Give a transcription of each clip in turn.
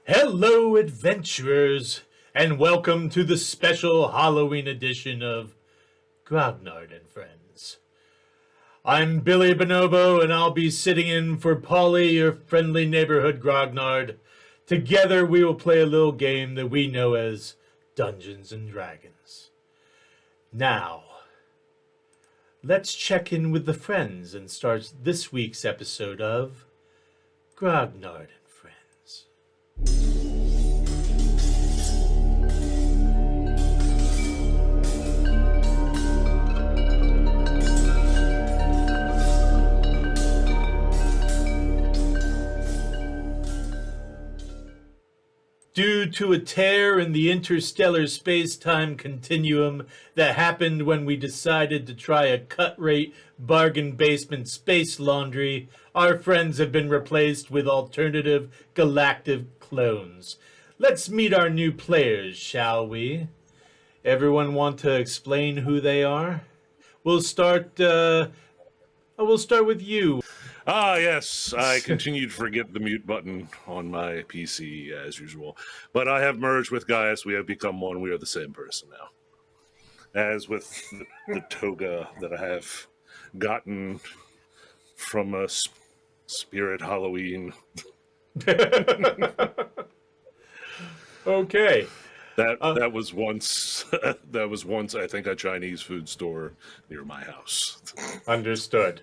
Hello, adventurers, and welcome to the special Halloween edition of Grognard and Friends. I'm Billy Bonobo, and I'll be sitting in for Polly, your friendly neighborhood Grognard. Together, we will play a little game that we know as Dungeons and Dragons. Now, let's check in with the friends and start this week's episode of Grognard and Friends. Due to a tear in the interstellar space-time continuum that happened when we decided to try a cut-rate bargain basement space laundry, our friends have been replaced with alternative galactic clones. Let's meet our new players, shall we? Everyone want to explain who they are? We'll start with you. Yes, I continue to forget the mute button on my PC as usual. But I have merged with Gaius. We have become one. We are the same person now. As with the toga that I have gotten from a spirit Halloween. Okay. That was once I think a Chinese food store near my house. Understood.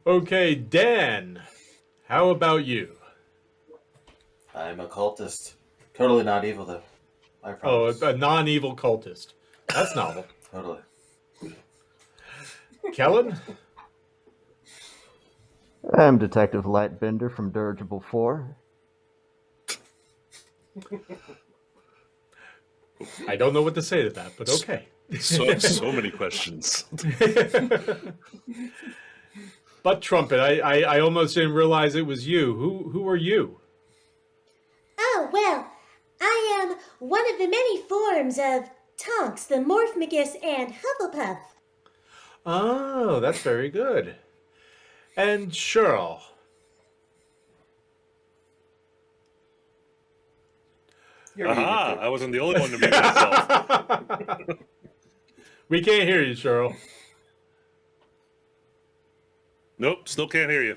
Okay, Dan, how about you? I'm a cultist. Totally not evil, though. I promise. Oh, a non-evil cultist. That's novel. Totally. Kellen? I'm Detective Lightbender from Dirigible 4. I don't know what to say to that, but okay. So many questions. But Trumpet, I almost didn't realize it was you. Who are you? Oh, well, I am one of the many forms of Tonks, the Morphmagus, and Hufflepuff. Oh, that's very good. And Cheryl? Aha! I wasn't the only one to mute myself. We can't hear you, Cheryl. Nope, still can't hear you.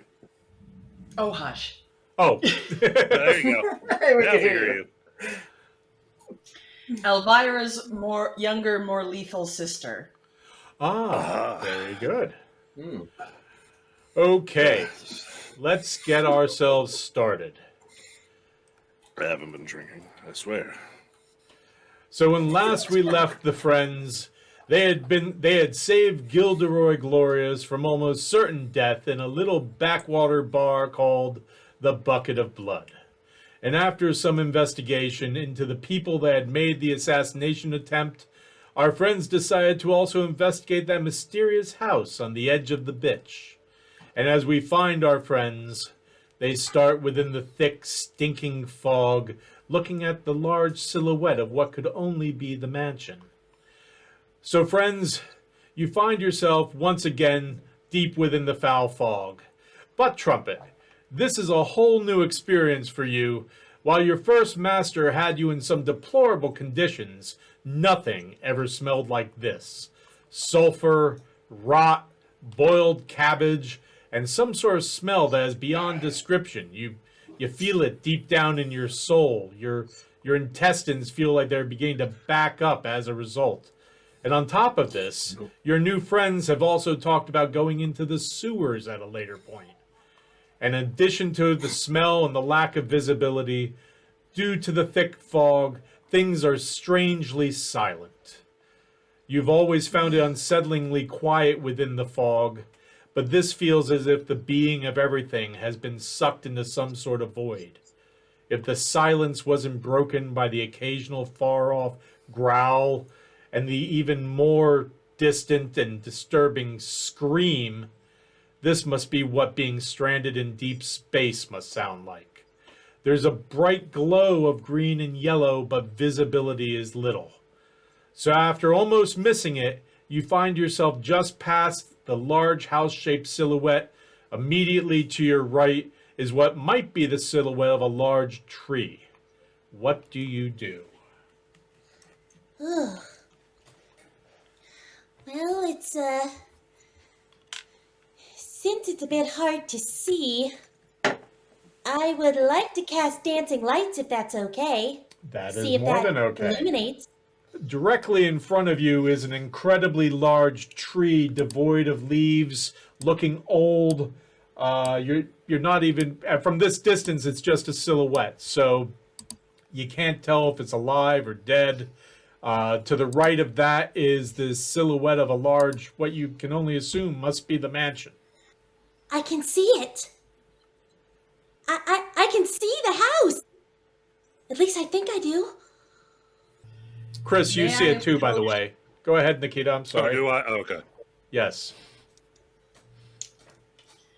Oh, hush. Oh. There you go. Hey, we Now can we hear you. Elvira's younger, more lethal sister. Very good. Hmm. Okay, let's get ourselves started. I haven't been drinking, I swear. So when last we left the friends, they had saved Gilderoy Glorious from almost certain death in a little backwater bar called the Bucket of Blood. And after some investigation into the people that had made the assassination attempt, our friends decided to also investigate that mysterious house on the edge of the bitch. And as we find our friends, they start within the thick, stinking fog, looking at the large silhouette of what could only be the mansion. So, friends, you find yourself once again deep within the foul fog. But, Trumpet, this is a whole new experience for you. While your first master had you in some deplorable conditions, nothing ever smelled like this. Sulfur, rot, boiled cabbage, and some sort of smell that is beyond description. You feel it deep down in your soul. Your intestines feel like they're beginning to back up as a result. And on top of this, your new friends have also talked about going into the sewers at a later point. And in addition to the smell and the lack of visibility, due to the thick fog, things are strangely silent. You've always found it unsettlingly quiet within the fog, but this feels as if the being of everything has been sucked into some sort of void. If the silence wasn't broken by the occasional far-off growl and the even more distant and disturbing scream, this must be what being stranded in deep space must sound like. There's a bright glow of green and yellow, but visibility is little. So after almost missing it, you find yourself just past the large house-shaped silhouette immediately to your right is what might be the silhouette of a large tree. What do you do? Well, since it's a bit hard to see, I would like to cast dancing lights if that's okay. That See is if more that than okay. illuminates. Directly in front of you is an incredibly large tree devoid of leaves, looking old. You're not even from this distance. It's just a silhouette, so you can't tell if it's alive or dead. To the right of that is the silhouette of a large, what you can only assume must be the mansion. I can see it. I can see the house. At least I think I do. Chris, you May see I it too, by the approach- way. Go ahead, Nikita. I'm Oh, sorry. do I? Oh, okay. Yes.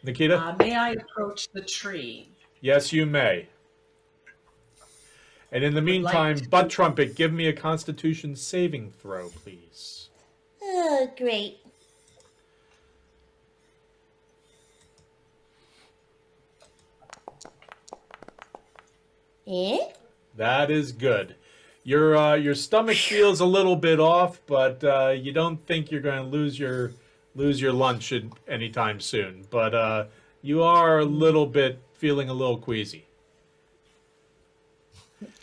Nikita? May I approach the tree? Yes, you may. And in the meantime, to- Butt Trumpet, give me a Constitution saving throw, please. Oh, great. Eh? That is good. Your stomach feels a little bit off, but you don't think you're going to lose your lunch anytime soon. But you are a little bit feeling a little queasy.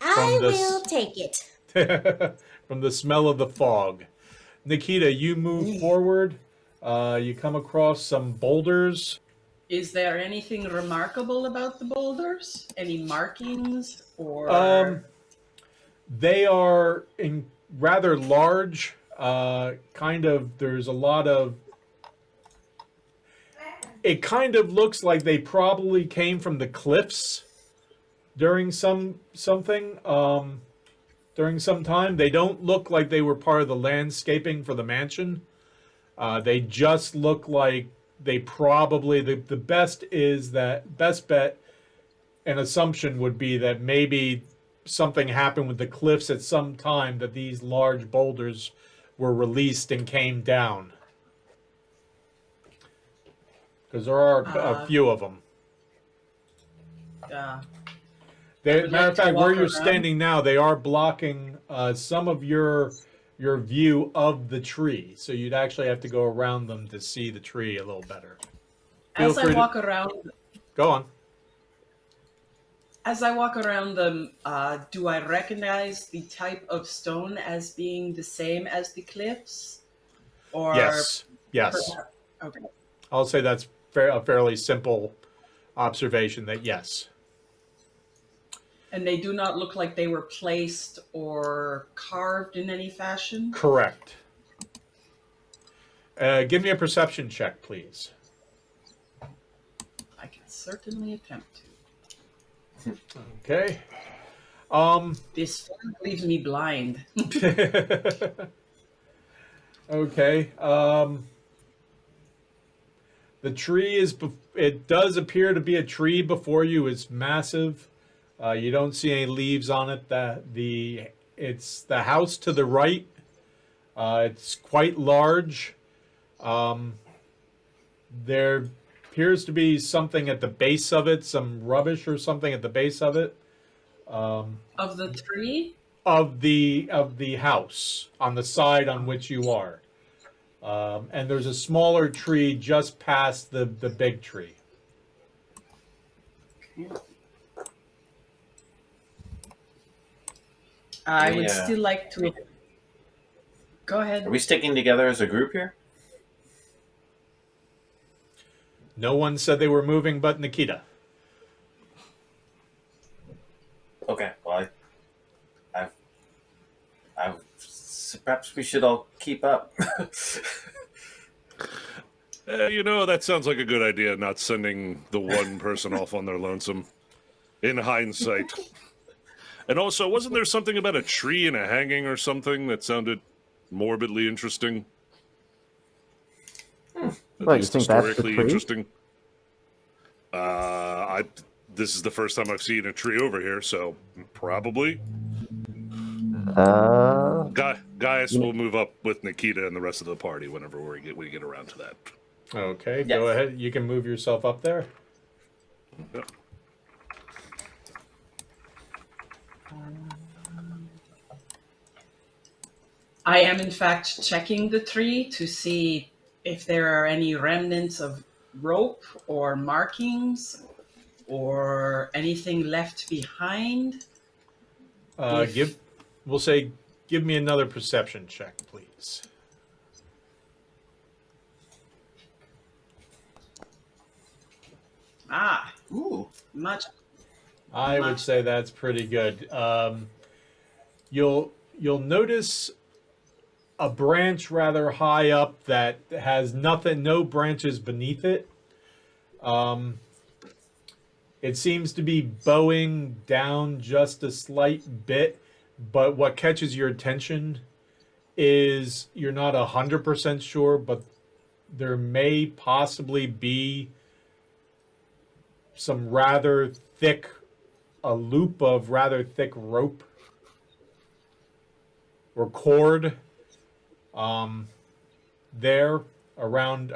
I this- will take it. From the smell of the fog. Nikita, you move forward. You come across some boulders. Is there anything remarkable about the boulders? Any markings or? They are rather large. There's a lot of. It kind of looks like they probably came from the cliffs during some time. They don't look like they were part of the landscaping for the mansion. They just look like they probably the best bet and assumption would be that maybe something happened with the cliffs at some time that these large boulders were released and came down. Because there are a few of them. Matter like of to fact, where walk you're around. standing now, they are blocking some of your view of the tree. So you'd actually have to go around them to see the tree a little better. As I free to- walk around, Go on. them, do I recognize the type of stone as being the same as the cliffs? Or Yes. Okay. I'll say that's a fairly simple observation that yes. And they do not look like they were placed or carved in any fashion? Correct. Give me a perception check, please. I can certainly attempt to. Okay. This leaves me blind. Okay. The tree it does appear to be a tree before you. It's massive. You don't see any leaves on it. It's the house to the right. It's quite large. There appears to be something at the base of it, some rubbish or something at the base of it. Of the tree? Of the house on the side on which you are. And there's a smaller tree just past the big tree. I would Yeah. still like to. Go ahead. Are we sticking together as a group here? No one said they were moving but Nikita. Okay. Well, perhaps we should all keep up. That sounds like a good idea, not sending the one person off on their lonesome. In hindsight. And also, wasn't there something about a tree and a hanging or something that sounded morbidly interesting? At Well, you least think that's the historically tree? interesting. This is the first time I've seen a tree over here, so probably. Gaius will move up with Nikita and the rest of the party whenever we get around to that. Okay, Yes. go ahead. You can move yourself up there. Yep. I am, in fact, checking the tree to see if there are any remnants of rope or markings or anything left behind. Give, If we'll say, give me another perception check, please. Ooh. much I would much say that's pretty good. You'll notice a branch rather high up that has nothing, no branches beneath it. It seems to be bowing down just a slight bit, but what catches your attention is you're not 100% sure, but there may possibly be some rather thick, a loop of rather thick rope or cord there around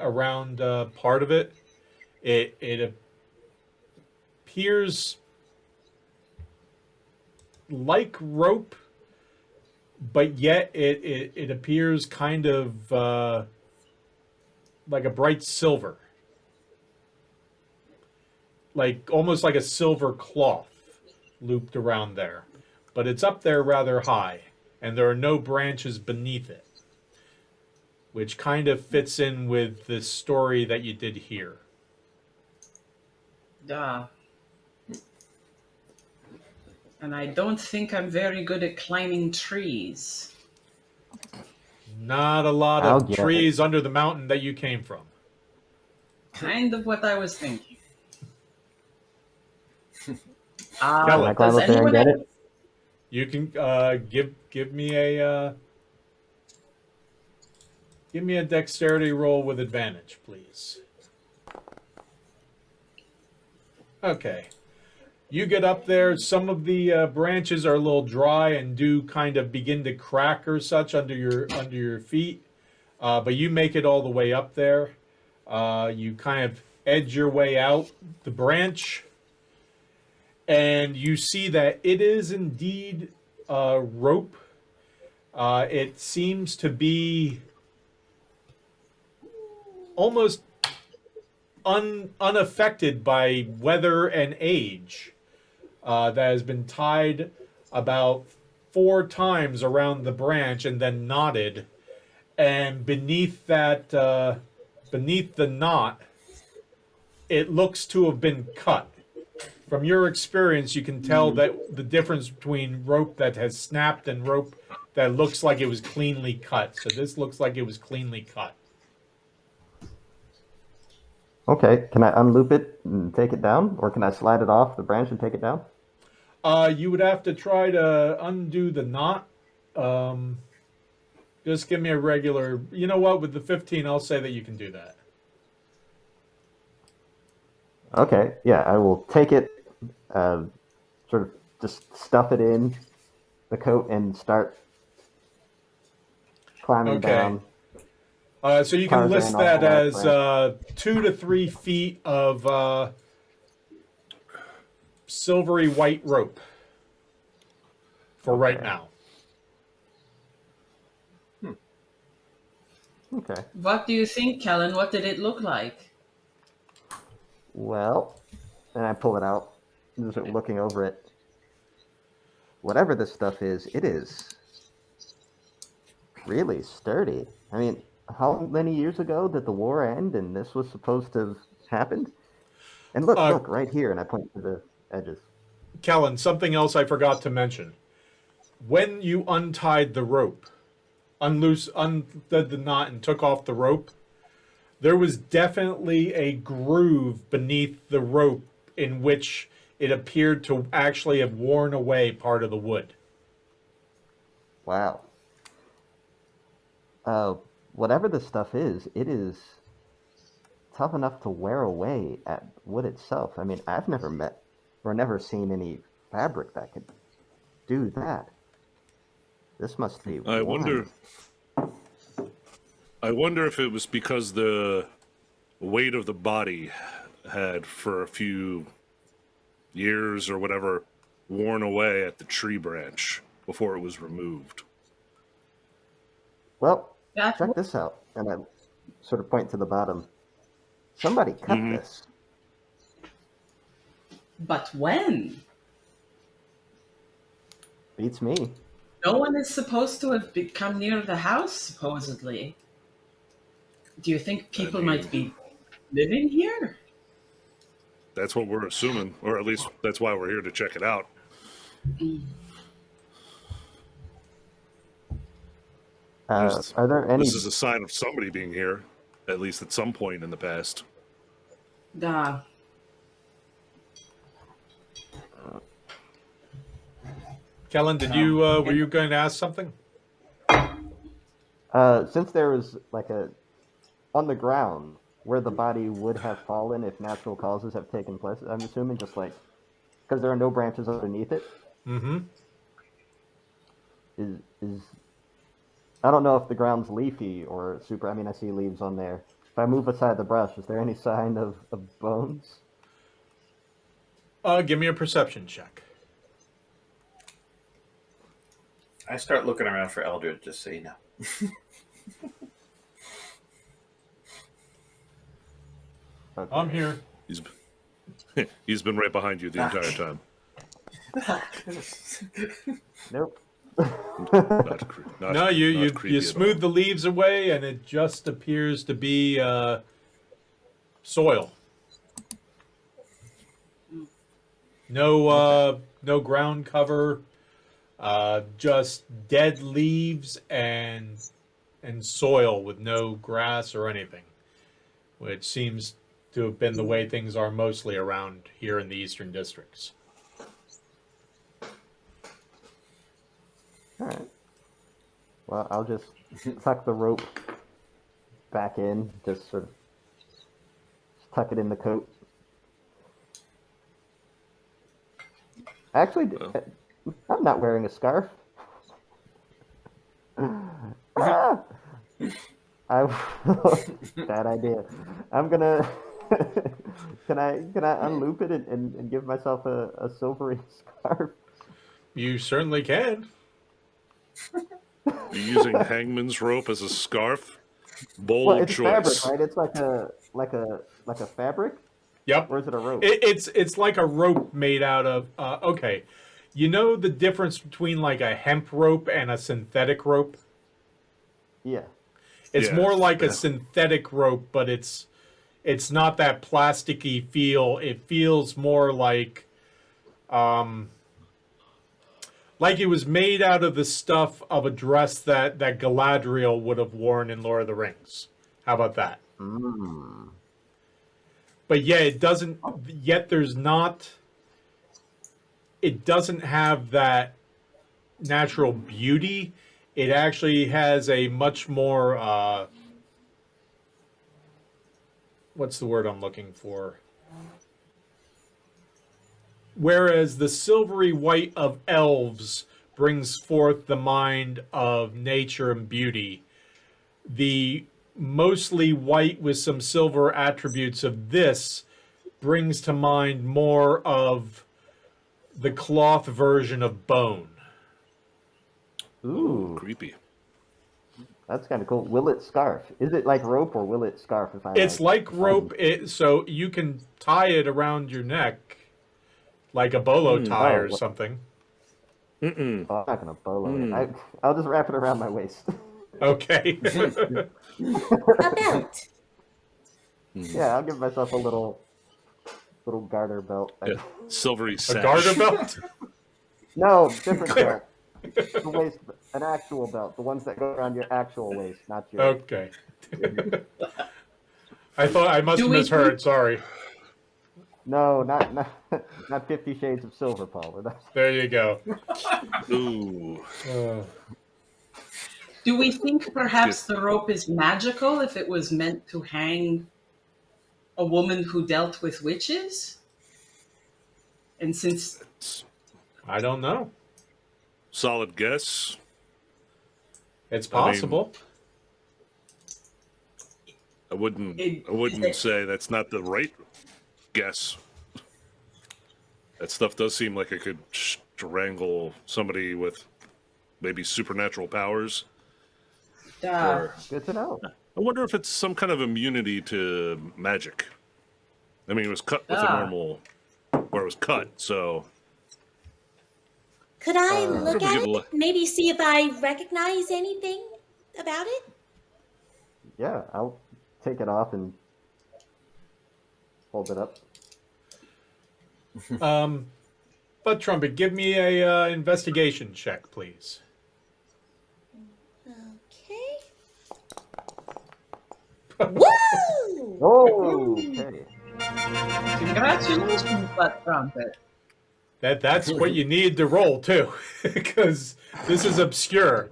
part of it. It appears like rope, but yet it appears kind of like a bright silver, like almost like a silver cloth looped around there, but it's up there rather high, and there are no branches beneath it, which kind of fits in with the story that you did here. and I don't think I'm very good at climbing trees. Not a lot I'll of get trees under the mountain that you came from. Kind of what I was thinking. Kelly. Can I climb Does up there and anyone get else? it? You can give me a dexterity roll with advantage, please. Okay. You get up there. Some of the branches are a little dry and do kind of begin to crack or such under your feet, but you make it all the way up there. You kind of edge your way out the branch, and you see that it is indeed rope. It seems to be almost unaffected by weather and age. That has been tied about 4 times around the branch and then knotted. And beneath that, beneath the knot, it looks to have been cut. From your experience, you can tell that the difference between rope that has snapped and rope that looks like it was cleanly cut. So this looks like it was cleanly cut. Okay, can I unloop it and take it down? Or can I slide it off the branch and take it down? You would have to try to undo the knot. Just give me a regular. You know what? With the 15, I'll say that you can do that. Okay, yeah, I will take it, sort of just stuff it in the coat and start climbing Okay. down. So you can Tarzan list off that the last as 2 to 3 feet of silvery white rope for right Okay. now. Okay. What do you think, Kellen? What did it look like? Well, and I pull it out, just looking over it. Whatever this stuff is, it is really sturdy. I mean, how many years ago did the war end and this was supposed to have happened? And look, right here, and I point to the edges. Kellen, something else I forgot to mention. When you untied the rope, undid the knot and took off the rope, there was definitely a groove beneath the rope in which it appeared to actually have worn away part of the wood. Wow. Whatever this stuff is, it is tough enough to wear away at wood itself. I mean, I've never met or never seen any fabric that could do that. This must be I worn. wonder if it was because the weight of the body had, for a few years or whatever, worn away at the tree branch before it was removed. Well, That check this out. And I sort of point to the bottom. Somebody cut Mhm. this. But when? Beats me. No one is supposed to have come near the house, supposedly. Do you think people mean- might be living here? That's what we're assuming, or at least that's why we're here to check it out. There's- Are there any? This is a sign of somebody being here, at least at some point in the past. Da. Kellen, did you were you going to ask something? Since there was like a on the ground where the body would have fallen if natural causes have taken place, I'm assuming just like because there are no branches underneath it. Mm-hmm. Is I don't know if the ground's leafy or super. I mean, I see leaves on there. If I move aside the brush, is there any sign of bones? Give me a perception check. I start looking around for Eldred, just so you know. Okay. I'm here. He's been right behind you the entire time. Nope. Not No, you creepy you at smooth all. the leaves away, and it just appears to be soil. No ground cover, just dead leaves and soil with no grass or anything, which seems to have been the way things are mostly around here in the eastern districts. All right. Well, I'll just tuck the rope back in, just sort of tuck it in the coat. Actually, I'm not wearing a scarf. Ah! Bad idea. I'm gonna. Can I unloop it and give myself a silvery scarf? You certainly can. You're using hangman's rope as a scarf? Bold Well, it's choice. fabric, right? It's like a fabric, Yep. or is it a rope? It's like a rope made out of. Okay, you know the difference between like a hemp rope and a synthetic rope. Yeah. It's Yeah. more like a Yeah. synthetic rope, but it's not that plasticky feel. It feels more like it was made out of the stuff of a dress that Galadriel would have worn in Lord of the Rings. How about that? Mm. But yeah, it doesn't. Yet there's not. It doesn't have that natural beauty. It actually has a much more. What's the word I'm looking for? Whereas the silvery white of elves brings forth the mind of nature and beauty, the mostly white with some silver attributes of this brings to mind more of the cloth version of bone. Ooh, Creepy. that's kind of cool. Willet scarf. Is it like rope or willet scarf? If I It's like rope, so you can tie it around your neck, like a bolo tie or well- something. Mm-mm. Oh, I'm not gonna bolo it. I'll just wrap it around my waist. Okay. A belt. Yeah, I'll give myself a little garter belt. Yeah. Silvery A sash. garter belt? No, different belt. The waist, an actual belt. The ones that go around your actual waist, not your. Okay. I thought I must Do have we misheard. Sorry. No, not 50 Shades of Silver, Paul. There you go. Ooh. Do we think perhaps the rope is magical if it was meant to hang a woman who dealt with witches? And since I don't know. Solid guess. It's I mean, possible. I wouldn't It- say that's not the right guess. That stuff does seem like it could strangle somebody with maybe supernatural powers. Or Good to know. I wonder if it's some kind of immunity to magic. I mean, it was cut with a normal, or it was cut, so Could I I wonder look if we at could it? Maybe see if I recognize anything about it? Yeah, I'll take it off and hold it up. But Trumpet, give me a investigation check, please. Okay. Woo! Whoa! Okay. Congratulations, Butt Trumpet. That's what you need to roll too, because this is obscure.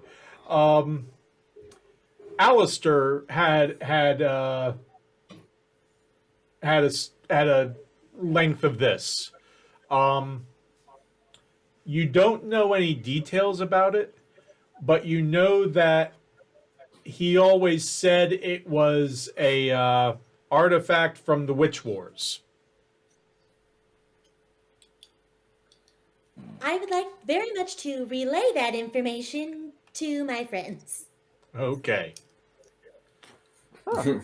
Alistair had a length of this. You don't know any details about it, but you know that he always said it was a artifact from the Witch Wars. I would like very much to relay that information to my friends. Okay. Huh.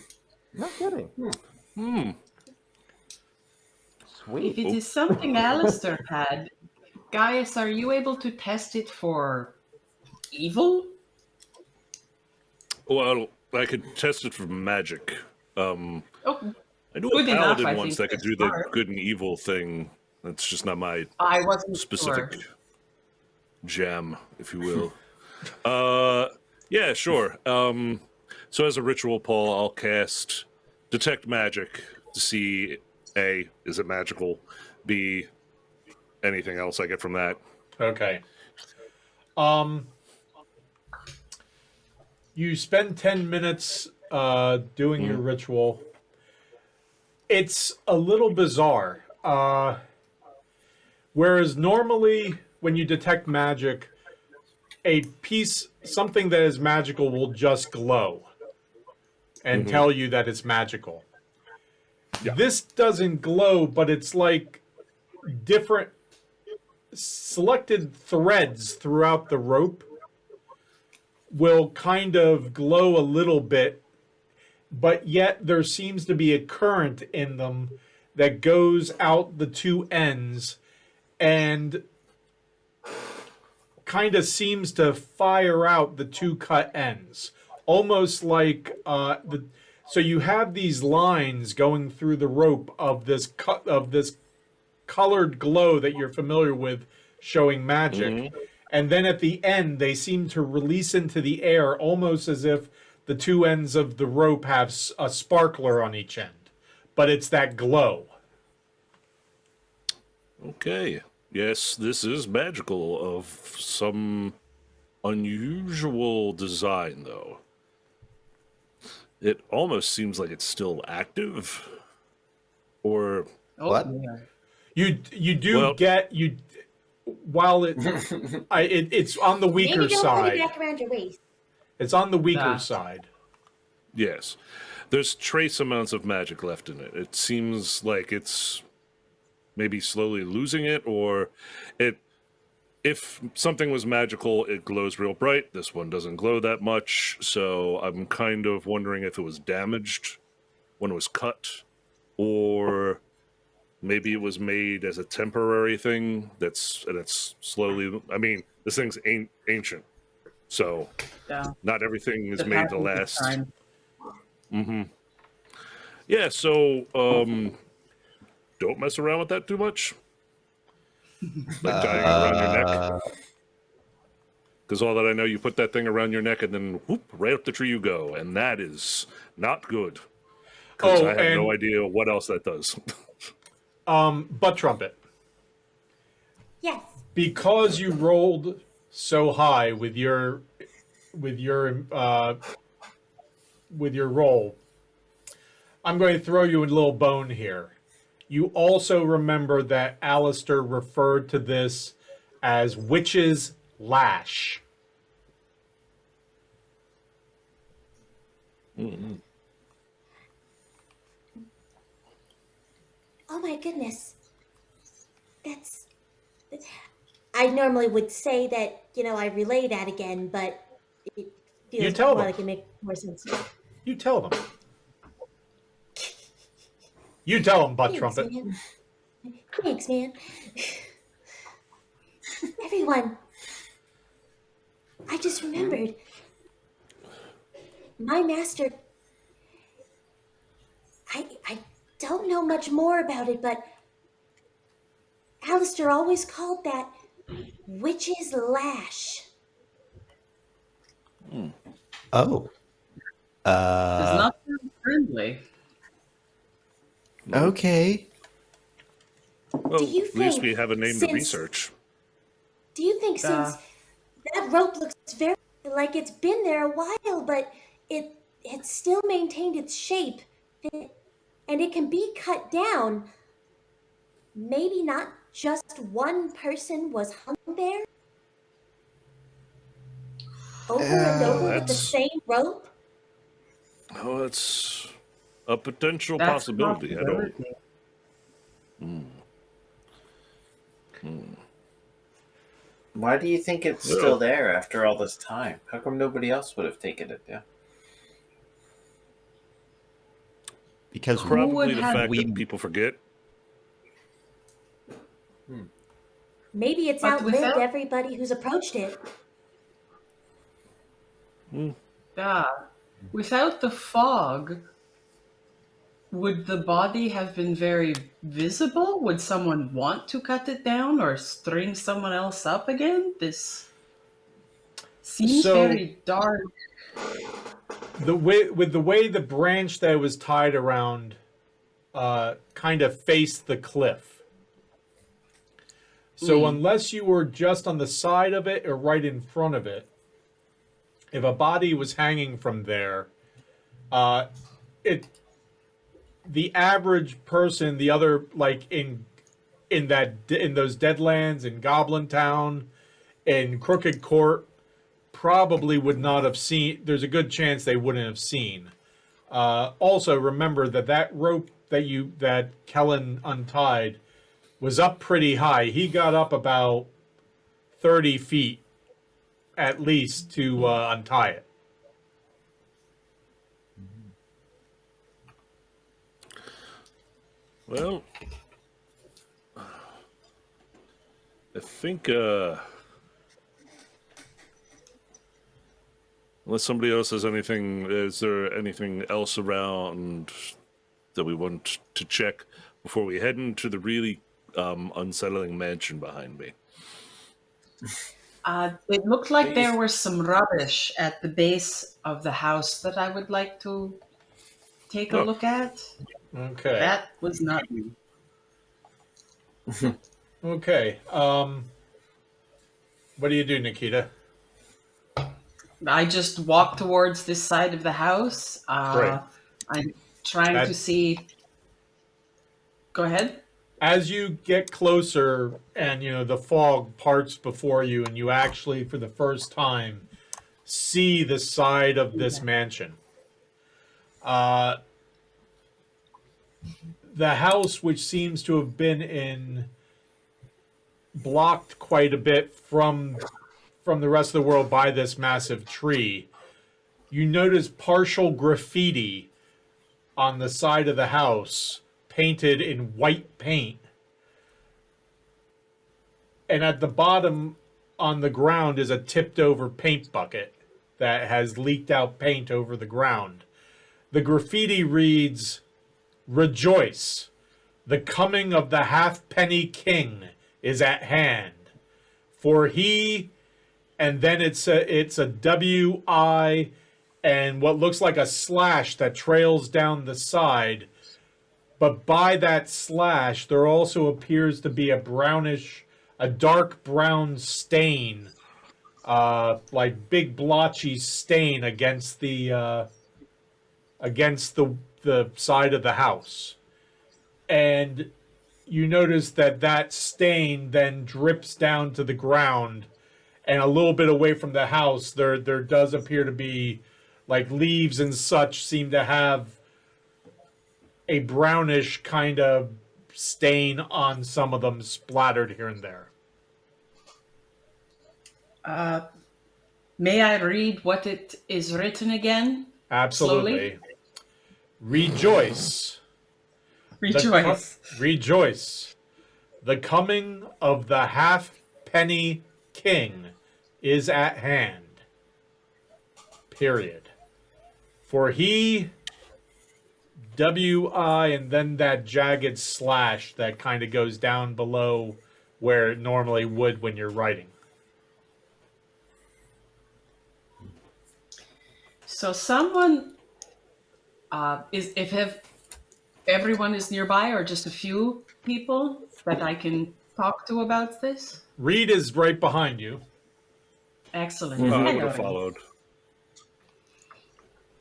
No kidding. Sweet. If it is something Alistair had, Gaius, are you able to test it for evil? well, I could test it for magic. Oh, I knew Good a enough, paladin I once think that could that's do the smart. good and evil thing. That's just not my I wasn't specific sure. jam, if you will. Yeah, sure. So as a ritual, Paul, I'll cast Detect Magic to see A, is it magical? B, anything else I get from that. Okay. You spend 10 minutes doing your ritual. It's a little bizarre. Whereas normally when you detect magic, something that is magical will just glow and tell you that it's magical. Yeah. This doesn't glow, but it's like different selected threads throughout the rope will kind of glow a little bit, but yet there seems to be a current in them that goes out the two ends and kind of seems to fire out the two cut ends, almost like so you have these lines going through the rope of this colored glow that you're familiar with, showing magic. And then at the end, they seem to release into the air, almost as if the two ends of the rope have a sparkler on each end, but it's that glow. Okay. Yes, this is magical of some unusual design, though. It almost seems like it's still active. Or Oh, What? yeah. You do Well- get you while it's on the weaker Maybe don't put it side. back around your waist. It's on the weaker Ah. side. yes, there's trace amounts of magic left in it. It seems like it's maybe slowly losing it, or if something was magical, it glows real bright. This one doesn't glow that much, so I'm kind of wondering if it was damaged when it was cut, or maybe it was made as a temporary thing it's slowly. I mean, this thing's ancient, so Yeah. not everything is The made to passage of last. time. Yeah, so don't mess around with that too much. Like tying it around your neck. Because all that I know, you put that thing around your neck and then whoop, right up the tree you go. And that is not good. Because Oh, I have no and- idea what else that does. Butt trumpet. Yes. Because you rolled so high with your roll, I'm going to throw you a little bone here. You also remember that Alistair referred to this as witch's lash. Oh my goodness. That's. I normally would say that, I relay that again, but You feels tell more them. like it makes more sense. You tell them. You tell them, butt Thanks, trumpet. man. Thanks, man. Everyone, I just remembered. My master. I don't know much more about it, but Alistair always called that witch's lash. Oh. Does not sound friendly. Okay. Well, Do you at least think we have a name to since- research. Do you think since that rope looks very like it's been there a while, but it still maintained its shape, and it can be cut down, maybe not just one person was hung there over and over with the that's- same rope? Oh, it's a potential That's a possibility. I don't. possibility. Why do you think it's Yeah. still there after all this time? How come nobody else would have taken it down? Because Probably would the have- fact we- that people forget. Maybe it's But outlived without- everybody who's approached it. Without the fog, would the body have been very visible? Would someone want to cut it down or string someone else up again? This seems So- very dark. The way the branch that was tied around kind of faced the cliff. So unless you were just on the side of it or right in front of it, if a body was hanging from there, the average person, the other like in those Deadlands, in Goblin Town, in Crooked Court, probably would not have seen. There's a good chance they wouldn't have seen. Also, remember that rope that Kellen untied was up pretty high. He got up about 30 feet at least to untie it. Well, I think unless somebody else has anything, is there anything else around that we want to check before we head into the really unsettling mansion behind me? It looked like there was some rubbish at the base of the house that I would like to take a Oh. look at. Okay. That was not me. Okay. What do you do, Nikita? I just walk towards this side of the house. Right. I'm trying to see. Go ahead. As you get closer and the fog parts before you and you actually for the first time see the side of this mansion, the house, which seems to have been blocked quite a bit from the rest of the world by this massive tree, you notice partial graffiti on the side of the house painted in white paint. And at the bottom on the ground is a tipped over paint bucket that has leaked out paint over the ground. The graffiti reads, "Rejoice, the coming of the halfpenny king is at hand. For he," and then it's a W-I and what looks like a slash that trails down the side. But by that slash, there also appears to be a dark brown stain, like big blotchy stain against the side of the house. And you notice that stain then drips down to the ground, and a little bit away from the house, there does appear to be, like, leaves and such seem to have a brownish kind of stain on some of them splattered here and there. May I read what it is written again? Absolutely. Slowly? Rejoice. Rejoice. Rejoice. The coming of the halfpenny king is at hand. Period. For he, W-I, and then that jagged slash that kind of goes down below where it normally would when you're writing. So someone if everyone is nearby or just a few people that I can talk to about this? Reed is right behind you. Excellent. I would Hello, have followed.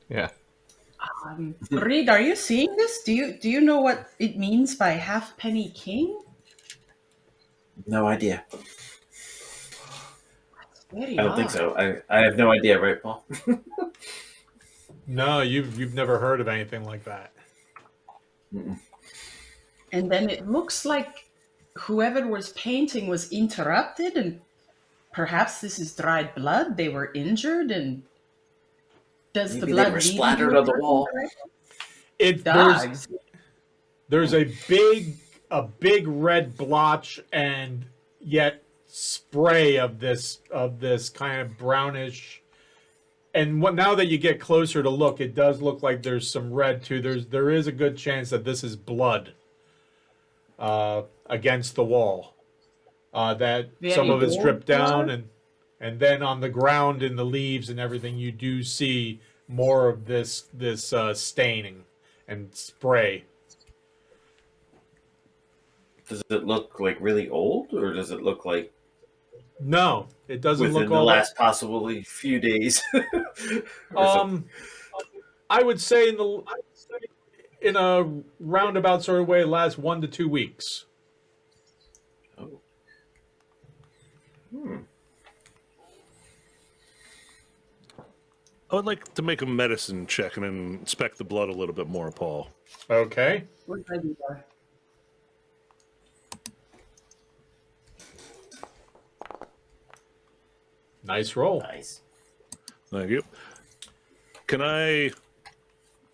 Yeah. Reed, are you seeing this? Do you know what it means by halfpenny king? No idea. Very I don't think odd. so. I have no idea, right, Paul? No, you've never heard of anything like that. And then it looks like whoever was painting was interrupted, and perhaps this is dried blood. They were injured, and does Maybe the they blood were lead splattered to on the wall. Dogs. There's a big red blotch and yet spray of this kind of brownish. And now that you get closer to look, it does look like there's some red too. There is a good chance that this is blood against the wall. That Very some of it's old dripped down, blood? and then on the ground in the leaves and everything, you do see more of this staining and spray. Does it look like really old, or does it look like No, it doesn't within look the all last possibly few days? I would say in a roundabout sort of way, it lasts 1 to 2 weeks. Oh. I would like to make a medicine check and inspect the blood a little bit more, Paul. Okay. What did I do there? Nice roll. Nice. Thank you. Can I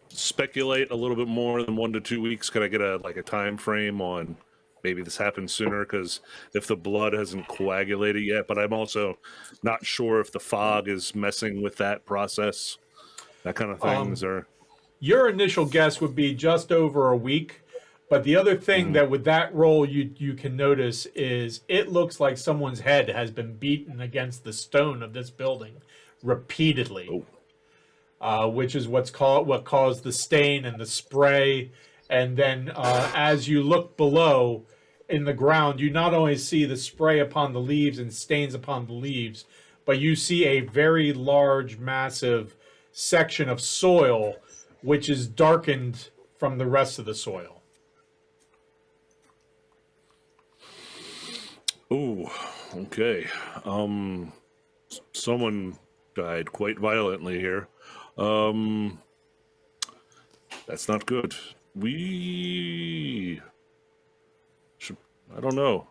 speculate a little bit more than 1 to 2 weeks? Could I get a time frame on maybe this happens sooner? Because if the blood hasn't coagulated yet, but I'm also not sure if the fog is messing with that process, that kind of things. Or Your initial guess would be just over a week, but the other thing that with that roll you can notice is it looks like someone's head has been beaten against the stone of this building repeatedly. Which is what caused the stain and the spray. And then as you look below in the ground, you not only see the spray upon the leaves and stains upon the leaves, but you see a very large, massive section of soil which is darkened from the rest of the soil. oh, okay. Someone died quite violently here. That's not good. We should, I don't know.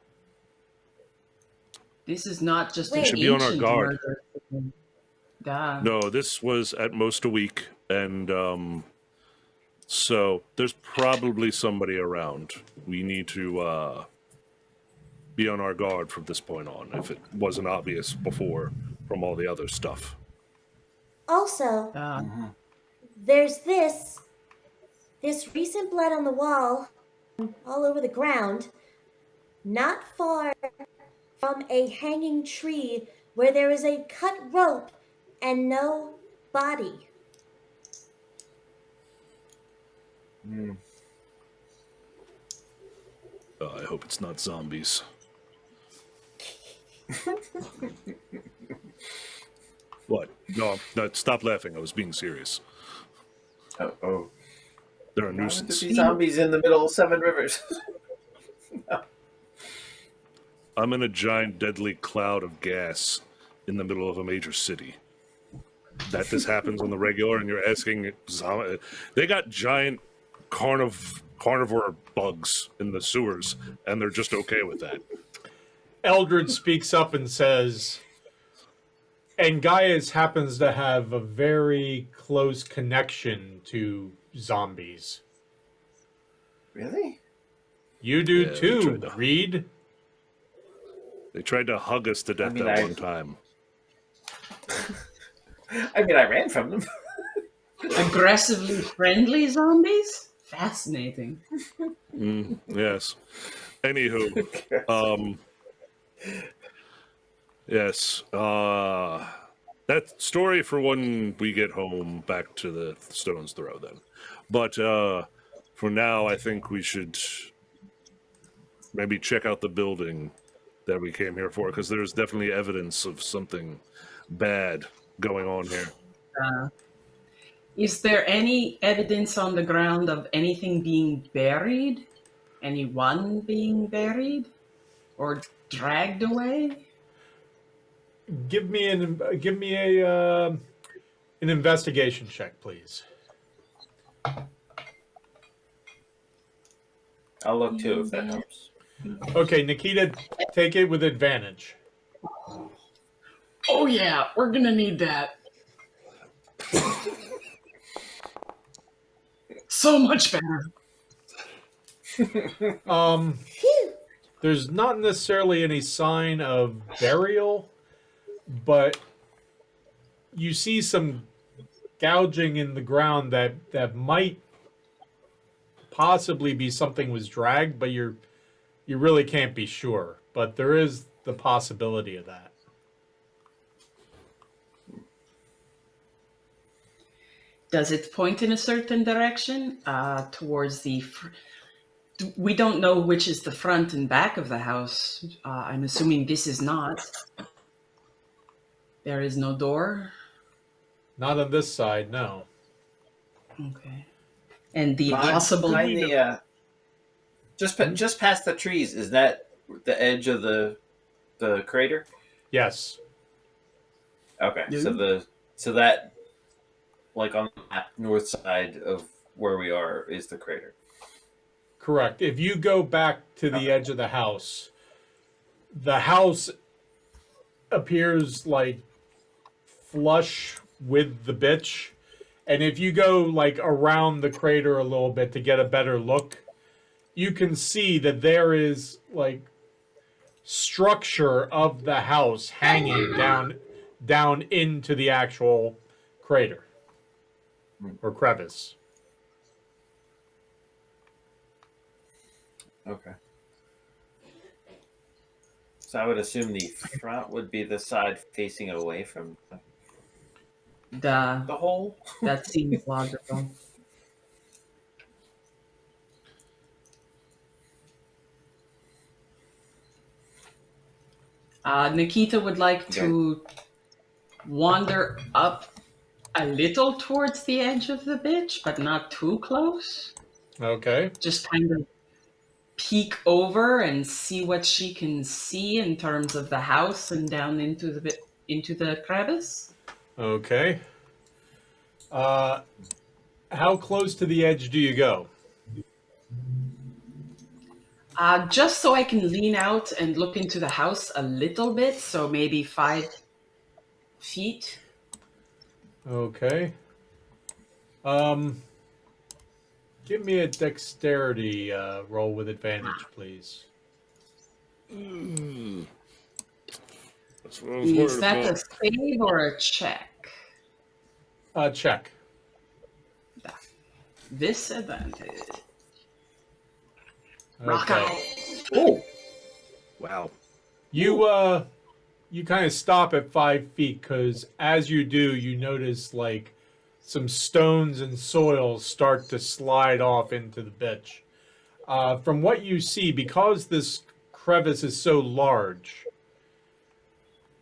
This is not just Wait. an Should be on our ancient guard. murder. Duh. No, this was at most a week, and so there's probably somebody around. We need to be on our guard from this point on, if it wasn't obvious before from all the other stuff. Also, there's this recent blood on the wall, all over the ground, not far from a hanging tree where there is a cut rope and no body. I hope it's not zombies. What? No, stop laughing. I was being serious. Oh. They're a Why would nuisance. there be zombies in the middle of 7 rivers? I'm in a giant deadly cloud of gas in the middle of a major city. That this happens on the regular, and you're asking they got giant carnivore bugs in the sewers, and they're just okay with that. Eldred speaks up and says, And Gaius happens to have a very close connection to zombies. Really? You do Yeah, they too, tried to- Reed. They tried to hug us to death mean, that I- one time. I mean, I ran from them. Aggressively friendly zombies? Fascinating. Yes. Anywho, yes. That story for when we get home back to the Stone's Throw then. But for now, I think we should maybe check out the building that we came here for, because there's definitely evidence of something bad going on here. Is there any evidence on the ground of anything being buried? Anyone being buried? Or dragged away? Give me an investigation check, please. I'll look too if that helps. Okay, Nikita, take it with advantage. Oh yeah, we're gonna need that. So much better. There's not necessarily any sign of burial, but you see some gouging in the ground that might possibly be something was dragged, but you really can't be sure. But there is the possibility of that. Does it point in a certain direction? Towards the... We don't know which is the front and back of the house. I'm assuming this is not. There is no door? Not on this side, no. Okay. And the Behind possible... the, just past the trees, is that the edge of the crater? Yes. Okay, Yeah. so that, like on the map, north side of where we are is the crater. Correct. If you go back to the edge of the house appears like flush with the bitch. And if you go like around the crater a little bit to get a better look, you can see that there is like structure of the house hanging down into the actual crater or crevice. Okay. So I would assume the front would be the side facing away from the the hole. that seems logical. Nikita would like to wander up a little towards the edge of the bitch, but not too close. Okay. Just kind of peek over and see what she can see in terms of the house and down into the crevice. Okay. How close to the edge do you go? Just so I can lean out and look into the house a little bit, so maybe 5 feet. Okay. Give me a dexterity roll with advantage, please. That's what I was Is worried that about. a save or a check? Check. Disadvantage. Rock Okay. out. Oh, Wow. You kind of stop at 5 feet because as you do, you notice like some stones and soil start to slide off into the bitch. From what you see, because this crevice is so large,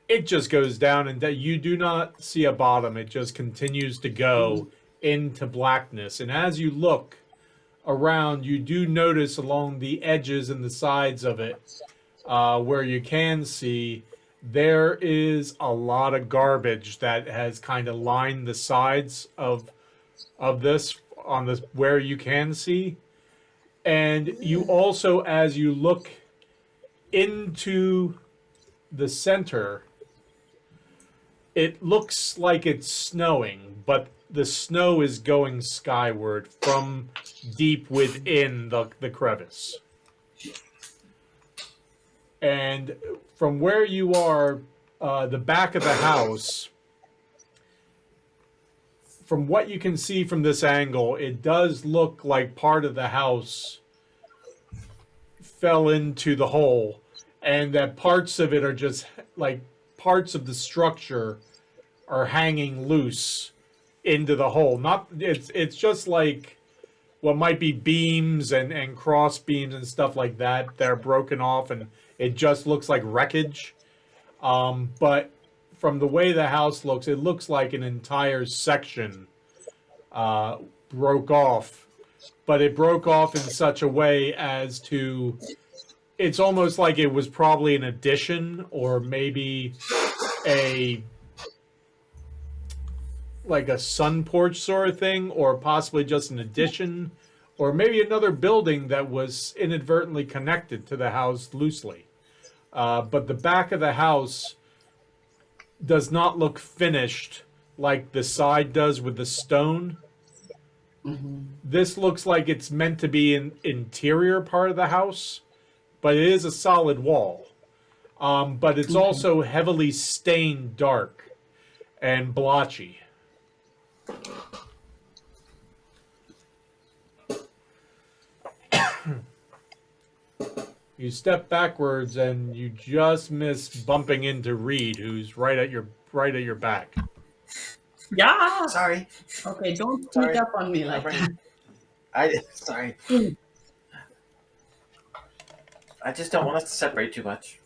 it just goes down and you do not see a bottom. It just continues to go into blackness. And as you look around, you do notice along the edges and the sides of it, where you can see, there is a lot of garbage that has kind of lined the sides of this on this where you can see. And you also, as you look into the center, it looks like it's snowing, but the snow is going skyward from deep within the crevice. And from where you are, the back of the house, from what you can see from this angle, it does look like part of the house fell into the hole, and that parts of it are just like parts of the structure are hanging loose into the hole. Not it's just like what might be beams and cross beams and stuff like that. They're broken off, and it just looks like wreckage. But from the way the house looks, it looks like an entire section broke off. But it broke off in such a way as to, it's almost like it was probably an addition, or maybe a like a sun porch sort of thing, or possibly just an addition, or maybe another building that was inadvertently connected to the house loosely. But the back of the house does not look finished like the side does with the stone. This looks like it's meant to be an interior part of the house, but it is a solid wall. But it's also heavily stained dark and blotchy. You step backwards and you just miss bumping into Reed, who's right at your back. Yeah. Sorry. Okay, don't Sorry. sneak up on me like that. Sorry. I just don't want us to separate too much.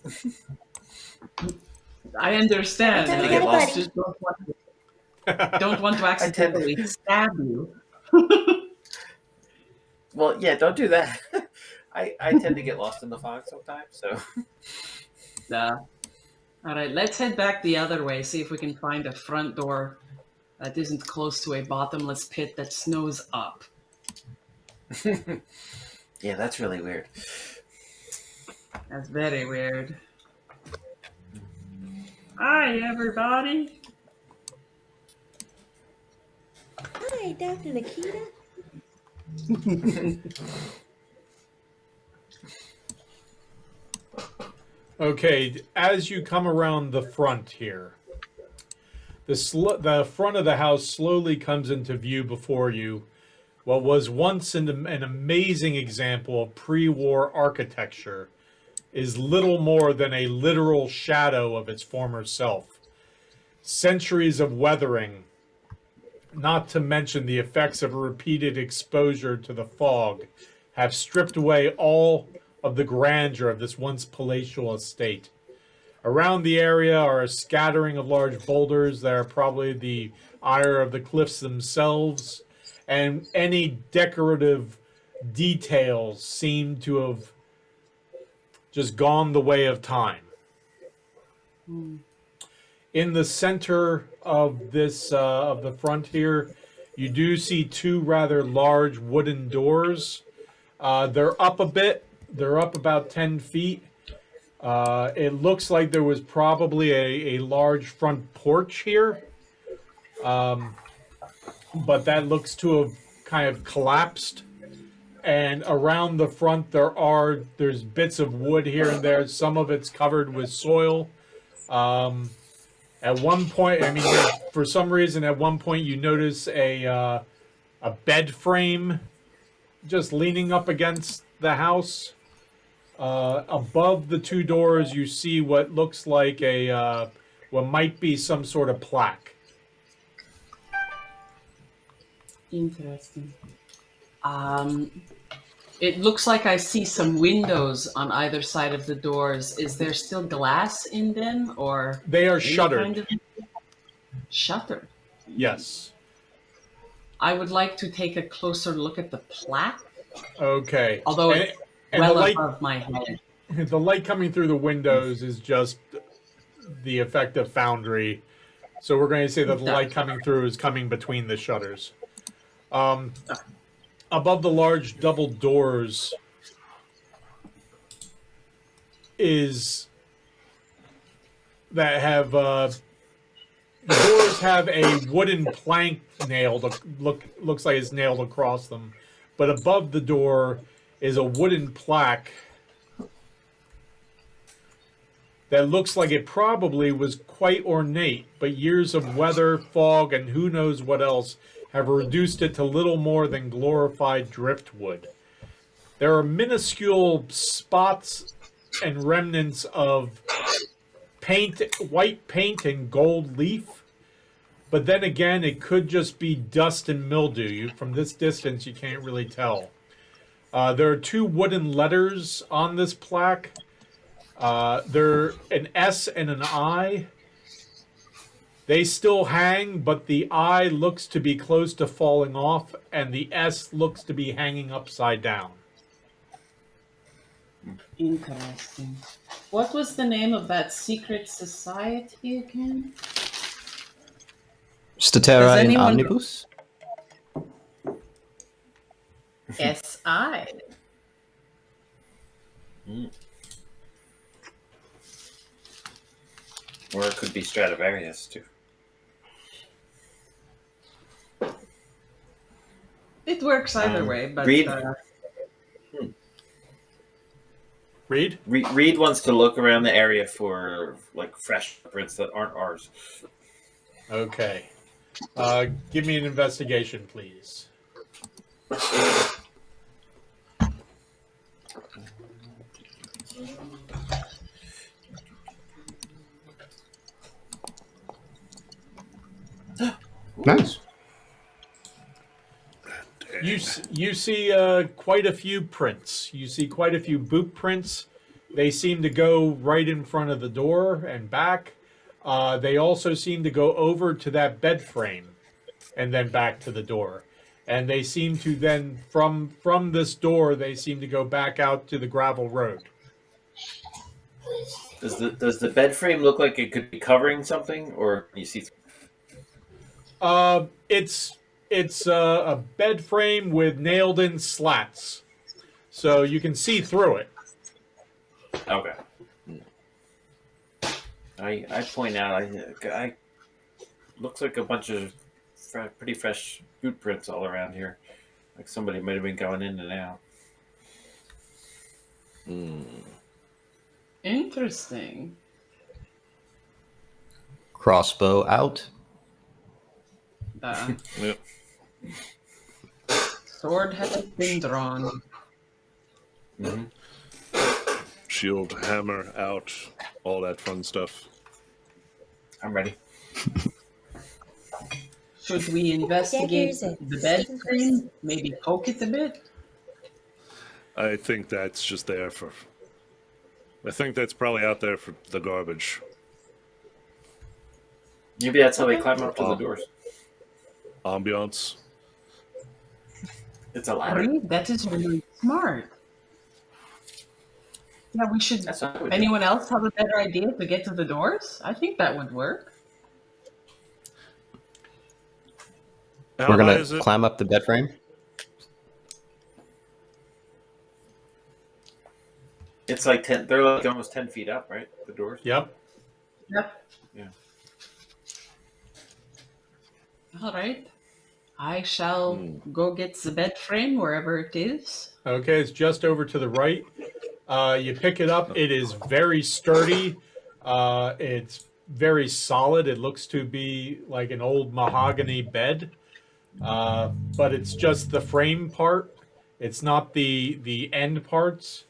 I understand. Don't I forget, buddy. just don't want to accidentally stab you. Well, yeah, don't do that. I tend to get lost in the fog sometimes, so. All right, let's head back the other way, see if we can find a front door that isn't close to a bottomless pit that snows up. Yeah, that's really weird. That's very weird. Hi, everybody. Hi, Dr. Nikita. Okay, as you come around the front here, the front of the house slowly comes into view before you. What was once an amazing example of pre-war architecture is little more than a literal shadow of its former self. Centuries of weathering, not to mention the effects of repeated exposure to the fog, have stripped away all of the grandeur of this once palatial estate. Around the area are a scattering of large boulders that are probably the ire of the cliffs themselves, and any decorative details seem to have just gone the way of time. In the center of this, of the front here, you do see two rather large wooden doors. They're up a bit. They're up about 10 feet. It looks like there was probably a large front porch here. But that looks to have kind of collapsed. And around the front, there's bits of wood here and there. Some of it's covered with soil. At one point, I mean, for some reason, at one point you notice a bed frame just leaning up against the house. Above the two doors, you see what looks like what might be some sort of plaque. Interesting. It looks like I see some windows on either side of the doors. Is there still glass in them, or They are any shuttered. kind of- Shuttered. Yes. I would like to take a closer look at the plaque, Okay. although And- it's and well the light, above my head. the light coming through the windows is just the effect of foundry. So we're going to say that the light coming through is coming between the shutters. Above the large double doors is that have the doors have a wooden plank nailed. Looks like it's nailed across them, but above the door is a wooden plaque that looks like it probably was quite ornate, but years of weather, fog, and who knows what else have reduced it to little more than glorified driftwood. There are minuscule spots and remnants of paint, white paint and gold leaf, but then again, it could just be dust and mildew. From this distance, you can't really tell. There are 2 wooden letters on this plaque. They're an S and an I. They still hang, but the I looks to be close to falling off, and the S looks to be hanging upside down. Interesting. What was the name of that secret society again? Statera Does in anyone- omnibus? SI. Or it could be Stradivarius too. It works either way, but Reed? Reed? Reed wants to look around the area for like fresh prints that aren't ours. Okay. Give me an investigation, please. Nice. You see quite a few prints. You see quite a few boot prints. They seem to go right in front of the door and back. They also seem to go over to that bed frame and then back to the door. And they seem to then, from this door, they seem to go back out to the gravel road. Does the bed frame look like it could be covering something, or can you see? It's a bed frame with nailed in slats, so you can see through it. Okay. I point out I looks like a bunch of pretty fresh boot prints all around here, like somebody might have been going in and out. Interesting. Crossbow out. Yep. Sword has been drawn. Shield, hammer out, all that fun stuff. I'm ready. Should we investigate Daggers and the bed scissors. frame? Maybe poke it a bit? I think that's just there for. I think that's probably out there for the garbage. Maybe that's how they climb up to the doors. Ambiance. It's a ladder. Reed, that is really smart. Yeah, we should. That's what I would do. Anyone else have a better idea to get to the doors? I think that would work. How We're high gonna is it? climb up the bed frame. It's like 10. They're like almost 10 feet up, right? The doors. Yep. Yep. Yeah. All right. I shall go get the bed frame wherever it is. Okay, it's just over to the right. You pick it up. It is very sturdy. It's very solid. It looks to be like an old mahogany bed, but it's just the frame part. It's not the end parts.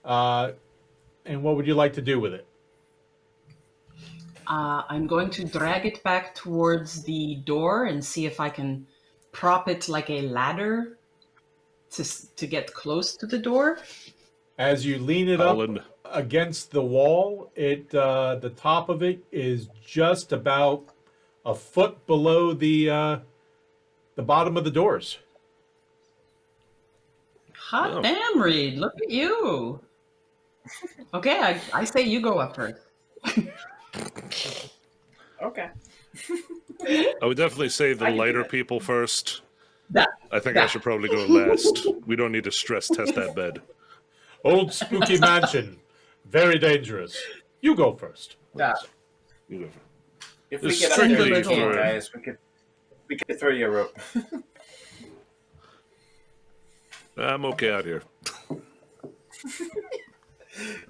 And what would you like to do with it? I'm going to drag it back towards the door and see if I can prop it like a ladder to get close to the door. As you lean it up Holland. against the wall, the top of it is just about a foot below the bottom of the doors. Hot Oh. damn, Reed! Look at you. Okay, I say you go up first. Okay. I would definitely save the I can do lighter that. people first. That, I think I should probably go last. We don't need to stress test that bed. Old spooky mansion, very dangerous. You go first. that. You go If we Just get up there, strictly you can, for- guys. We could throw you a rope. I'm okay out here.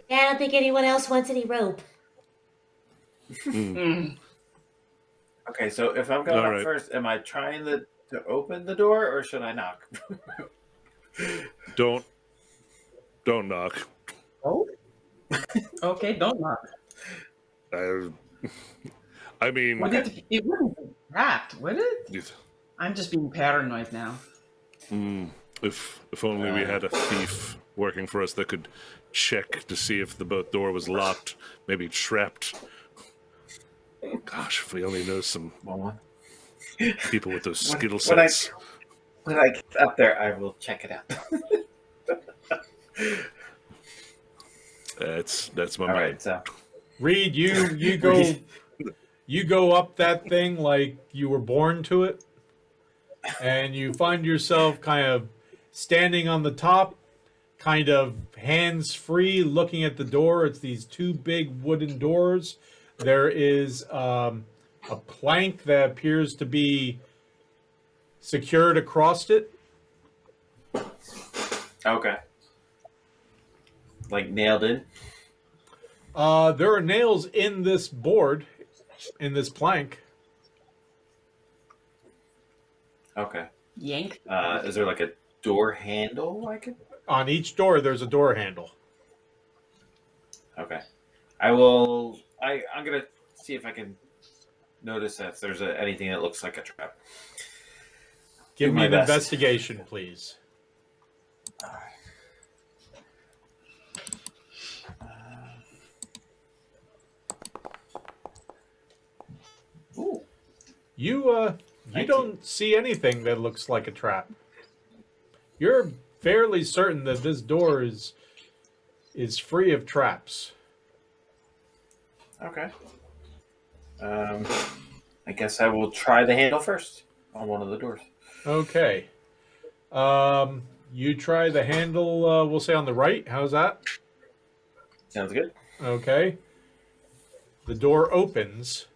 Yeah, I don't think anyone else wants any rope. Mm. Okay, so if I'm going All up right. first, am I trying to open the door or should I knock? Don't knock. Oh. Okay, don't knock. I mean, It wouldn't be trapped, would it? I'm just being paranoid now. if only we had a thief working for us that could check to see if the boat door was locked, maybe trapped. Gosh, if we only know some people with those skill sets. When I get up there, I will check it out. That's my All man. right, so Reed, you go up that thing like you were born to it, and you find yourself kind of standing on the top, kind of hands free, looking at the door. It's these two big wooden doors. There is a plank that appears to be secured across it. okay, like nailed in. There are nails in this board, in this plank. Okay. Yank. Is there like a door handle I could? On each door, there's a door handle. Okay. I'm gonna see if I can notice if there's anything that looks like a trap. Give Do me my an best. investigation, please. Ooh. You 19. don't see anything that looks like a trap. You're fairly certain that this door is free of traps. Okay. I guess I will try the handle first on one of the doors. Okay. You try the handle, we'll say on the right. How's that? Sounds good. Okay. The door opens,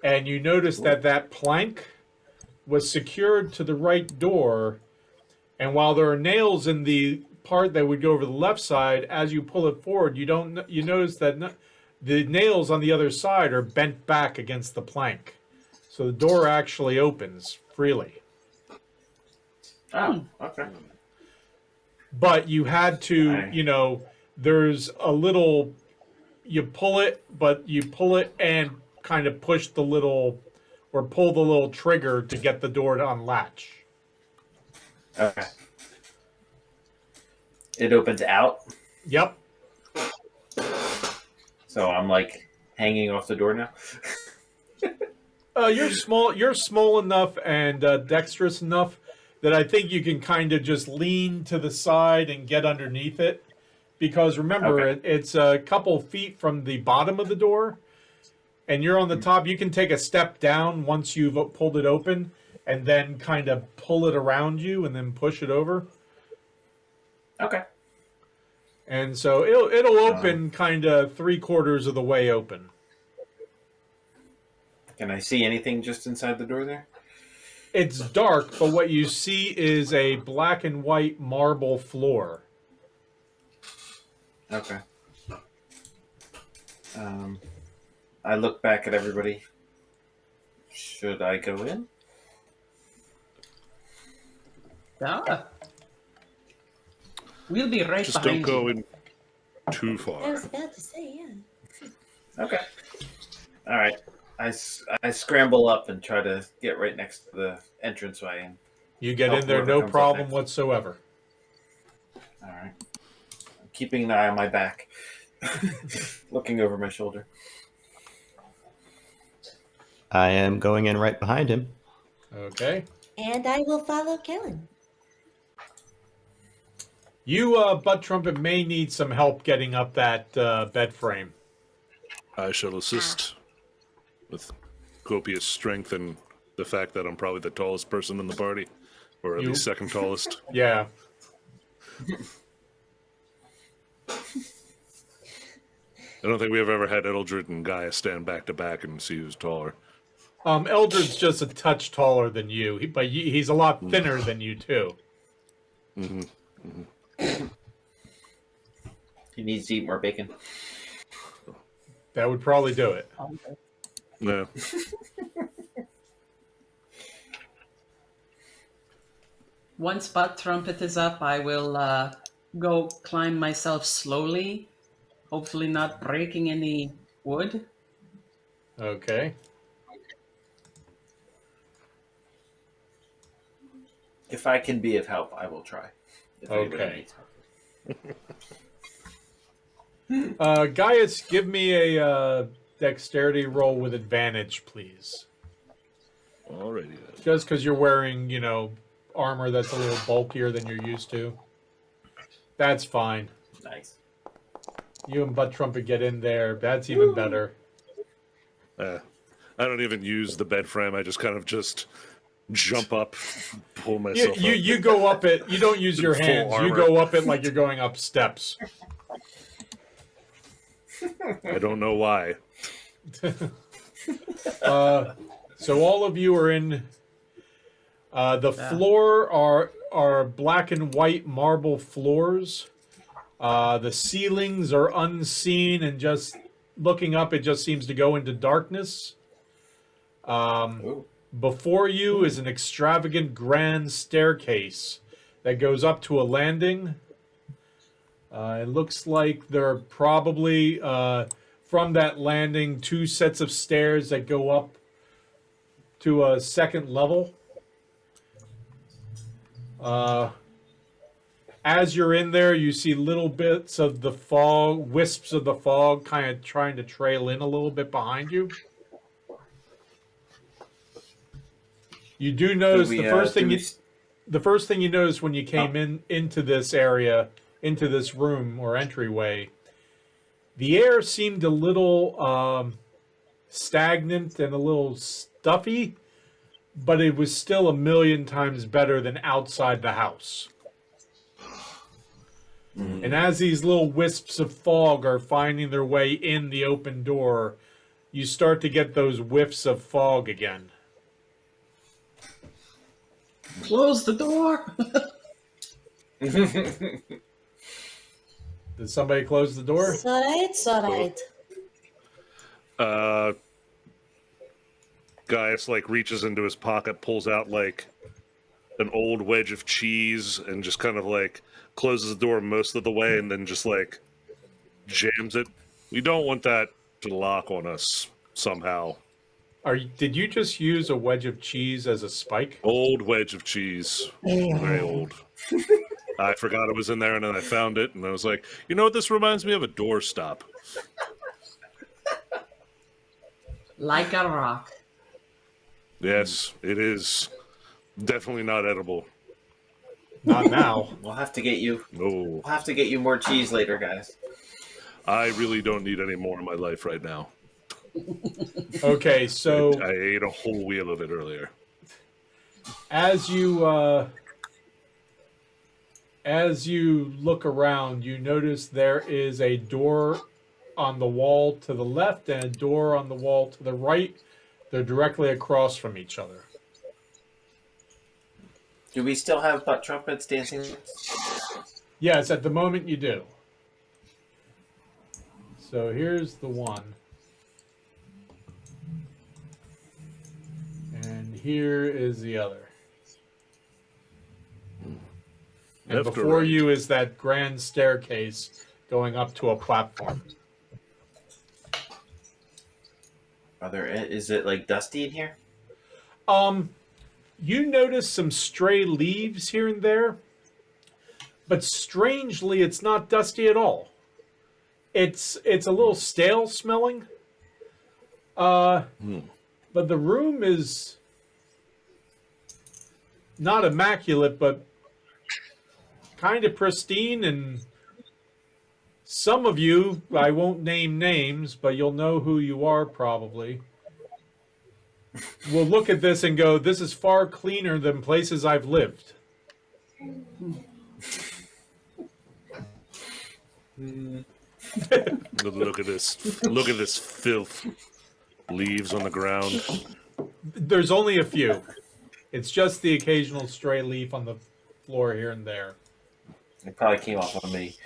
and you notice that plank was secured to the right door, and while there are nails in the part that would go over the left side, as you pull it forward, you notice that the nails on the other side are bent back against the plank. So the door actually opens freely. Oh, okay. But you had to, there's a little, you pull it and kind of push the little, or pull the little trigger to get the door to unlatch. Okay. It opens out, Yep. so I'm like hanging off the door now. You're small enough and dexterous enough that I think you can kind of just lean to the side and get underneath it. Because remember, Okay. it's a couple feet from the bottom of the door, and you're on the top. You can take a step down once you've pulled it open, and then kind of pull it around you, and then push it over. Okay. And so it'll open kind of 3/4 of the way open. Can I see anything just inside the door there? It's dark, but what you see is a black and white marble floor. Okay. I look back at everybody. Should I go in? Ah. We'll be right Just don't behind go you. in too I far. was about to say, yeah. Okay. All right. I scramble up and try to get right next to the entranceway. And You get Help in there, whoever no comes up problem next. whatsoever. all right. I'm keeping an eye on my back, looking over my shoulder. I am going in right behind him. Okay. And I will follow Kellen. You, Butt Trumpet, may need some help getting up that bed frame. I shall assist with copious strength and the fact that I'm probably the tallest person in the party, or at You- least second tallest. Yeah. I don't think we've ever had Eldred and Gaia stand back to back and see who's taller. Eldred's just a touch taller than you, but he's a lot thinner than you too. He needs to eat more bacon. That would probably do it. Yeah. Once Butt Trumpet is up, I will go climb myself slowly, hopefully not breaking any wood. Okay. If I can be of help, I will try. If anybody Okay. needs help. Gaius, give me a dexterity roll with advantage, please. Alrighty then. Just because you're wearing, armor that's a little bulkier than you're used to. That's fine. Nice. You and Butt Trumpet get in there. That's even better. I don't even use the bed frame. I just kind of jump up, pull myself up. You go up it. You don't use your Full hands. You armor. go up it like you're going up steps. I don't know why. So all of you are in. The floor are black and white marble floors. The ceilings are unseen, and just looking up, it just seems to go into darkness. Before you is an extravagant grand staircase that goes up to a landing. It looks like there are probably, from that landing, 2 sets of stairs that go up to a second level. As you're in there, you see little bits of the fog, wisps of the fog, kind of trying to trail in a little bit behind you. You do notice the first thing you noticed when you came into this area, into this room or entryway, the air seemed a little stagnant and a little stuffy, but it was still a million times better than outside the house. And as these little wisps of fog are finding their way in the open door, you start to get those whiffs of fog again. Close the door! Did somebody close the door? It's alright, it's alright. Gaius reaches into his pocket, pulls out an old wedge of cheese, and just kind of closes the door most of the way, and then just jams it. We don't want that to lock on us somehow. Did you just use a wedge of cheese as a spike? Old wedge of cheese, very old. I forgot it was in there, and then I found it, and I was like, you know what? This reminds me of a doorstop. Like a rock. Yes, it is definitely not edible. Not now. We'll have to get you. No, We'll have to get you more cheese later, guys. I really don't need any more in my life right now. Okay, so I ate a whole wheel of it earlier. as you look around, you notice there is a door on the wall to the left and a door on the wall to the right. They're directly across from each other. Do we still have butt trumpets dancing? Yes, at the moment you do. So here's the one. And here is the other. And Left or before right? you is that grand staircase going up to a platform. Is it dusty in here? You notice some stray leaves here and there, but strangely, it's not dusty at all. It's a little stale smelling. But the room is not immaculate, but kind of pristine, and some of you, I won't name names, but you'll know who you are probably, will look at this and go, this is far cleaner than places I've lived. Look at this. Look at this filth. Leaves on the ground. There's only a few. It's just the occasional stray leaf on the floor here and there. It probably came off on me.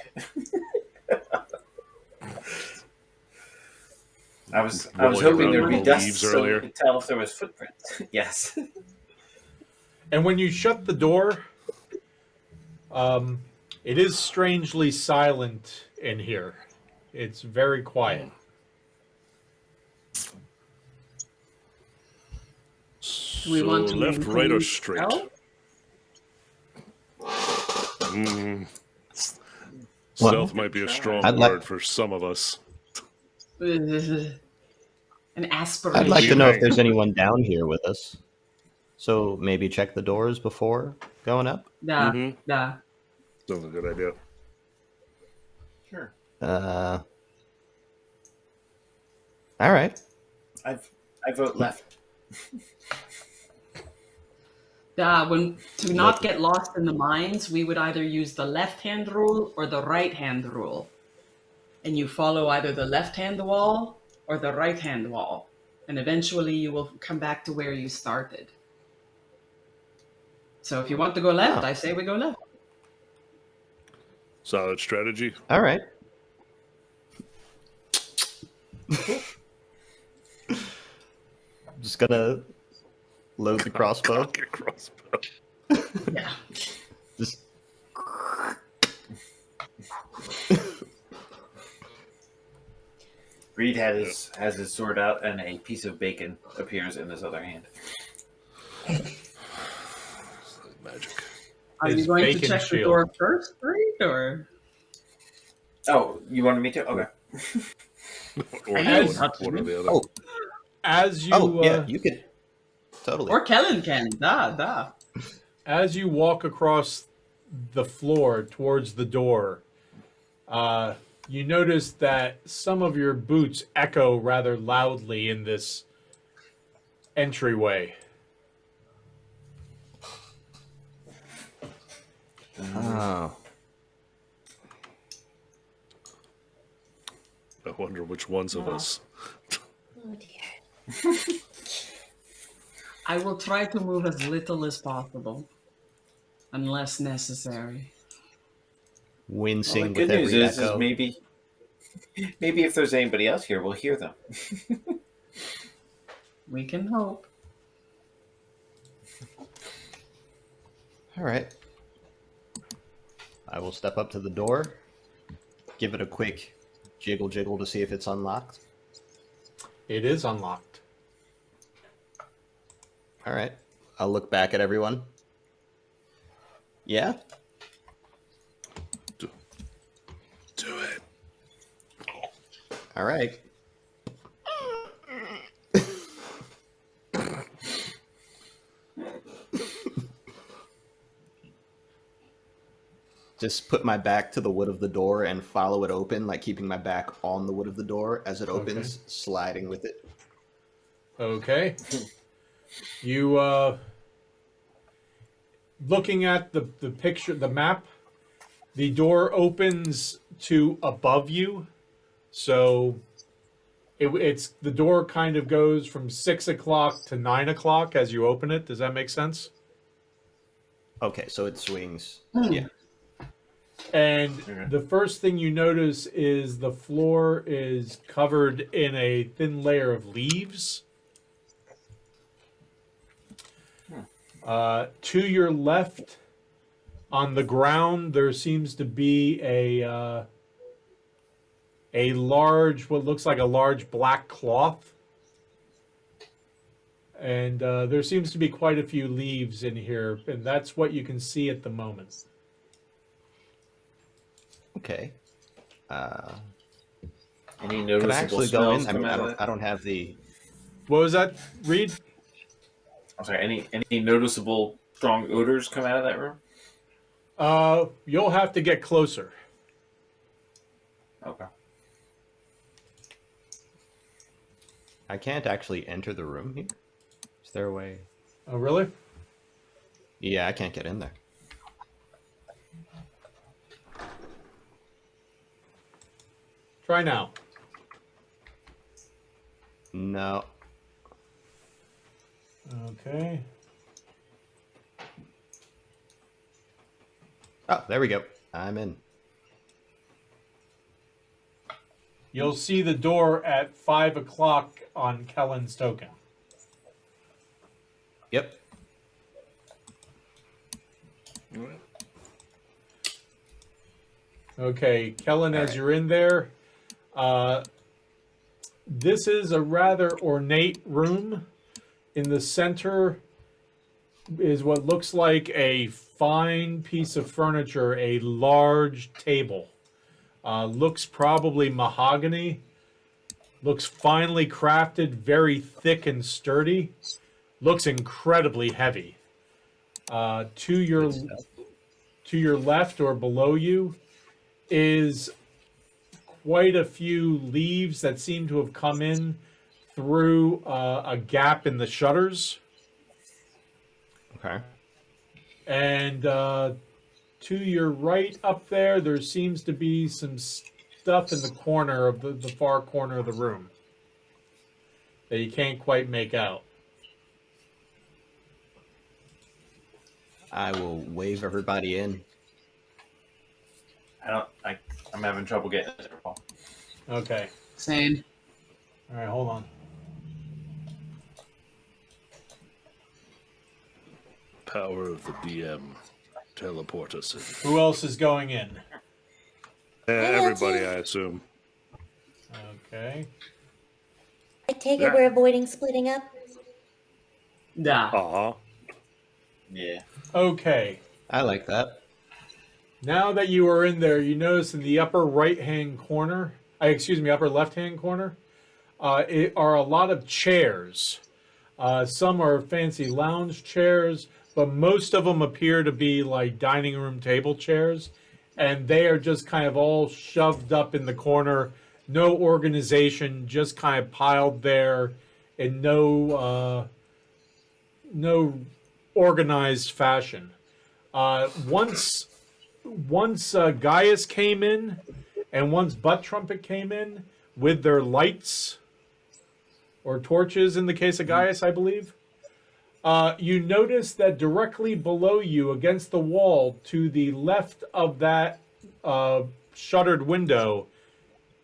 I was Rolling hoping around there'd be in the dust leaves so earlier. you could tell if there was footprints. Yes. And when you shut the door, it is strangely silent in here. It's very quiet. Do we want to left, right, or maintain straight? stealth? Stealth might be a strong I'd like- word for some of us. An aspiration. I'd like to know if there's anyone down here with us. So maybe check the doors before going up. Yeah, Mhm. yeah. Sounds a good idea. Sure. All right. I vote left. Yeah, to not get lost in the mines, we would either use the left-hand rule or the right-hand rule. And you follow either the left-hand wall or the right-hand wall. And eventually you will come back to where you started. So if you want to go left, Oh. I say we go left. Solid strategy. All right. Just gonna load the crossbow. Cock your crossbow. Yeah. Just Reed has his sword out, and a piece of bacon appears in his other hand. Magic. Are His you going to bacon check the shield. door first, Reed, or? Oh, you wanted me to? Okay. Or I know one, how to one or do. the other. oh As you yeah, you could totally. Or Kellen can. Da. as you walk across the floor towards the door, you notice that some of your boots echo rather loudly in this entryway. Oh. I wonder which ones of us. Oh dear. I will try to move as little as possible, unless necessary. Wincing Well, the with good news every is echo. maybe if there's anybody else here, we'll hear them. We can hope. All right. I will step up to the door, give it a quick jiggle to see if it's unlocked. It is unlocked. All right. I'll look back at everyone. Yeah? Do it. All right. Just put my back to the wood of the door and follow it open, like keeping my back on the wood of the door as it opens, sliding with it. Okay. You looking at the picture, the map, the door opens to above you. So it's the door kind of goes from 6 o'clock to 9 o'clock as you open it. Does that make sense? Okay, so it swings. Yeah. And Okay. the first thing you notice is the floor is covered in a thin layer of leaves. To your left, on the ground, there seems to be a large, what looks like a large black cloth. And there seems to be quite a few leaves in here, and that's what you can see at the moment. Okay. Any Can noticeable I actually go smells in? I come mean, out of it? I don't have the. What was that, Reed? I'm sorry. Any noticeable strong odors come out of that room? You'll have to get closer. Okay. I can't actually enter the room here. Is there a way? Oh, really? Yeah, I can't get in there. Try now. Okay. Oh, there we go. I'm in. You'll see the door at 5 o'clock on Kellen's token. Yep. All right. Okay, Kellen, All as right. you're in there, this is a rather ornate room. In the center is what looks like a fine piece of furniture, a large table. Looks probably mahogany. Looks finely crafted, very thick and sturdy. Looks incredibly heavy. To your left or below you is quite a few leaves that seem to have come in through a gap in the shutters. Okay. And to your right up there seems to be some stuff in the corner of the far corner of the room that you can't quite make out. I will wave everybody in. I'm having trouble getting there, Paul. Okay. Same. All right, hold on. Power of the DM. Teleport us in. Who else is going in? Everybody, I assume. Okay. I take Yeah. it we're avoiding splitting up. Nah. Uh-huh. Yeah. Okay. I like that. Now that you are in there, you notice in the upper right-hand corner, upper left-hand corner, it are a lot of chairs. Some are fancy lounge chairs, but most of them appear to be like dining room table chairs, and they are just kind of all shoved up in the corner. No organization, just kind of piled there in no organized fashion. Once Gaius came in, and once Butt Trumpet came in with their lights or torches, in the case of Gaius, I believe, you notice that directly below you, against the wall to the left of that shuttered window,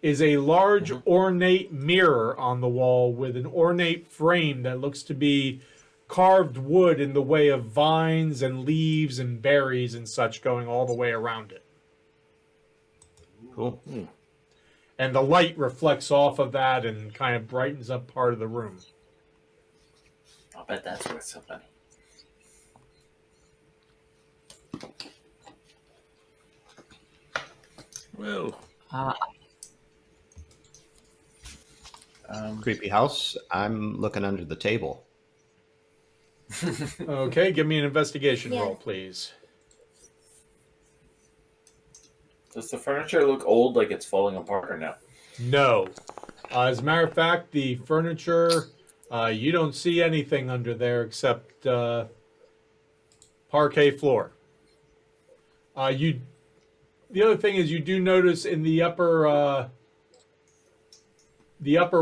is a large ornate mirror on the wall with an ornate frame that looks to be carved wood in the way of vines and leaves and berries and such going all the way around it. Cool. And the light reflects off of that and kind of brightens up part of the room. I'll bet that's worth some money. Well, Creepy house. I'm looking under the table. Okay, give me an investigation Yeah. roll, please. Does the furniture look old, like it's falling apart, or no? No. As a matter of fact, the furniture, you don't see anything under there except parquet floor. The other thing is you do notice in the upper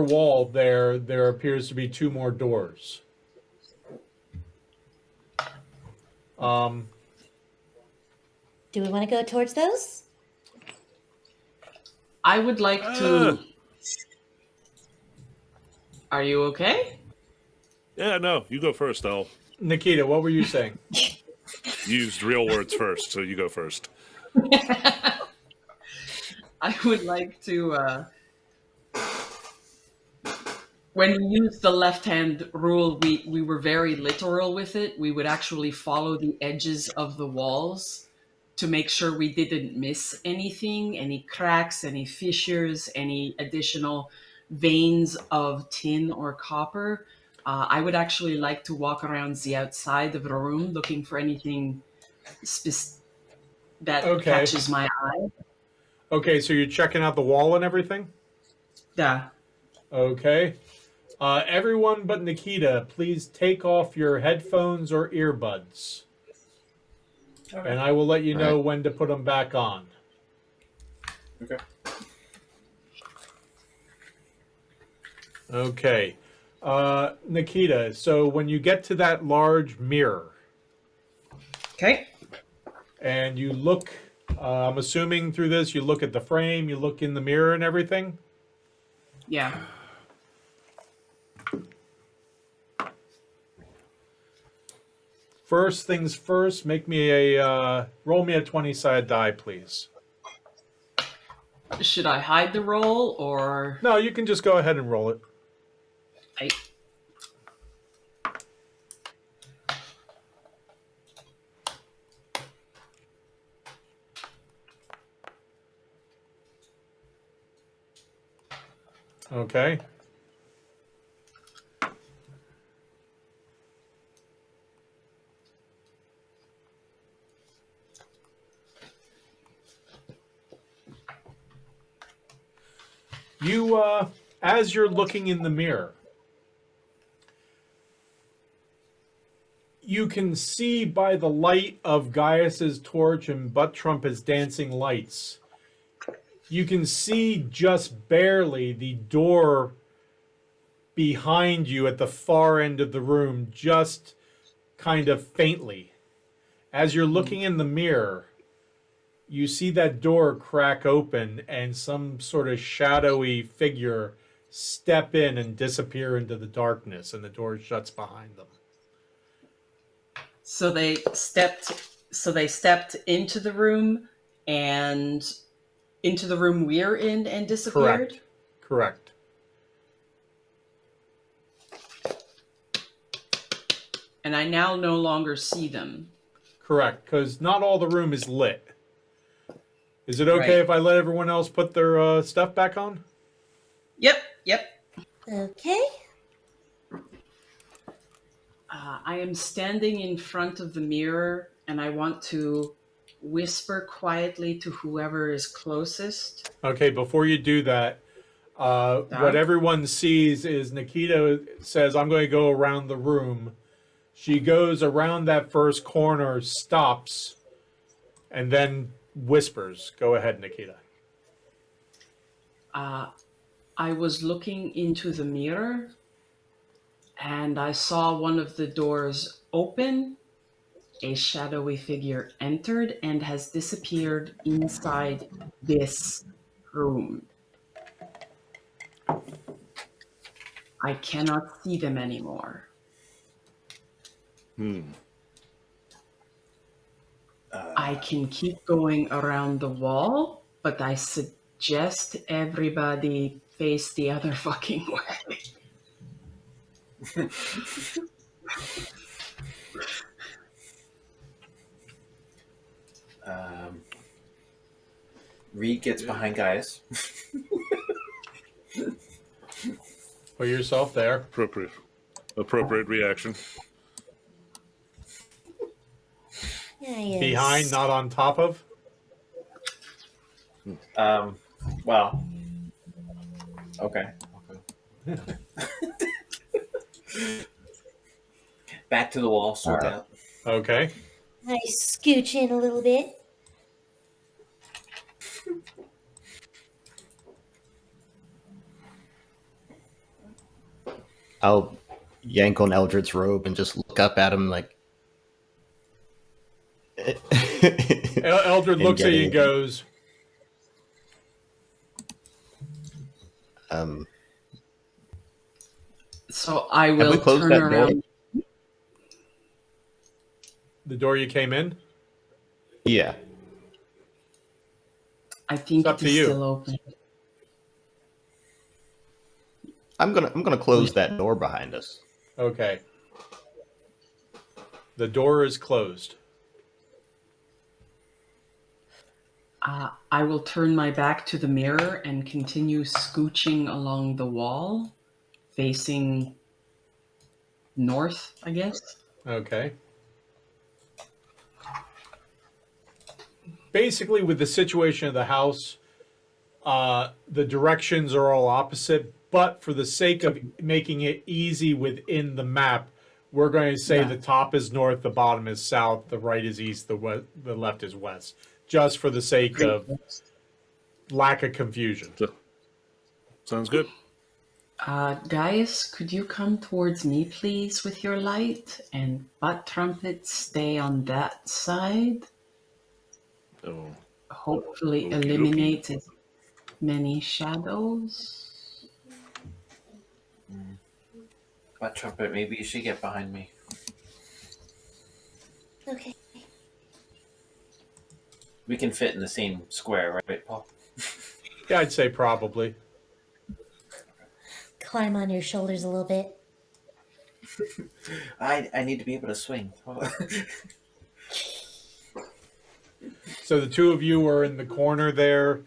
wall there appears to be two more doors. Do we want to go towards those? I would like to. Are you okay? yeah, no, you go first. I'll Nikita, what were you saying? use real words first, so you go first. I would like to. When we used the left-hand rule, we were very literal with it. We would actually follow the edges of the walls to make sure we didn't miss anything, any cracks, any fissures, any additional veins of tin or copper. I would actually like to walk around the outside of the room looking for anything that Okay. catches my eye. Okay, so you're checking out the wall and everything? Yeah. Okay. Everyone but Nikita, please take off your headphones or earbuds. Okay. And I will let you know when to put them back on. Okay. Okay. Nikita, so when you get to that large mirror Okay. and you look, I'm assuming through this, you look at the frame, you look in the mirror and everything. Yeah. First things first, make me a, roll me a 20-sided die, please. Should I hide the roll or? No, you can just go ahead and roll it. I... Okay. You, as you're looking in the mirror, you can see by the light of Gaius's torch and Butt Trumpet's dancing lights, you can see just barely the door behind you at the far end of the room, just kind of faintly. As you're looking in the mirror, you see that door crack open and some sort of shadowy figure step in and disappear into the darkness, and the door shuts behind them. So they stepped into the room and into the room we're in and disappeared? Correct. And I now no longer see them. Correct, because not all the room is lit. Is it okay Right. if I let everyone else put their stuff back on? Yep. Okay. I am standing in front of the mirror and I want to whisper quietly to whoever is closest. Okay, before you do that, what everyone sees is Nikita says, I'm going to go around the room. She goes around that first corner, stops, and then whispers. Go ahead, Nikita. I was looking into the mirror and I saw one of the doors open. A shadowy figure entered and has disappeared inside this room. I cannot see them anymore. I can keep going around the wall, but I suggest everybody face the other fucking way. Reed gets behind Gaius. Put yourself there. Appropriate reaction. Yes. Behind, not on top of. Well, okay. Back to the wall, sword out. Okay. I scooch in a little bit. I'll yank on Eldred's robe and just look up at him like. Eldred looks at you and goes, So I Have we will closed turn that door? around. the door you came in? Yeah. I think It's up it to is you. still open. I'm gonna close that door behind us. Okay. The door is closed. I will turn my back to the mirror and continue scooching along the wall, facing north, I guess. Okay. Basically, with the situation of the house, the directions are all opposite, but for the sake of making it easy within the map, we're going to say the top is north, the bottom is south, the right is east, the left is west, just for the sake of lack of confusion. Sounds good. Gaius, could you come towards me, please, with your light? And Butt Trumpet, stay on that side. Oh, Hopefully okie dokie. eliminate as many shadows. But Trumpet, maybe you should get behind me. Okay. We can fit in the same square, right, Paul? Yeah, I'd say probably. Climb on your shoulders a little bit. I need to be able to swing. So the two of you are in the corner there,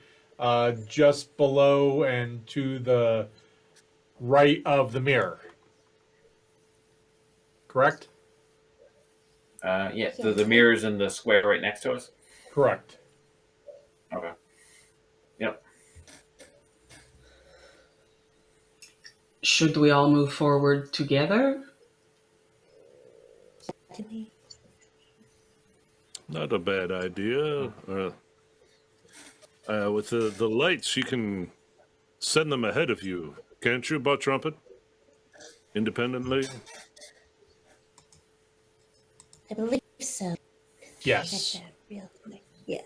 just below and to the right of the mirror. Correct? Yeah, the mirror's in the square right next to us? Correct. Okay. Yep. Should we all move forward together? Not a bad idea. With the lights, you can send them ahead of you, can't you, Butt Trumpet? Independently? I believe so. Yes. Check that real quick. Yeah.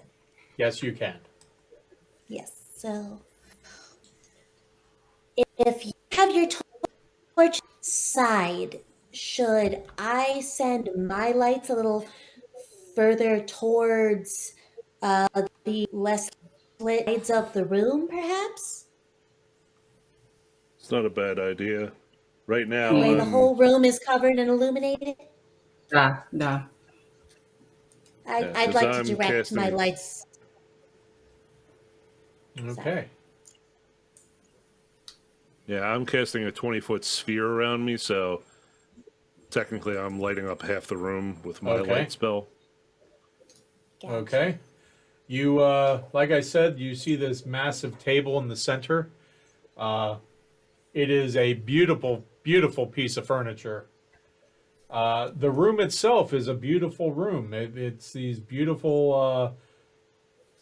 Yes, you can. Yes. So if you have your torch side, should I send my lights a little further towards the less lit sides of the room, perhaps? It's not a bad idea. Right That now, way the I'm whole room is covered and illuminated. Yeah. Yeah, I'd 'cause like to I'm direct my casting- lights. Okay. Yeah, I'm casting a 20-foot sphere around me, so technically I'm lighting up half the room with my Okay. light spell. Gotcha. Okay. You, like I said, you see this massive table in the center. It is a beautiful, beautiful piece of furniture. The room itself is a beautiful room. It's these beautiful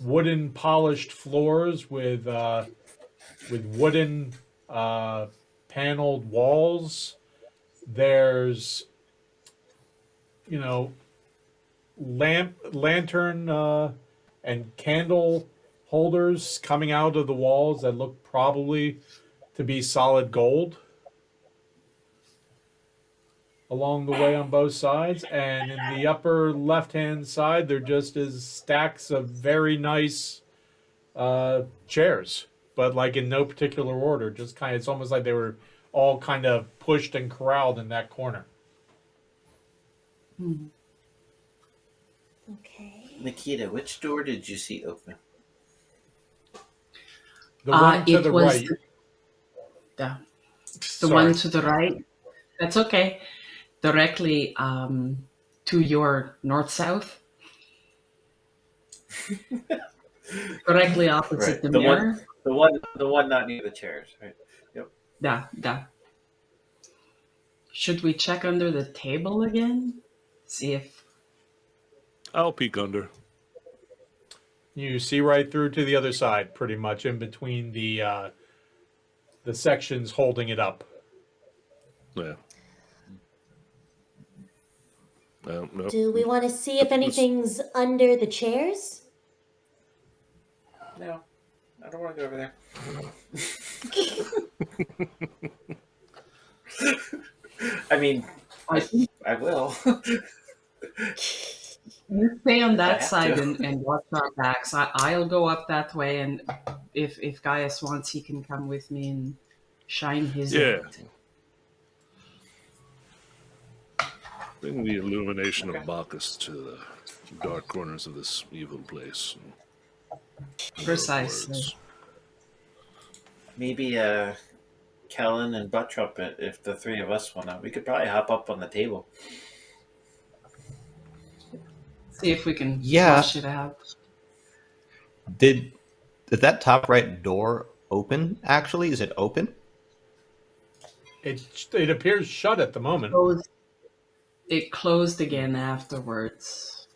wooden polished floors with wooden paneled walls. There's, lantern and candle holders coming out of the walls that look probably to be solid gold along the way on both sides. And in the upper left hand side, there just is stacks of very nice chairs, but like in no particular order. Just kind of, it's almost like they were all kind of pushed and corralled in that corner. Okay. Nikita, which door did you see open? The one to It the was right. the Sorry. one to the right. That's okay. Directly to your north-south. Directly opposite Right, the the one- mirror. The one not near the chairs, right? Yeah. Should we check under the table again? See if I'll peek under. You see right through to the other side, pretty much in between the sections holding it up. Yeah. Nope. Do we want to see if anything's under the chairs? No, I don't want to go over there. I mean, I think I will. you stay on I that have side to. and watch our backs. I'll go up that way, and if Gaius wants, he can come with me and shine his Yeah. light. Bring the illumination Okay. of Bacchus to the dark corners of this evil place. Precisely. Words. Maybe Kellen and Butt Trumpet, if the three of us want to, we could probably hop up on the table. See if we can Yeah. flush it out. Did that top right door open? Actually, is it open? It appears shut at the moment. It closed again afterwards.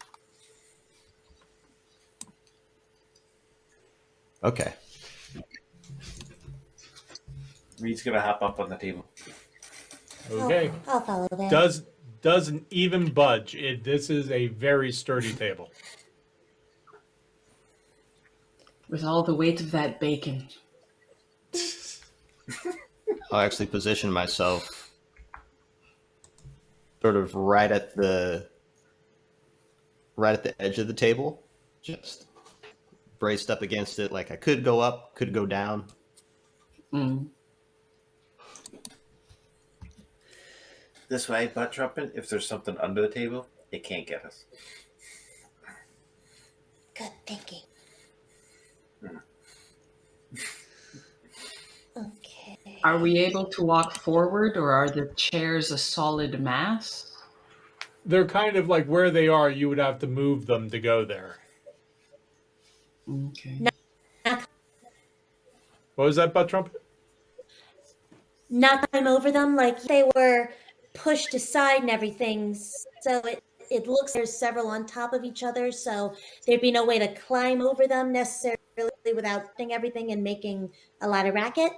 Okay. Reed's gonna hop up on the table. Okay. I'll follow that. Doesn't even budge. This is a very sturdy table. With all the weight of that bacon. I'll actually position myself sort of right at the edge of the table, just braced up against it. Like I could go up, could go down. Mm. This way, butt trumpet. If there's something under the table, it can't get us. Good thinking. Okay. Are we able to walk forward, or are the chairs a solid mass? They're kind of like where they are. You would have to move them to go there. Okay. What was that, butt trumpet? Not climb over them like they were pushed aside and everything. So it looks there's several on top of each other. So there'd be no way to climb over them necessarily without doing everything and making a lot of racket.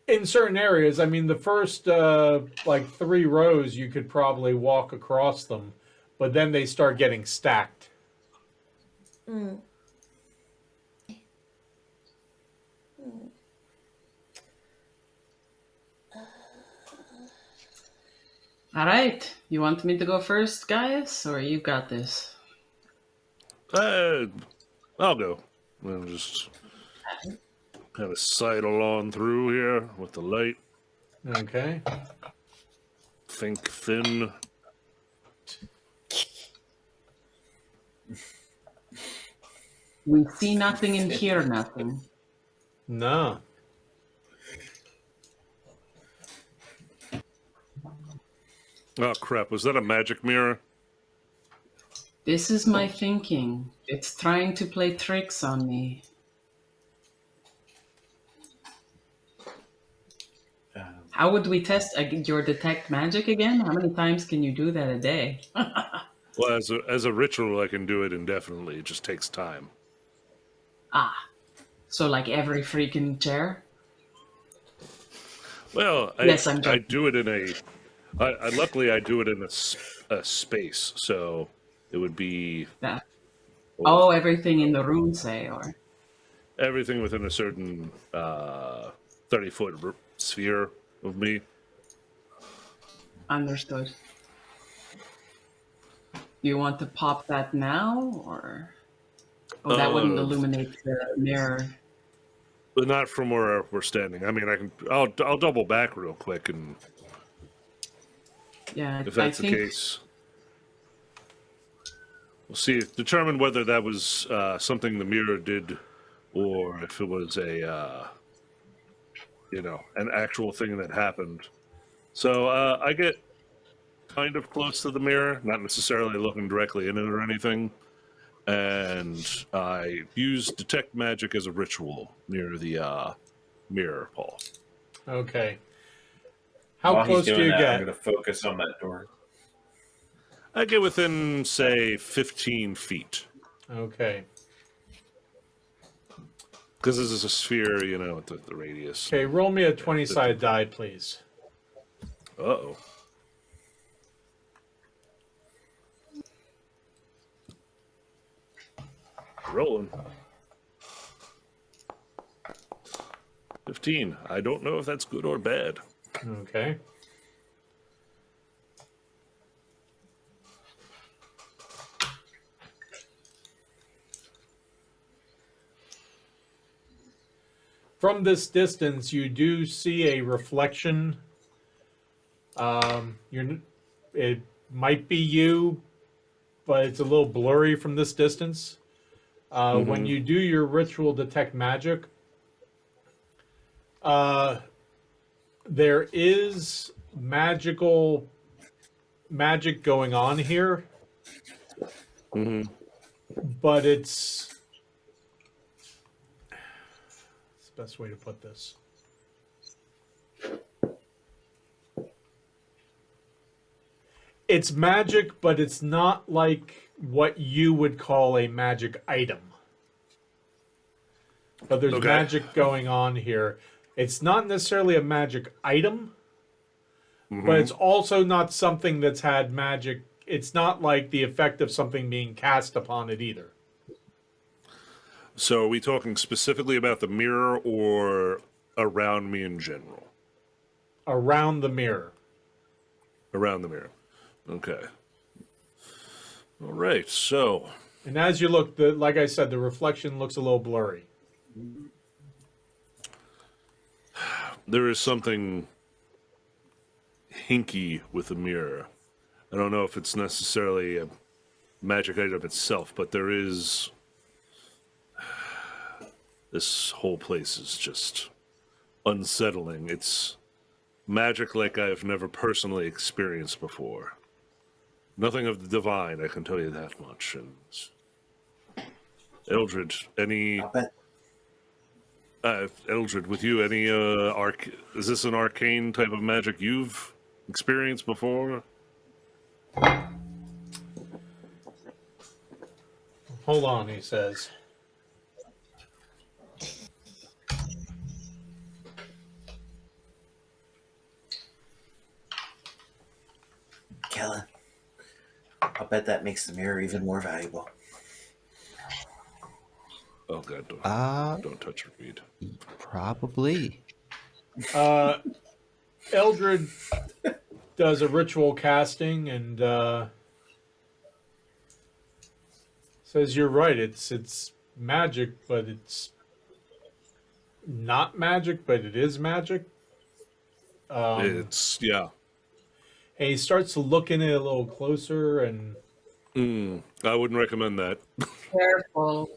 In certain areas, I mean, the first like 3 rows, you could probably walk across them, but then they start getting stacked. Mm. All right. You want me to go first, guys, or you got this? I'll go. We'll just kind of sidle on through here with the light. Okay. Think thin. We see nothing and hear nothing. No. Oh crap! Was that a magic mirror? This is my thinking. It's trying to play tricks on me. How would we test your detect magic again? How many times can you do that a day? Well, as a ritual, I can do it indefinitely. It just takes time. So like every freaking chair? Well, Yes, I'm I joking. do it in a. Luckily, I do it in a space, so it would be Yeah. Oh, everything in the room, say, or everything within a certain 30-foot sphere of me. understood. You want to pop that now, or that wouldn't illuminate the mirror? But not from where we're standing. I mean, I'll double back real quick, and Yeah, if that's the case, we'll see. Determine whether that was something the mirror did, or if it was a an actual thing that happened. So I get kind of close to the mirror, not necessarily looking directly in it or anything. And I use detect magic as a ritual near the mirror, Paul. Okay. How While close he's do doing you that, get? I'm going to focus on that door. I get within, say, 15 feet. Okay. Because this is a sphere, at the radius. Okay, roll me a 20-sided die, please. Uh-oh. Rolling. 15. I don't know if that's good or bad. Okay. From this distance, you do see a reflection. It might be you, but it's a little blurry from this distance. When you do your ritual detect magic, there is magic going on here, but it's the best way to put this. It's magic, but it's not like what you would call a magic item. But there's Okay. magic going on here. It's not necessarily a magic item, Mhm. but it's also not something that's had magic. It's not like the effect of something being cast upon it either. So are we talking specifically about the mirror or around me in general? Around the mirror. Around the mirror. Okay. All right. So And as you look, like I said, the reflection looks a little blurry. there is something hinky with the mirror. I don't know if it's necessarily a magic item itself, but there is. This whole place is just unsettling. It's magic like I've never personally experienced before. Nothing of the divine, I can tell you that much. And Eldred, any I'll bet. Eldred, with you, any is this an arcane type of magic you've experienced before? Hold on, he says. Kellen, I'll bet that makes the mirror even more valuable. Oh god, don't touch your feet. Probably. Eldred does a ritual casting and says, "You're right. It's magic, but it's not magic, but it is magic." It's yeah. And he starts to look in it a little closer, and I wouldn't recommend that. Careful.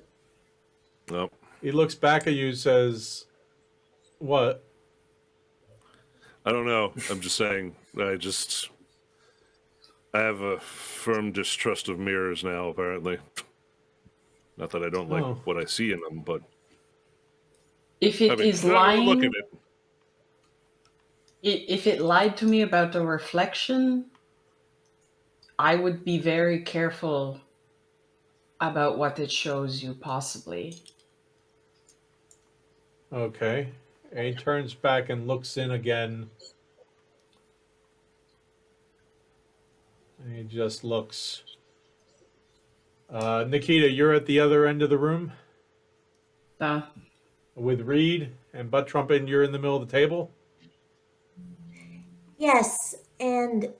No. he looks back at you, says, "What?" I don't know. I'm just saying. I have a firm distrust of mirrors now, apparently. Not that I don't like Oh. what I see in them, but If it I mean, is now that we look lying, at it. if it lied to me about the reflection, I would be very careful about what it shows you, possibly. Okay. And he turns back and looks in again. And he just looks. Nikita, you're at the other end of the room Uh, with Reed and Butt Trumpet, and you're in the middle of the table. Yes, and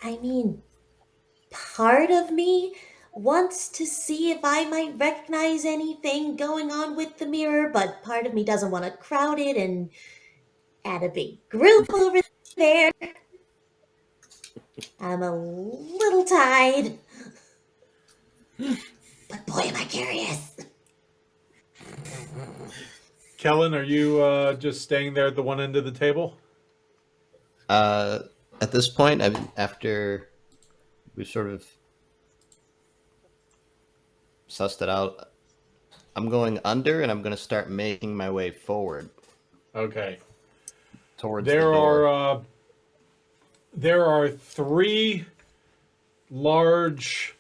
I mean, part of me wants to see if I might recognize anything going on with the mirror, but part of me doesn't want to crowd it and add a big group over there. I'm a little tied, but boy, am I curious. Kellen, are you just staying there at the one end of the table? At this point, I mean, after we sort of sussed it out, I'm going under, and I'm going to start making my way forward Okay. towards There the door. are three large,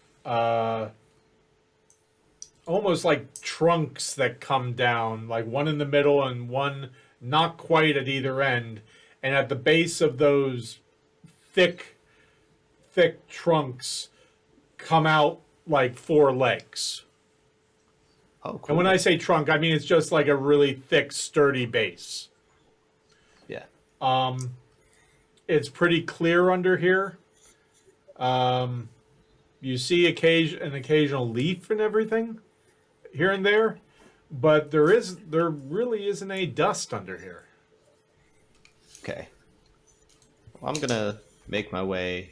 almost like trunks that come down, like one in the middle and one not quite at either end. And at the base of those thick trunks come out like four legs. Oh, cool. And when I say trunk, I mean it's just like a really thick, sturdy base. Yeah. It's pretty clear under here. You see an occasional leaf and everything here and there, but there really isn't any dust under here. Okay. Well, I'm gonna make my way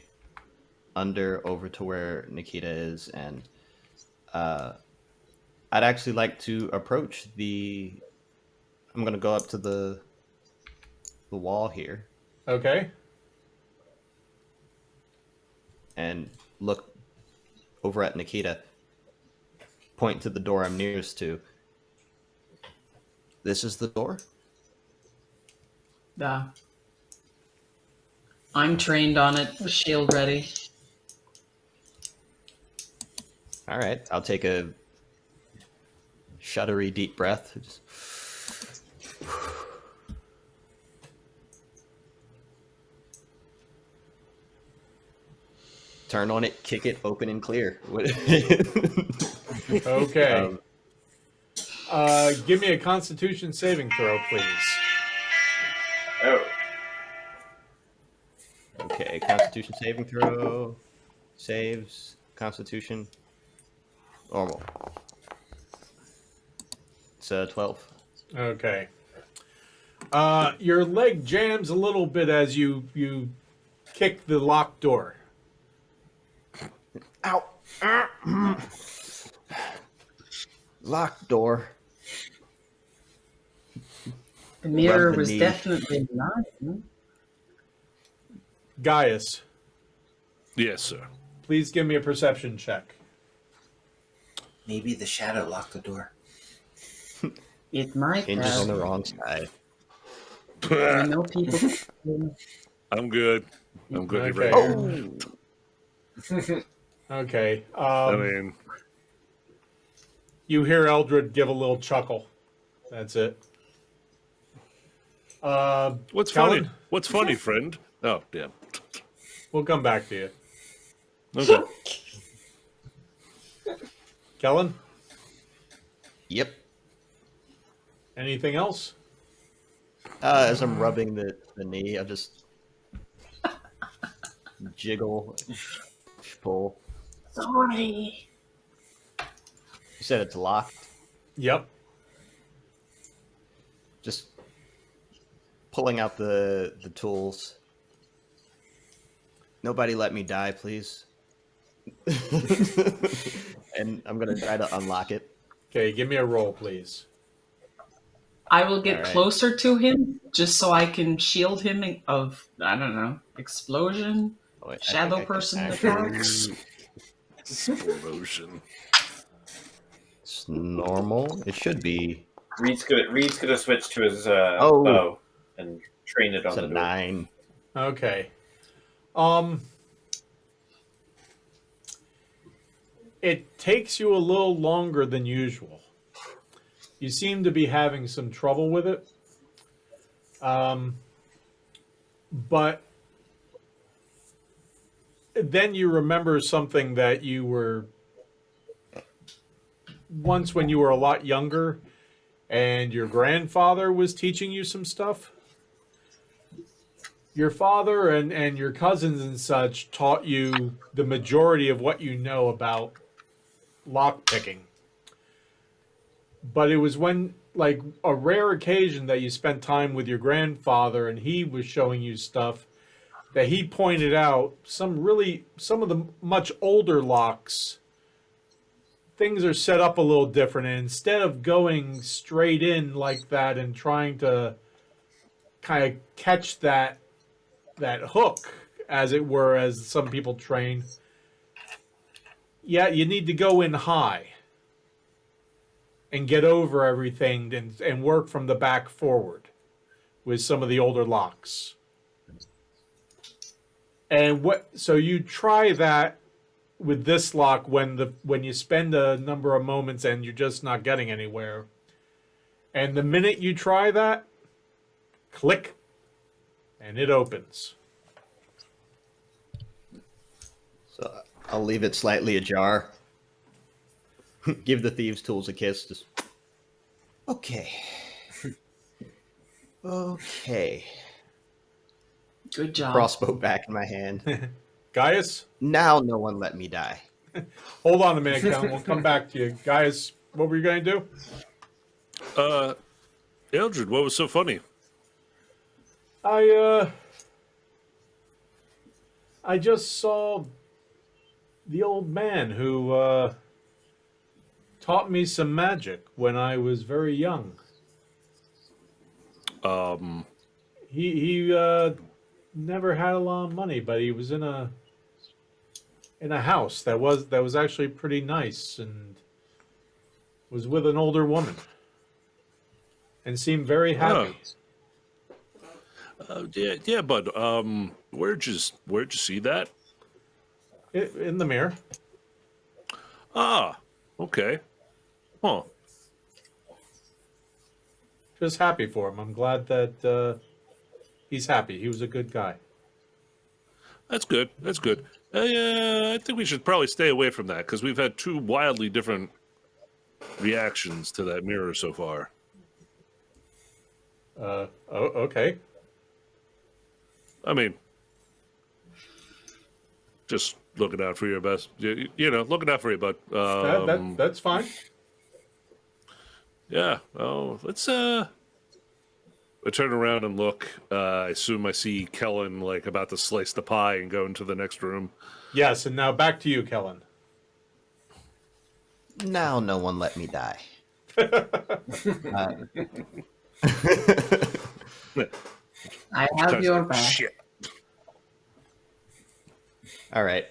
under over to where Nikita is, and I'd actually like to approach the. I'm gonna go up to the wall here Okay. and look over at Nikita. Point to the door I'm nearest to. This is the door? I'm trained on it, shield ready. All right. I'll take a shuddery deep breath. turn on it, kick it, open and clear. Okay. Give me a Constitution saving throw, please. Oh, Okay, Constitution saving throw. Saves. Constitution. Normal. It's 12. Okay. Your leg jams a little bit as you kick the locked door. Ow! Locked door. The mirror Rub the was knee. definitely not. Gaius, Yes, sir. please give me a perception check. maybe the shadow locked the door. It might Hinges on have. the wrong side. I know people. I'm good. I'm good. Okay. Oh! Okay. I mean, You hear Eldred give a little chuckle. That's it. what's Kellen? funny? What's funny, friend? Oh, damn. We'll come back to you. Okay. Kellen, Yep. anything else? As I'm rubbing the knee, I just jiggle, pull. Sorry. You said it's locked. Yep. Just pulling out the tools. Nobody let me die, please. And I'm gonna try to unlock it. Okay, give me a roll, please. I will get All right. closer to him just so I can shield him of, I don't know, explosion, Oh, wait, I shadow think I can person actually- attacks. Explosion. It's normal. It should be. Reed's gonna switch to his Oh. bow and train it on It's a the door. 9. Okay. It takes you a little longer than usual. You seem to be having some trouble with it. But then you remember something that you were once when you were a lot younger and your grandfather was teaching you some stuff. Your father and your cousins and such taught you the majority of what you know about lock picking. But it was when, like, a rare occasion that you spent time with your grandfather and he was showing you stuff that he pointed out some of the much older locks, things are set up a little different. And instead of going straight in like that and trying to kind of catch that hook, as it were, as some people train, yeah, you need to go in high and get over everything and work from the back forward with some of the older locks. And so you try that with this lock when you spend a number of moments and you're just not getting anywhere. And the minute you try that, click, and it opens. So I'll leave it slightly ajar. Give the thieves' tools a kiss. Just okay. Okay. Good job. Crossbow back in my hand. Gaius, Now no one let me die. hold on a minute, Ken. We'll come back to you. Gaius, what were you going to do? Eldred, what was so funny? I just saw the old man who taught me some magic when I was very young. He never had a lot of money, but he was in a house that was actually pretty nice and was with an older woman and seemed very happy. Yeah, bud. Where'd you see that? In the mirror. Ah, okay. Huh. Just happy for him. I'm glad that he's happy. He was a good guy. That's good. That's good. I think we should probably stay away from that because we've had two wildly different reactions to that mirror so far. Okay. I mean, just looking out for your best. Looking out for you, bud. That's fine. Yeah. Oh, let's I turn around and look. I assume I see Kellen like about to slice the pie and go into the next room. Yes, and now back to you, Kellen. Now no one let me die. I have your back. Shit. All right.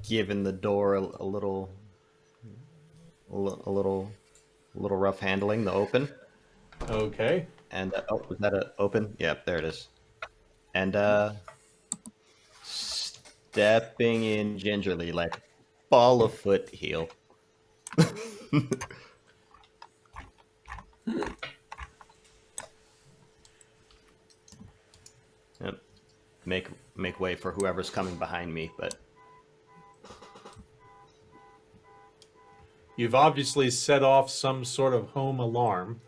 Giving the door a little rough handling, the open. Okay. And was that a open? Yep, there it is. And stepping in gingerly, like ball of foot heel. Yep. Make way for whoever's coming behind me, but You've obviously set off some sort of home alarm.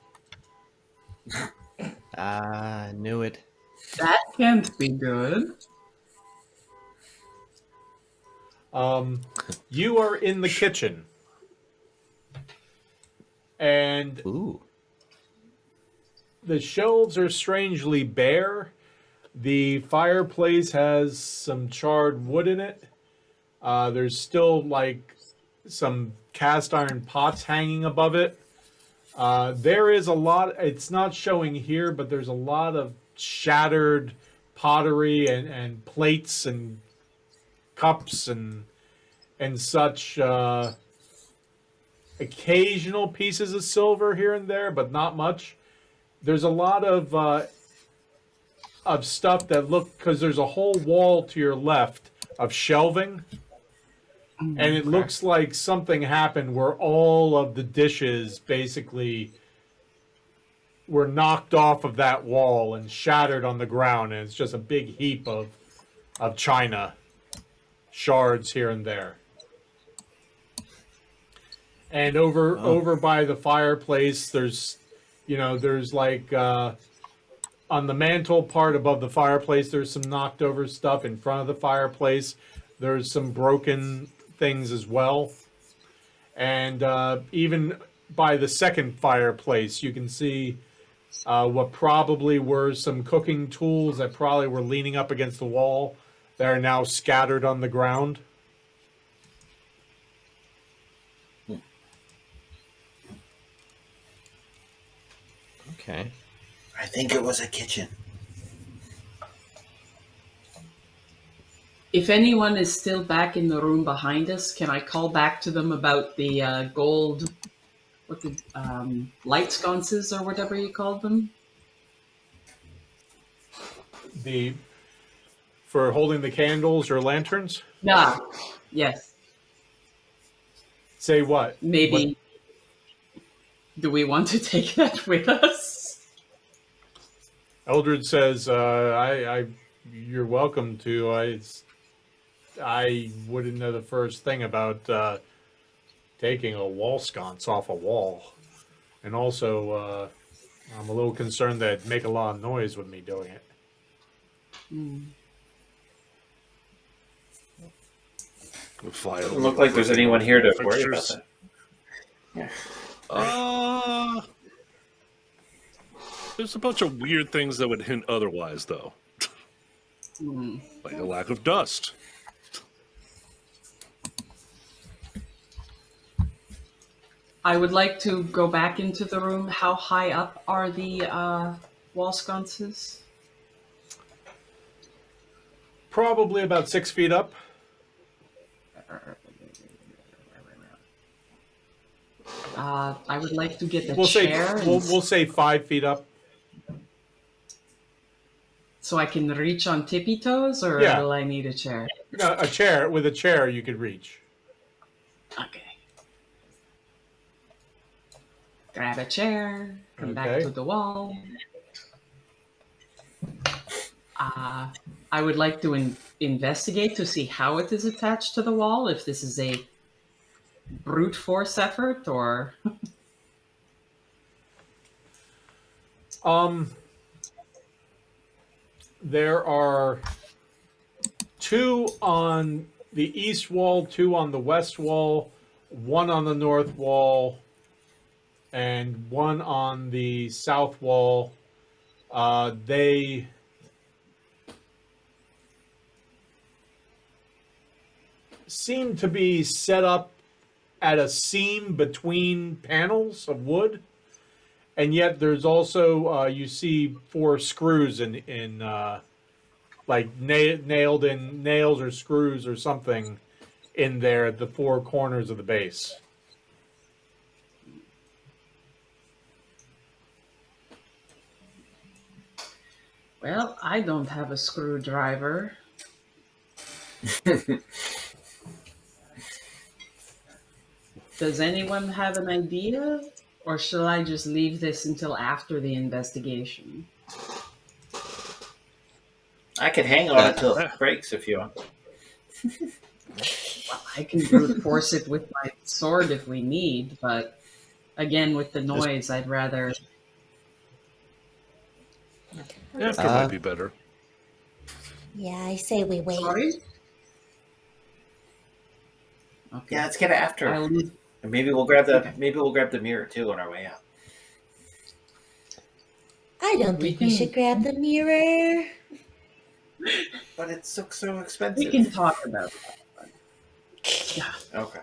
I knew it. That can't be good. You are in the kitchen. And Ooh. the shelves are strangely bare. The fireplace has some charred wood in it. There's still like some cast iron pots hanging above it. There is a lot, it's not showing here, but there's a lot of shattered pottery and plates and cups and such. Occasional pieces of silver here and there, but not much. There's a lot of stuff that look, because there's a whole wall to your left of shelving, and it looks like something happened where all of the dishes basically were knocked off of that wall and shattered on the ground, and it's just a big heap of china shards here and there. And over by the fireplace, there's like on the mantle part above the fireplace, there's some knocked over stuff. In front of the fireplace, there's some broken things as well. And even by the second fireplace, you can see what probably were some cooking tools that probably were leaning up against the wall that are now scattered on the ground. Okay. I think it was a kitchen. If anyone is still back in the room behind us, can I call back to them about the gold, light sconces or whatever you called them? For holding the candles or lanterns? Yeah. Yes. Say what? Maybe. Do we want to take that with us? Eldred says, you're welcome to. I wouldn't know the first thing about taking a wall sconce off a wall. And also, I'm a little concerned that it'd make a lot of noise with me doing it. Doesn't look like there's anyone here to worry about that. Yeah. There's a bunch of weird things that would hint otherwise, though. Like a lack of dust. I would like to go back into the room. How high up are the wall sconces? Probably about 6 feet up. I would like to get a We'll chair. we'll say 5 feet up. So I can reach on tippy toes, or Yeah. will I need a chair? No, a chair. With a chair, you could reach. Okay. Grab a chair, come back Okay. to the wall. I would like to investigate to see how it is attached to the wall, if this is a brute force effort or. There are 2 on the east wall, 2 on the west wall, 1 on the north wall, and 1 on the south wall. They seem to be set up at a seam between panels of wood, and yet there's also you see 4 screws in like nailed in nails or screws or something in there at the 4 corners of the base. Well, I don't have a screwdriver. Does anyone have an idea? Or shall I just leave this until after the investigation? I can hang on it till it breaks if you want. Well, I can brute force it with my sword if we need, but again, with the noise, I'd rather. After might be better. Yeah, I say we wait. Sorry? Okay. Yeah, let's get it after. I'll leave. And maybe we'll grab the mirror too on our way out. I don't think we should grab the mirror. But it's so We expensive. can talk about that. Yeah, Okay.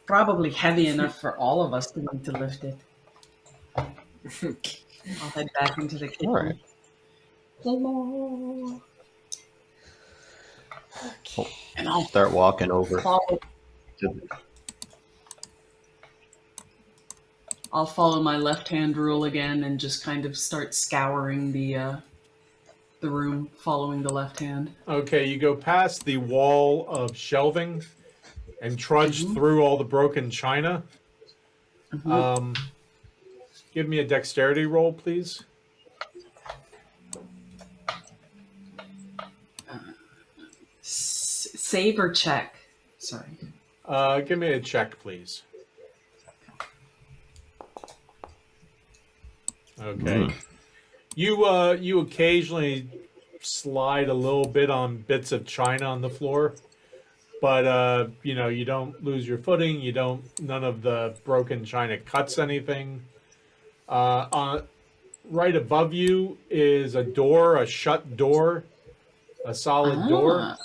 probably heavy enough for all of us to need to lift it. I'll head back into the kitchen. All right. Hello. Okay. And I'll Start walking over follow. to I'll follow my left-hand rule again and just kind of start scouring the room, following the left hand. Okay, you go past the wall of shelving and trudge through all the broken china. Give me a dexterity roll, please. Save or check? Sorry. Give me a check, please. Okay. You occasionally slide a little bit on bits of china on the floor, but you don't lose your footing. None of the broken china cuts anything. Right above you is a door, a shut door, a solid door.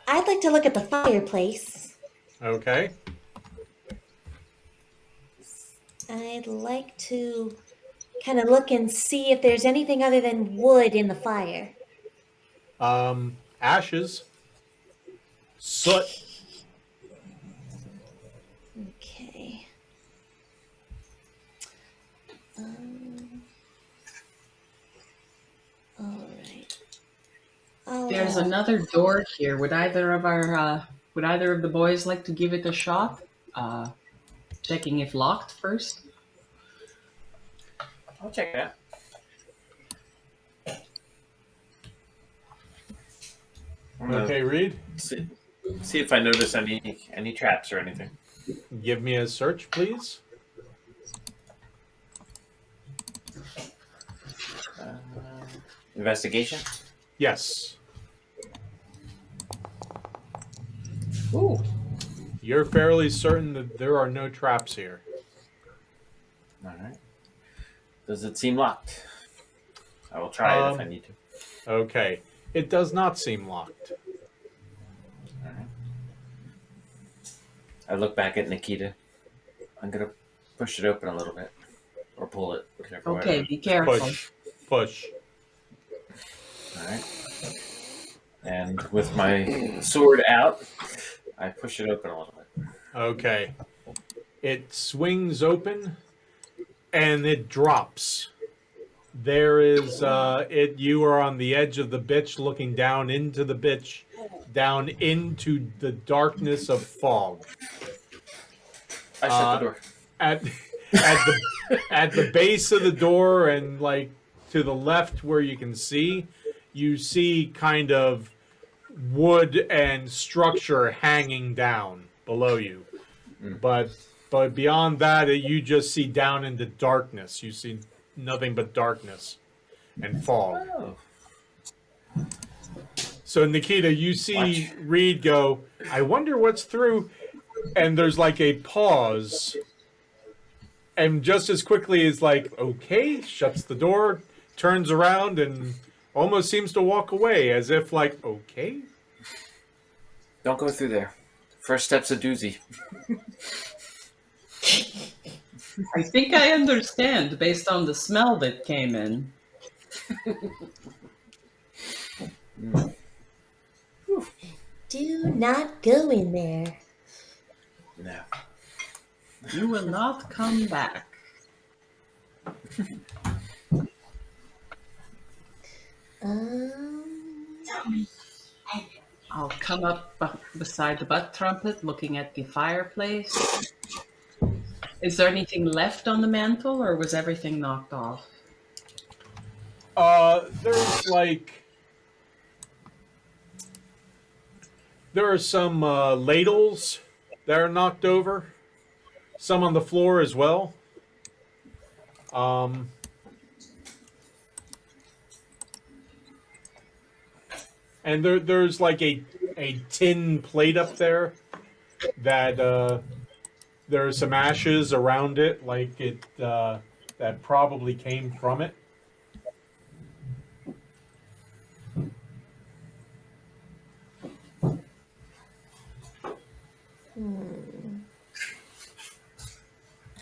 I'd like to look at the fireplace. Okay. I'd like to kind of look and see if there's anything other than wood in the fire. Ashes. Soot. Okay. All right. There's another door here. Would either of the boys like to give it a shot? Checking if locked first. I'll check that. Okay, Reed. See if I notice any traps or anything. Give me a search, please. Investigation. Yes. Ooh. You're fairly certain that there are no traps here. All right. Does it seem locked? I will try it if I need to. Okay. It does not seem locked. All right. I look back at Nikita. I'm gonna push it open a little bit, or pull it, whichever way. Okay, be careful. Push. All right. And with my sword out, I push it open a little bit. Okay. It swings open and it drops. There is you are on the edge of the bitch, looking down into the bitch, down into the darkness of fog. I shut the door. at at the base of the door and like to the left where you can see, you see kind of wood and structure hanging down below you. But beyond that, you just see down into darkness. You see nothing but darkness and fog. Oh. So Nikita, you see Reed go, I wonder what's through, and there's like a pause. And just as quickly as like, okay, shuts the door, turns around and almost seems to walk away as if like, okay. Don't go through there. First step's a doozy. I think I understand based on the smell that came in. Do not go in there. No. You will not come back. I'll come up beside the butt trumpet, looking at the fireplace. Is there anything left on the mantle, or was everything knocked off? There's like, there are some ladles that are knocked over, some on the floor as well. And there's like a tin plate up there that there are some ashes around it, like it that probably came from it.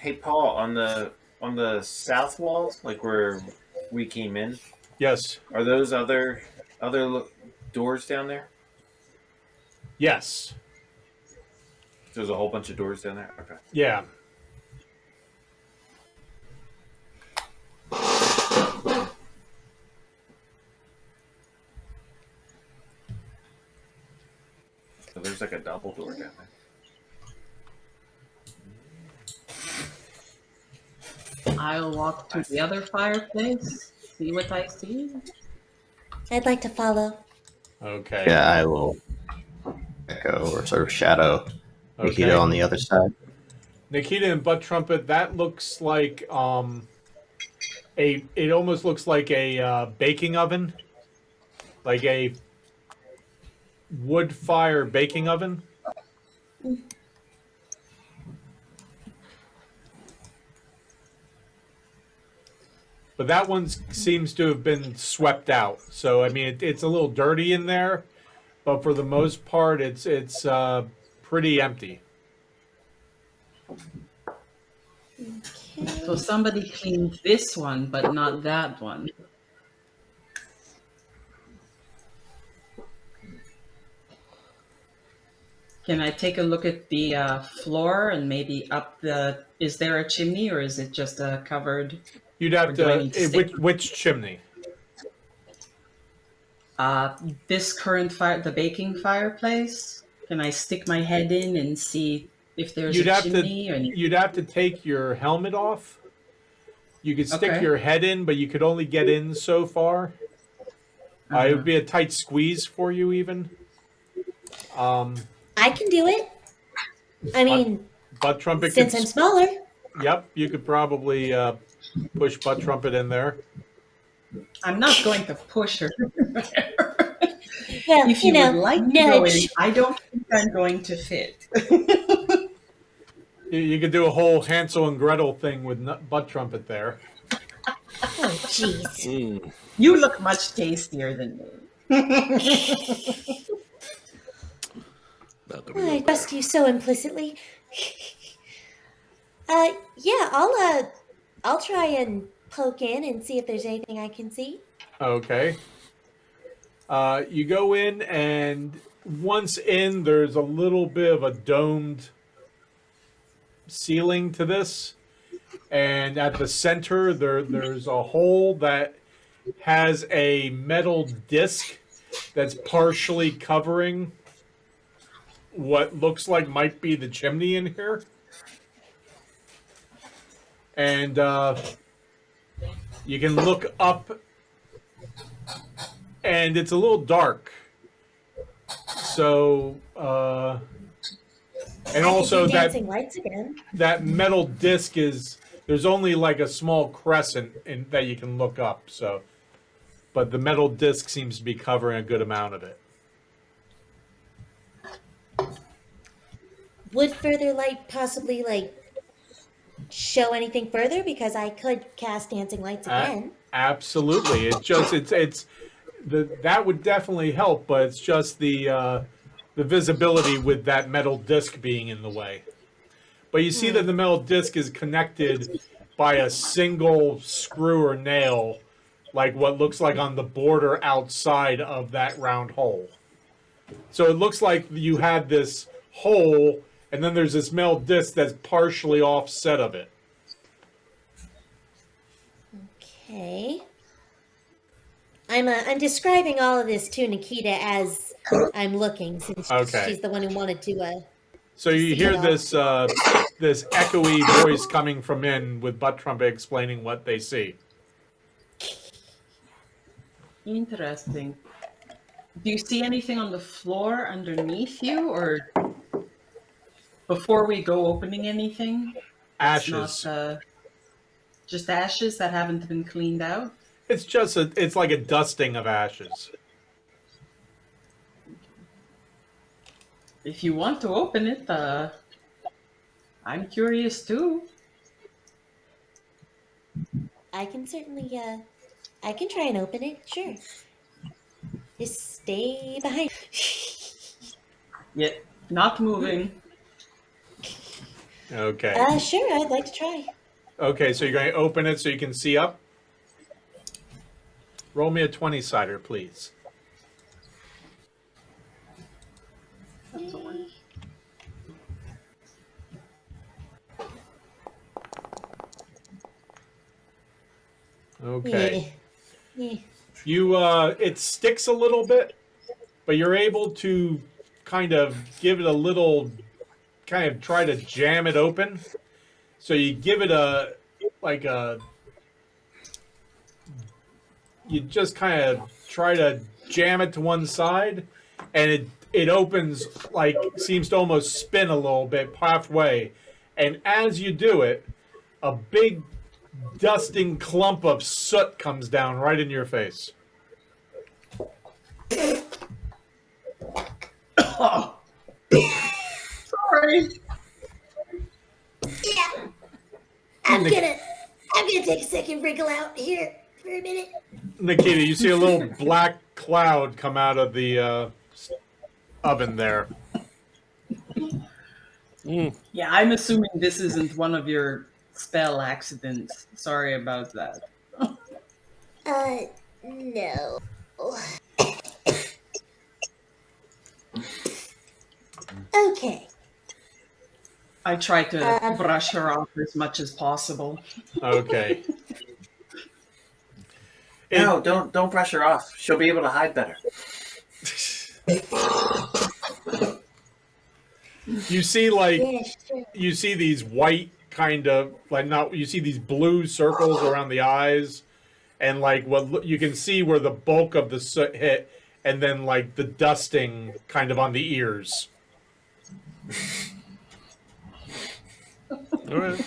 Hey, Paul, on the south wall, like where we came in, Yes. are those other doors down there? Yes. There's a whole bunch of doors down there. Okay. Yeah. So there's like a double door down there. I'll walk to the other fireplace, see what I see. I'd like to follow. Okay. Yeah, I will echo or sort of shadow Nikita Okay. on the other side. Nikita and Butt Trumpet, that looks like it almost looks like a baking oven, like a wood fire baking oven. But that one seems to have been swept out. So I mean, it's a little dirty in there, but for the most part, it's pretty empty. So somebody cleaned this one, but not that one. Can I take a look at the floor and maybe up the? Is there a chimney, or is it just a covered? You'd have Or do I to need to stick- which chimney? This current fire, the baking fireplace. Can I stick my head in and see if there's You'd a have to chimney? you'd have to take your helmet off. You could stick Okay. your head in, but you could only get in so far. It would be a tight squeeze for you, even. I can do it. I mean, Butt Trumpet. since I'm smaller. Yep, you could probably push Butt Trumpet in there. I'm not going to push her. Well, If you would like to go in, nudge. I don't think I'm going to fit. You could do a whole Hansel and Gretel thing with Butt Trumpet there. Oh, jeez. You look much tastier than me. Not that I we trust you so implicitly. Yeah, I'll try and poke in and see if there's anything I can see. Okay. You go in, and once in, there's a little bit of a domed ceiling to this, and at the center there's a hole that has a metal disc that's partially covering what looks like might be the chimney in here. and you can look up, and it's a little dark. So, and I also can do that dancing lights again. that metal disc is there's only like a small crescent in, that you can look up. So, but the metal disc seems to be covering a good amount of it. Would further light possibly like show anything further? Because I could cast dancing lights again. Absolutely, it's that would definitely help, but it's just the visibility with that metal disc being in the way. But you see that the metal disc is connected by a single screw or nail, like what looks like on the border outside of that round hole. So it looks like you had this hole, and then there's this metal disc that's partially offset of it. Okay. I'm describing all of this to Nikita as I'm looking, since Okay. she's the one who wanted to. So you hear this this echoey voice coming from in with Butt Trumpet explaining what they see. Interesting. Do you see anything on the floor underneath you, or before we go opening anything? Ashes. Not, just ashes that haven't been cleaned out? It's like a dusting of ashes. If you want to open it, I'm curious too. I can certainly, I can try and open it, sure. Just stay behind. Yeah, not moving. Okay. Sure, I'd like to try. Okay, so you're going to open it so you can see up? Roll me a 20-sider, please. Okay. Yeah. You it sticks a little bit, but you're able to kind of give it a little kind of try to jam it open. So you give it you just kind of try to jam it to one side, and it opens, like, seems to almost spin a little bit halfway. And as you do it, a big dusting clump of soot comes down right in your face. Oh. Sorry. Yeah. I'm gonna take a second, wriggle out here for a minute. Nikita, you see a little black cloud come out of the oven there. Yeah, I'm assuming this isn't one of your spell accidents. Sorry about that. No. Okay. I try to brush her off as much as possible. Okay. No, don't brush her off. She'll be able to hide better. You see, like, Yeah, sure. you see these white kind of, like, not, you see these blue circles around the eyes, and like what you can see where the bulk of the soot hit, and then like the dusting kind of on the ears. All right.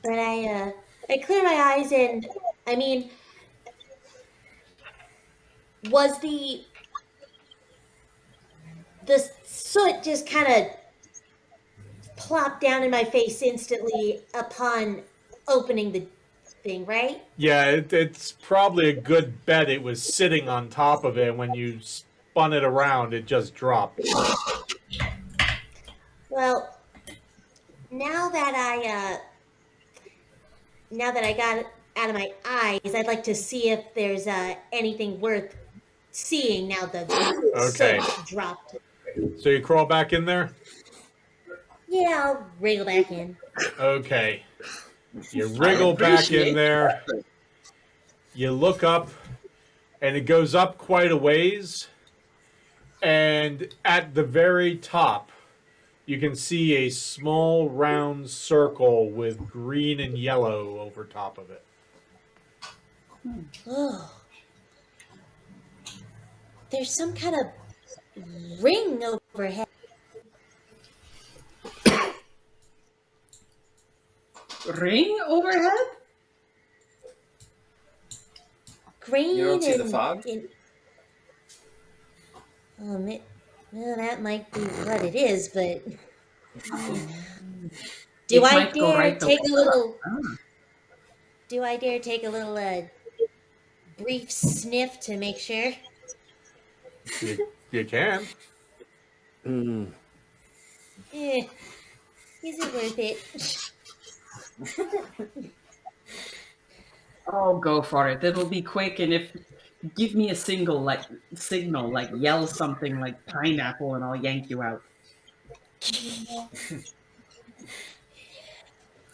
But I clear my eyes, and I mean, was the soot just kind of plopped down in my face instantly upon opening the thing, right? Yeah, it's probably a good bet it was sitting on top of it. When you spun it around, it just dropped. Well, now that I got it out of my eyes, I'd like to see if there's anything worth seeing now the Okay. soot dropped. So you crawl back in there? Yeah, I'll wriggle back in. Okay. You wriggle back in there. You look up, and it goes up quite a ways. And at the very top, you can see a small round circle with green and yellow over top of it. Oh. There's some kind of ring overhead. Ring overhead? Green You don't see the and, fog? well, that might be what it is, but It might go right the way up. do I dare take a little brief sniff to make sure? You can. Mm. Is it worth it? Oh, go for it. It'll be quick, and if give me a signal, like yell something like pineapple, and I'll yank you out.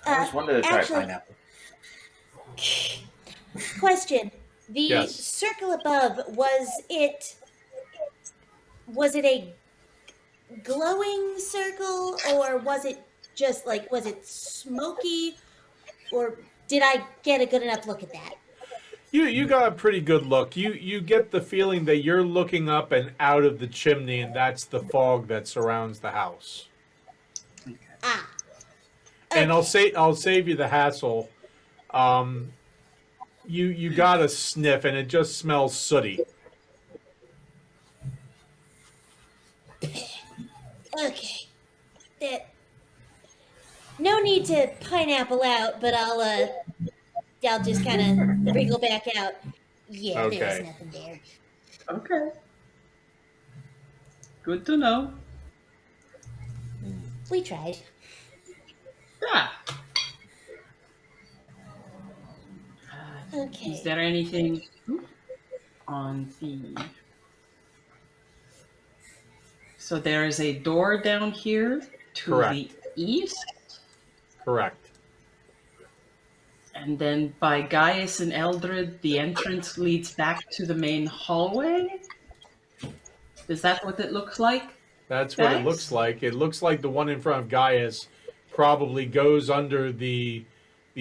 I always wanted to try Actually, pineapple. question. The Yes. circle above, was it a glowing circle, or was it just like, was it smoky, or did I get a good enough look at that? You got a pretty good look. You get the feeling that you're looking up and out of the chimney, and that's the fog that surrounds the house. Ah. And I'll save you the hassle. You got a sniff, and it just smells sooty. Okay. No need to pineapple out, but I'll just kind of wriggle back out. Yeah, Okay. there's nothing there. Okay. Good to know. We tried. Yeah. Okay. Is there anything on the... So there is a door down here to Correct. the east, Correct. and then by Gaius and Eldred, the entrance leads back to the main hallway? Is that what it looks like? That's what it Guys? looks like. It looks like the one in front of Gaius probably goes under the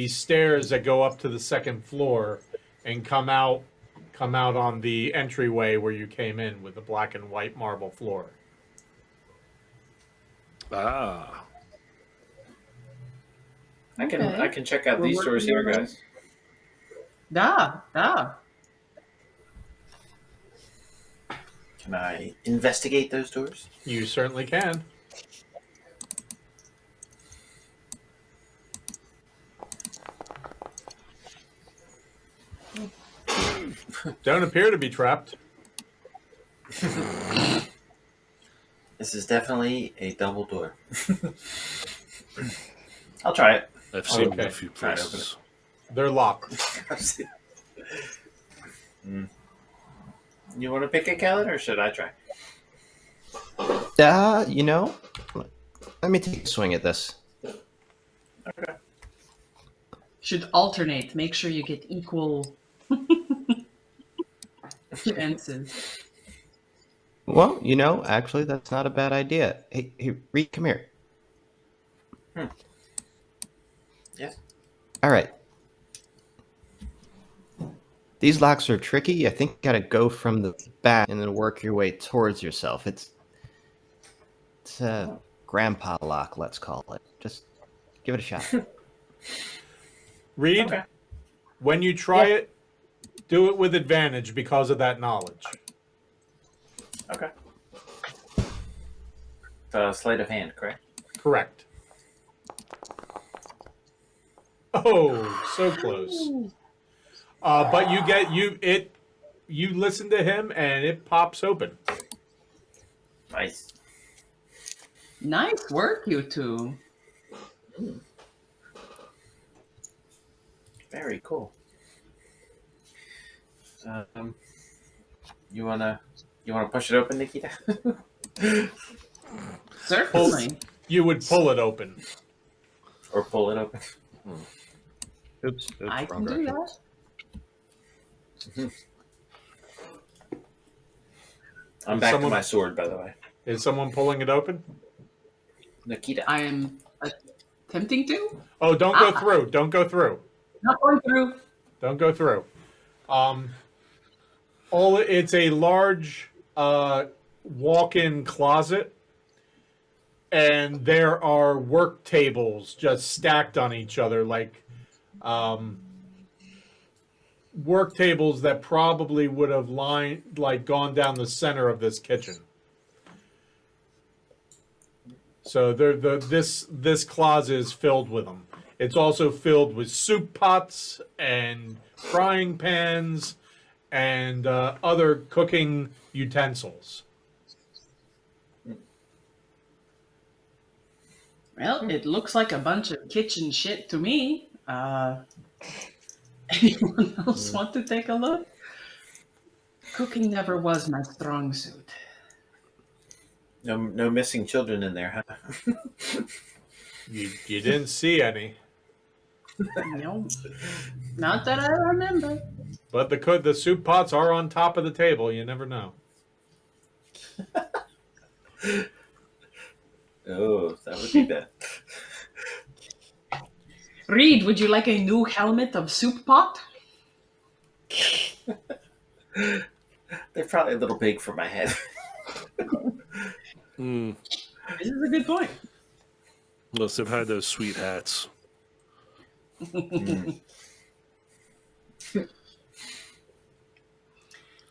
stairs that go up to the second floor and come out on the entryway where you came in with the black and white marble floor. Ah. I Okay. can check out We're these doors here, working on guys. Da. Can I investigate those doors? You certainly can. Don't appear to be trapped. This is definitely a double door. I'll try it. I've seen Okay. a few Try to open places. They're locked. You want to pick a Kellen, or should I try? You know, let me take a swing at this. Okay. Should alternate. Make sure you get equal chances. Well, you know, actually, that's not a bad idea. Hey, Reed, come here. Yes. All right. These locks are tricky. I think you gotta go from the back and then work your way towards yourself. It's a grandpa lock, let's call it. Just give it a shot. Reed, Okay. when you try it, do it with advantage because of that knowledge. Okay. Sleight of hand, correct? Correct. Oh, so close. But you listen to him and it pops open. Nice. Nice work, you two. Very cool. You wanna push it open, Nikita? Certainly. You would pull it open. Or pull it open? Oops. I can do that. I'm Is back someone- to my sword, by the way. Is someone pulling it open? Nikita. I am attempting to. Oh, don't go through. Don't go through. Not going through. Don't go through. It's a large walk-in closet, and there are work tables just stacked on each other, like work tables that probably would have gone down the center of this kitchen. So this closet is filled with them. It's also filled with soup pots and frying pans and other cooking utensils. Well, it looks like a bunch of kitchen shit to me. Anyone else want to take a look? Cooking never was my strong suit. No missing children in there, huh? You didn't see any, No, not that I remember. but the soup pots are on top of the table. You never know. Oh, that would be bad. Reed, would you like a new helmet of soup pot? They're probably a little big for my head. Mm, This is a good point. must have had those sweet hats.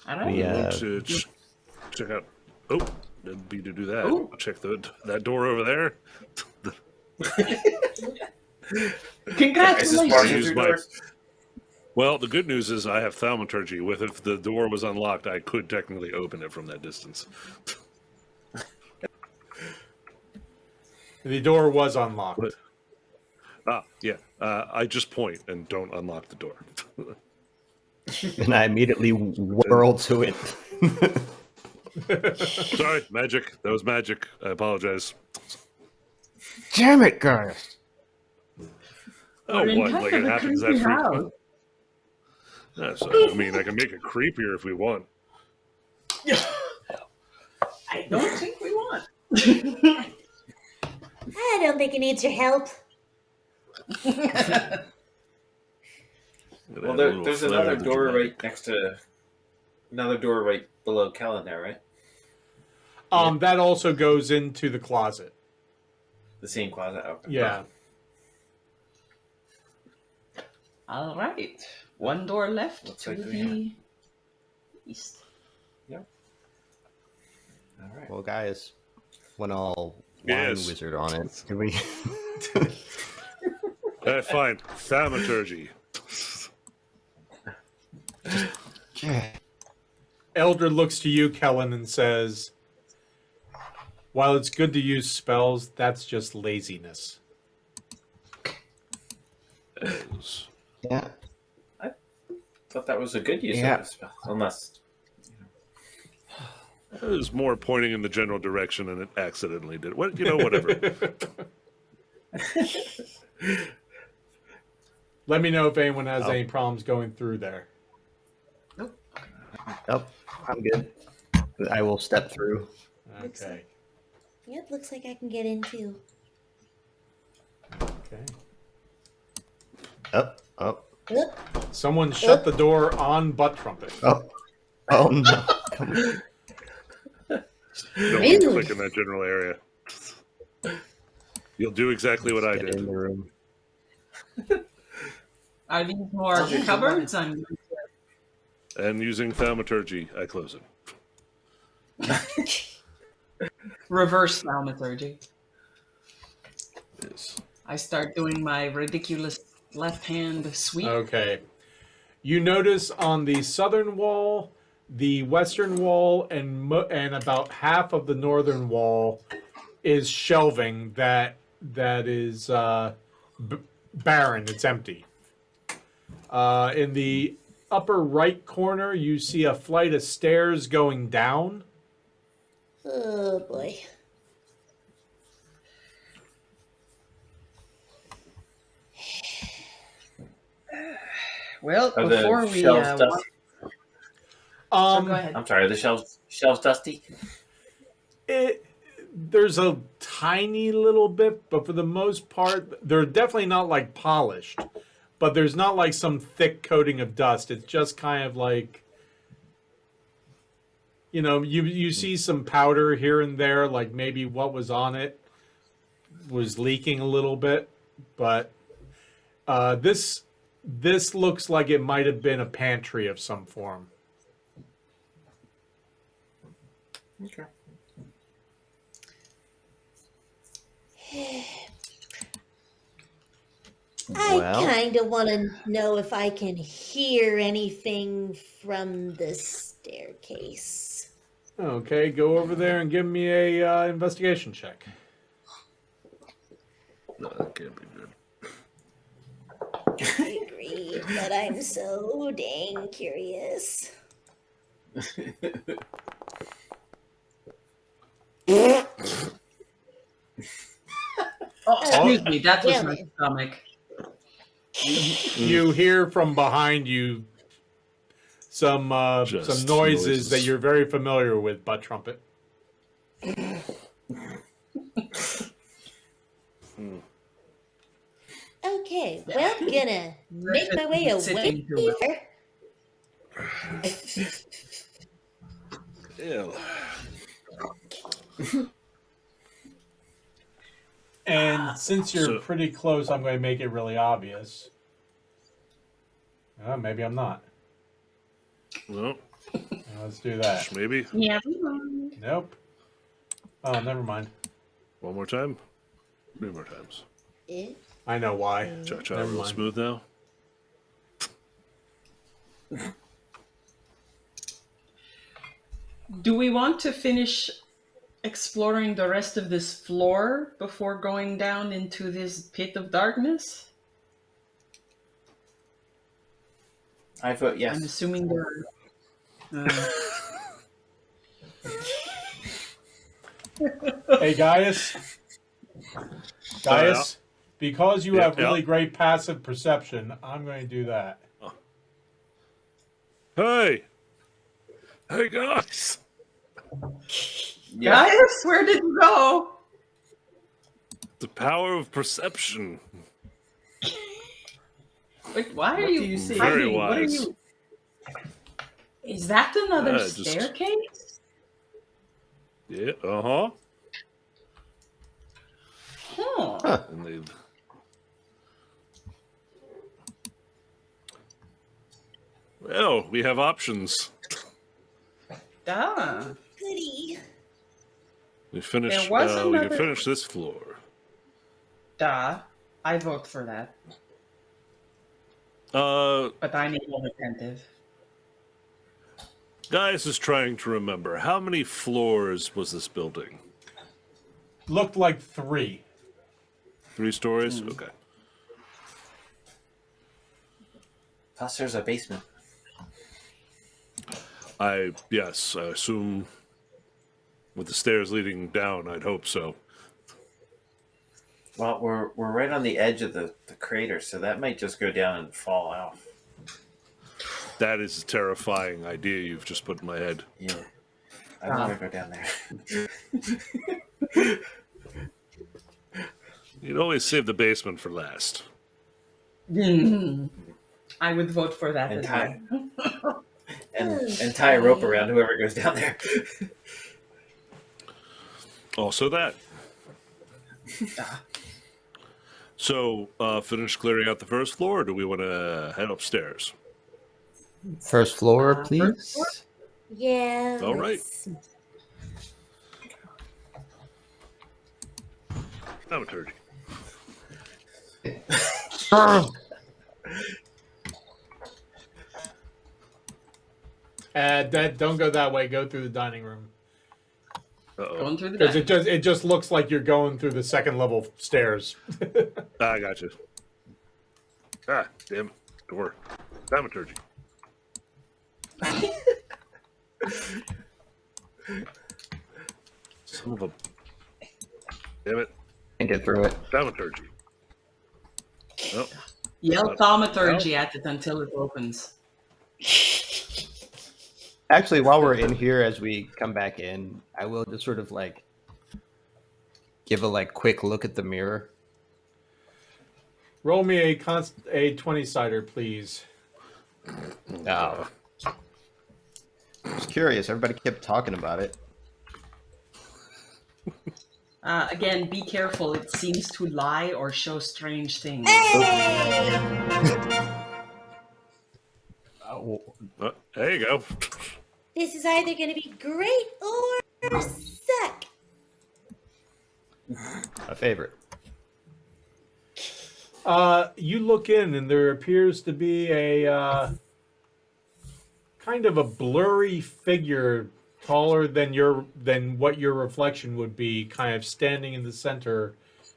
All right. Yeah. Check out. Oh, didn't be to do that. Oh. Check that door over there. Congratulations. Is this part of Use your my- doors? Well, the good news is I have thaumaturgy. If the door was unlocked, I could technically open it from that distance. The door was unlocked. But- yeah. I just point and don't unlock the door. And I immediately whirl to it. Sorry, magic. That was magic. I apologize. Damn it, guys! Oh, We're in what? kind Like of it a happens that creepy frequent? house. Yeah, so, I mean, I can make it creepier if we want. I don't think we want. I don't think it needs your help. Well, there's another door right next to another door right below Kellen there, right? That also goes into the closet. The same closet. Okay. Yeah. All right. One door left Looks to like we the east. All right. Well, guys, went all Yes. wine wizard on it. Can we? Fine. Thaumaturgy. Yeah. Elder looks to you, Kellen, and says, "While it's good to use spells, that's just laziness." As- Yeah. Thought that was a good use Yeah. of the spell, unless I was more pointing in the general direction and it accidentally did. What whatever. Let me know if anyone has any problems going through there. Oh, I'm good. I will step through. Okay. Yep, looks like I can get in too. Okay. Up, up. Oop. Someone shut the door on Butt Trumpet. Oh, oh no! Come on. Don't Rude. click in that general area. You'll do exactly what I Get in did. the room. Are these more cupboards? I'm And using thaumaturgy, I close it. reverse thaumaturgy. Yes. I start doing my ridiculous left hand sweep. Okay. You notice on the southern wall, the western wall, and about half of the northern wall is shelving that is barren. It's empty. In the upper right corner, you see a flight of stairs going down. Oh boy. Well, are before the we shelves dusty? So go ahead. I'm sorry. Are the shelves dusty? There's a tiny little bit, but for the most part, they're definitely not like polished. But there's not like some thick coating of dust. It's just kind of like, you see some powder here and there, like maybe what was on it was leaking a little bit. But this looks like it might have been a pantry of some form. Okay. I kind of want to know if I can hear anything from the staircase. Okay, go over there and give me a investigation check. No, that can't be good. I agree, but I'm so dang curious. Oh, excuse me, that was damn my it. stomach. You hear from behind you some Just noises that you're very familiar with, Butt Trumpet. Okay, well, gonna make my way away Sitting to it. here. Ew. And since you're So- pretty close, I'm going to make it really obvious. Maybe I'm not. Well, Let's do that. maybe. Yeah. Nope. Oh, never mind. One more time. 3 more times. I know why. Cha-cha Never real mind. smooth now. Do we want to finish exploring the rest of this floor before going down into this pit of darkness? I vote I'm yes. assuming there are... Hey, Gaius. Gaius, because you have really great passive perception, I'm going to do that. Hey! Hey, guys! Yeah. Gaius, where did you go? The power of perception. Wait, why are What you do you see? hiding? Very What are wise. you... Is that another Just- staircase? Yeah, uh-huh. Huh. And they... Well, we have options. Ah. Goody. We finish. There was we can another- finish this floor. Duh. I vote for that. But I need one attentive. Gaius is trying to remember how many floors was this building? Looked like 3. 3 stories. Okay. Plus, there's a basement. I assume with the stairs leading down, I'd hope so. Well, we're right on the edge of the crater, so that might just go down and fall off. That is a terrifying idea you've just put in my head. Yeah. I'd rather go down there. You'd always save the basement for last. I would vote for that And as tie, well. and tie a rope around whoever goes down there. Also that. So, finish clearing out the first floor, or do we want to head upstairs? First floor, First please. floor? Yeah. All right. let's- Thaumaturgy. Don't go that way. Go through the dining room. Uh-oh. Going through the Because back. it just looks like you're going through the second level stairs. I got you. Ah, damn it. Door. Thaumaturgy. Son of a... Damn it. Can't get through it. Thaumaturgy. Oh, Yell thaumaturgy at it until it opens. Actually, while we're in here, as we come back in, I will just sort of like give a like quick look at the mirror. Roll me a 20-sider, please. Oh, just curious. Everybody kept talking about it. Again, be careful. It seems to lie or show strange things. Oh, There you go. This is either going to be great or suck. a favorite. You look in, and there appears to be a kind of a blurry figure, taller than what your reflection would be, kind of standing in the center,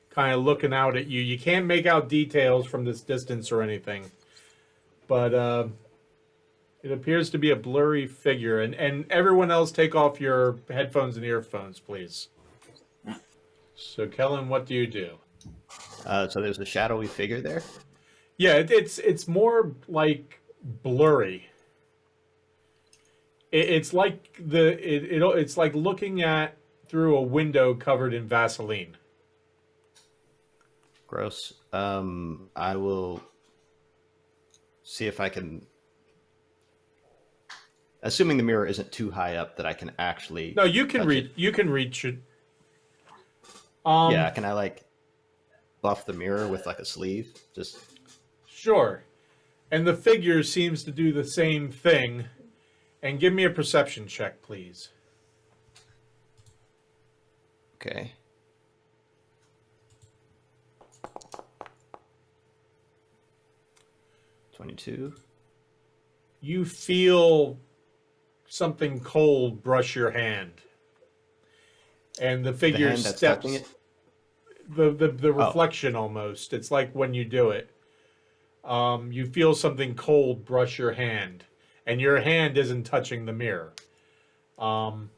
kind of looking out at you. You can't make out details from this distance or anything, but it appears to be a blurry figure. And everyone else, take off your headphones and earphones, please. So, Kellen, what do you do? So there's a shadowy figure there. Yeah, it's more like blurry. It's like it's like looking at through a window covered in Vaseline. Gross. I will see if I can. Assuming the mirror isn't too high up, that I can actually. No, you can touch reach. it. You can reach it. Yeah, can I like buff the mirror with like a sleeve? Just Sure. And the figure seems to do the same thing. And give me a perception check, please. okay. $22. You feel something cold brush your hand. And the figure hand that's steps. touching it? The reflection almost. It's like when you do it. You feel something cold brush your hand. And your hand isn't touching the mirror. And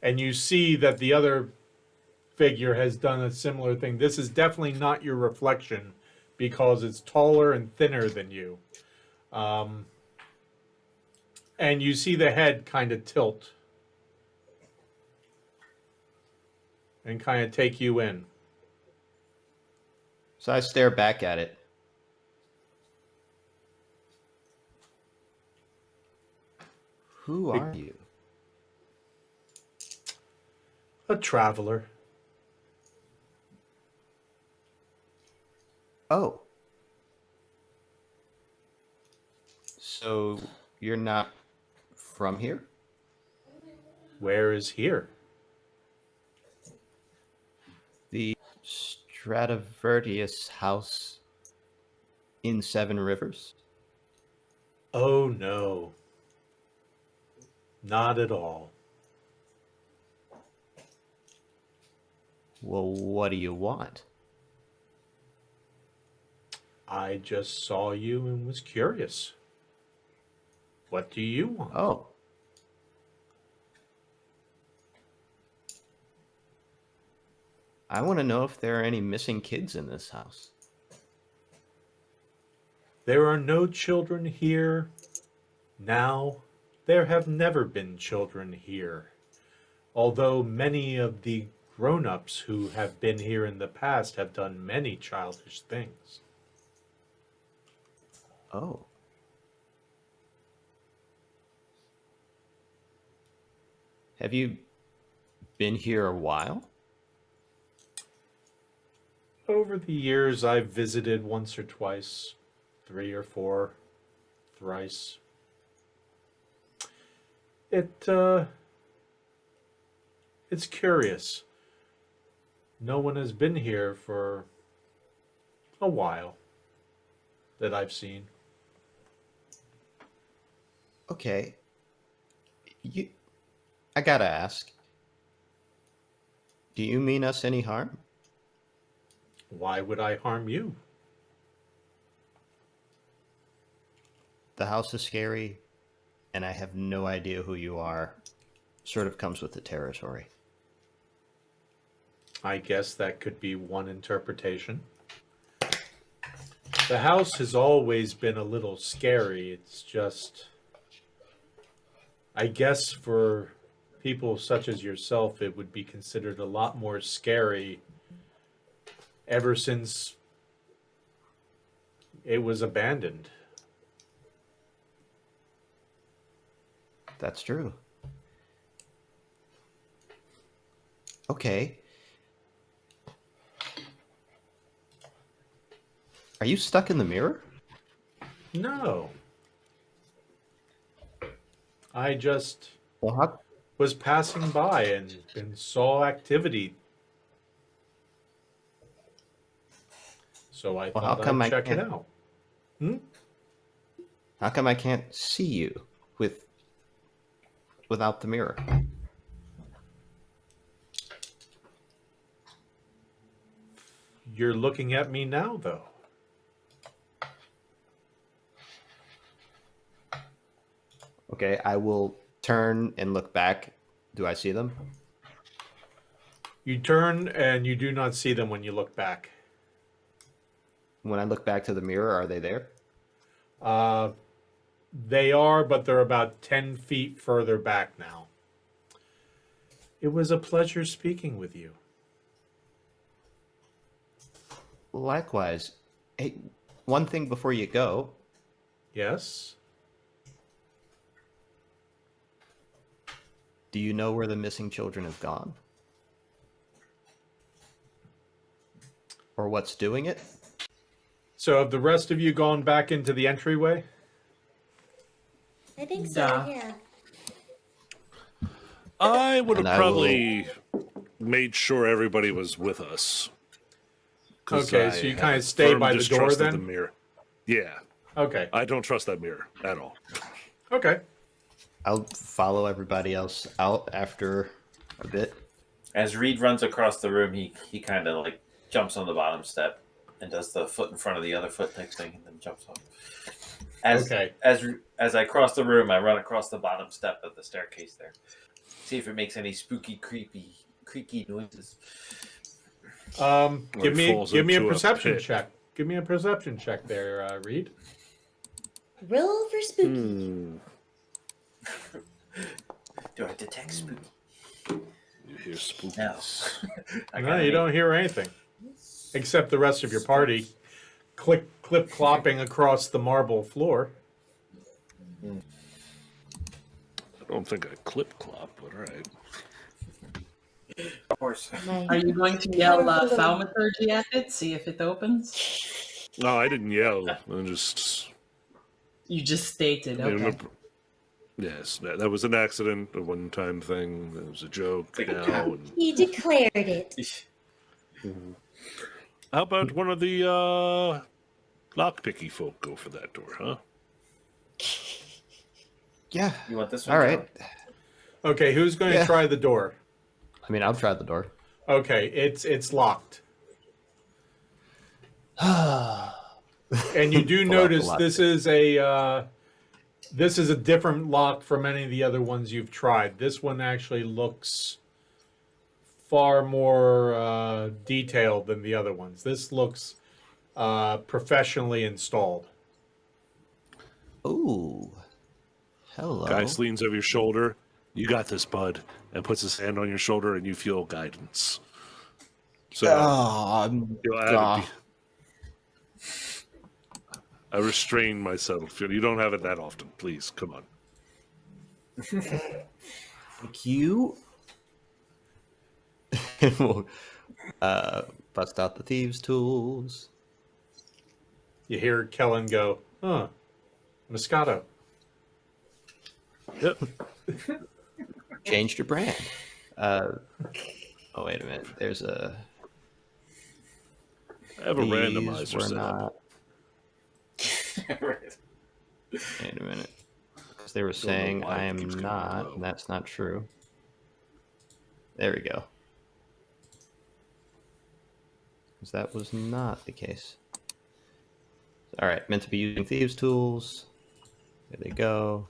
you see that the other figure has done a similar thing. This is definitely not your reflection because it's taller and thinner than you. And you see the head kind of tilt and kind of take you in. So I stare back at it. Who are you? A traveler. Oh. So you're not from here? Where is here? The Stradivertius house in Seven Rivers? Oh no. Not at all. Well, what do you want? I just saw you and was curious. What do you want? Oh. I want to know if there are any missing kids in this house. There are no children here now. There have never been children here. Although many of the grown-ups who have been here in the past have done many childish things. Oh. Have you been here a while? Over the years, I've visited once or twice, 3 or 4, thrice. It's curious. No one has been here for a while that I've seen. Okay. I gotta ask. Do you mean us any harm? Why would I harm you? The house is scary, and I have no idea who you are. Sort of comes with the territory. I guess that could be one interpretation. The house has always been a little scary. It's just I guess for people such as yourself, it would be considered a lot more scary ever since it was abandoned. That's true. Okay. Are you stuck in the mirror? No. I just Well, how, was passing by and saw activity. So I Well, how thought come I'd I check it can't- out. how come I can't see you without the mirror? You're looking at me now, though. Okay, I will turn and look back. Do I see them? You turn and you do not see them when you look back. When I look back to the mirror, are they there? They are, but they're about 10 feet further back now. It was a pleasure speaking with you. Likewise. Hey, one thing before you go. Yes? Do you know where the missing children have gone? Or what's doing it? So have the rest of you gone back into the entryway? I think so, Duh. yeah. I would have And I probably made sure everybody was with us. 'Cause Okay, I so you have kind a of stay firm by the door distrust of then? The mirror. Yeah, Okay. I don't trust that mirror at all. Okay. I'll follow everybody else out after a bit. As Reed runs across the room, he kind of like jumps on the bottom step and does the foot in front of the other foot type thing, and then jumps off. Okay. As I cross the room, I run across the bottom step of the staircase there. See if it makes any spooky, creaky noises. Give me falls a into a perception pit. check. Give me a perception check there, Reed. Roll for spooky. Do I detect spooky? You hear spooky. No. No, you don't hear anything. Except the rest of your party clip-clopping across the marble floor. I don't think I clip clop, but all right. Of course. Are you going to yell thaumaturgy at it? See if it opens? No, I didn't yell. I just. You just stated, I okay. remember- Yes, that was an accident, a one-time thing. It was a joke now. And He declared it. how about one of the lockpicky folk go for that door, huh? Yeah. You want this one? All right. Okay, who's going to Yeah. try the door? I mean, I'll try the door. Okay, it's locked. And you do Pull out the notice lock this is a different lock from any of the other ones you've tried. This one actually looks far more detailed than the other ones. This looks professionally installed. Ooh. Hello. Guys leans over your shoulder. You got this, bud, and puts his hand on your shoulder, and you feel guidance. So you'll add I restrain myself. You don't have it that often. Please, come on. Thank you. We'll bust out the thieves' tools. You hear Kellen go, huh, Moscato. Yep. Changed your brand. Oh, wait a minute. There's a. I have a These randomizer were set up. not. Right. Wait a minute. Because they were know saying why I it am keeps going not, low. and that's not true. There we go. Because that was not the case. All right, meant to be using thieves' tools. There they go.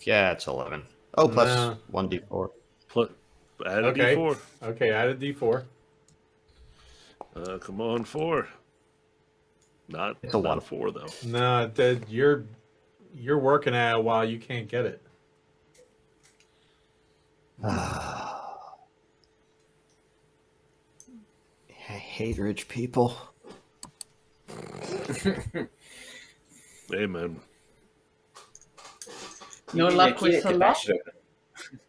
Yeah, it's 11. Oh, plus Nah. 1d4. Add a Okay. D4. Okay, add a D4. Come on, 4. Not, It's a not one. a 4, though. No, you're working at it while you can't get it. I hate rich people. Amen. No You need luck a key with to the bash lock. it open.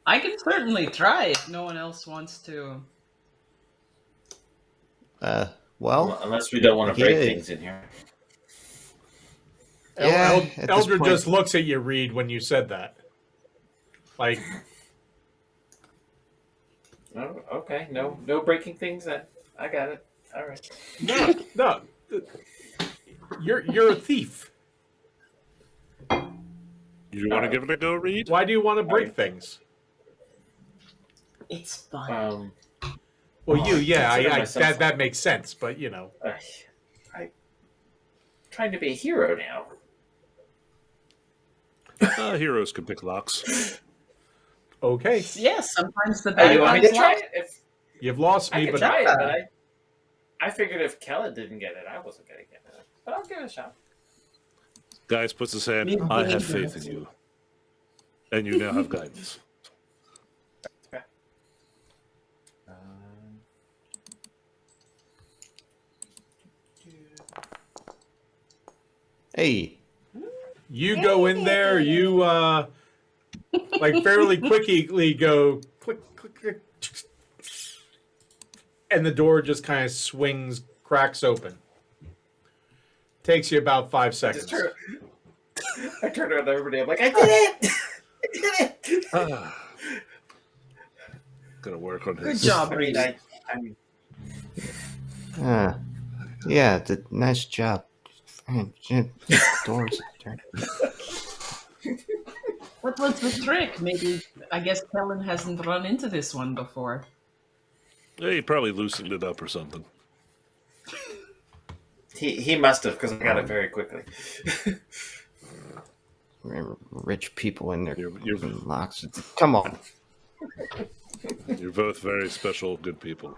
I can certainly try if no one else wants to. Well, Unless we don't want to Yeah. break things in here. yeah. At this Eldred point, just looks at you, Reed, when you said that. Like, Oh, okay. No breaking things then. I got it. All right. no, you're a thief. You want to give it a go, Reed? Why do you want to break things? It's fun. Well, consider I myself- that makes sense, but you know, I'm trying to be a hero now. Heroes can pick locks. okay, Yes, sometimes the Oh, bad you want me guys to try lock. it? If you've lost I me, could but try it, but I figured if Kellen didn't get it, I wasn't going to get it. But I'll give it a shot. Guys puts his hand. Me I have neither. faith in you, and you now have guidance. Okay. hey, you go in there, you like fairly quickly go click, click, click, and the door just kind of swings, cracks open. Takes you about 5 seconds. I turn around to everybody. I'm like, I did it! I did it! Gonna work on Good his. job, I mean, Reed. I mean, yeah, nice job. Doors. What was the trick? Maybe, I guess Kellen hasn't run into this one before. Yeah, he probably loosened it up or something. he must have, because I got it very quickly. Rich people in their You're- locks. Come on. You're both very special, good people.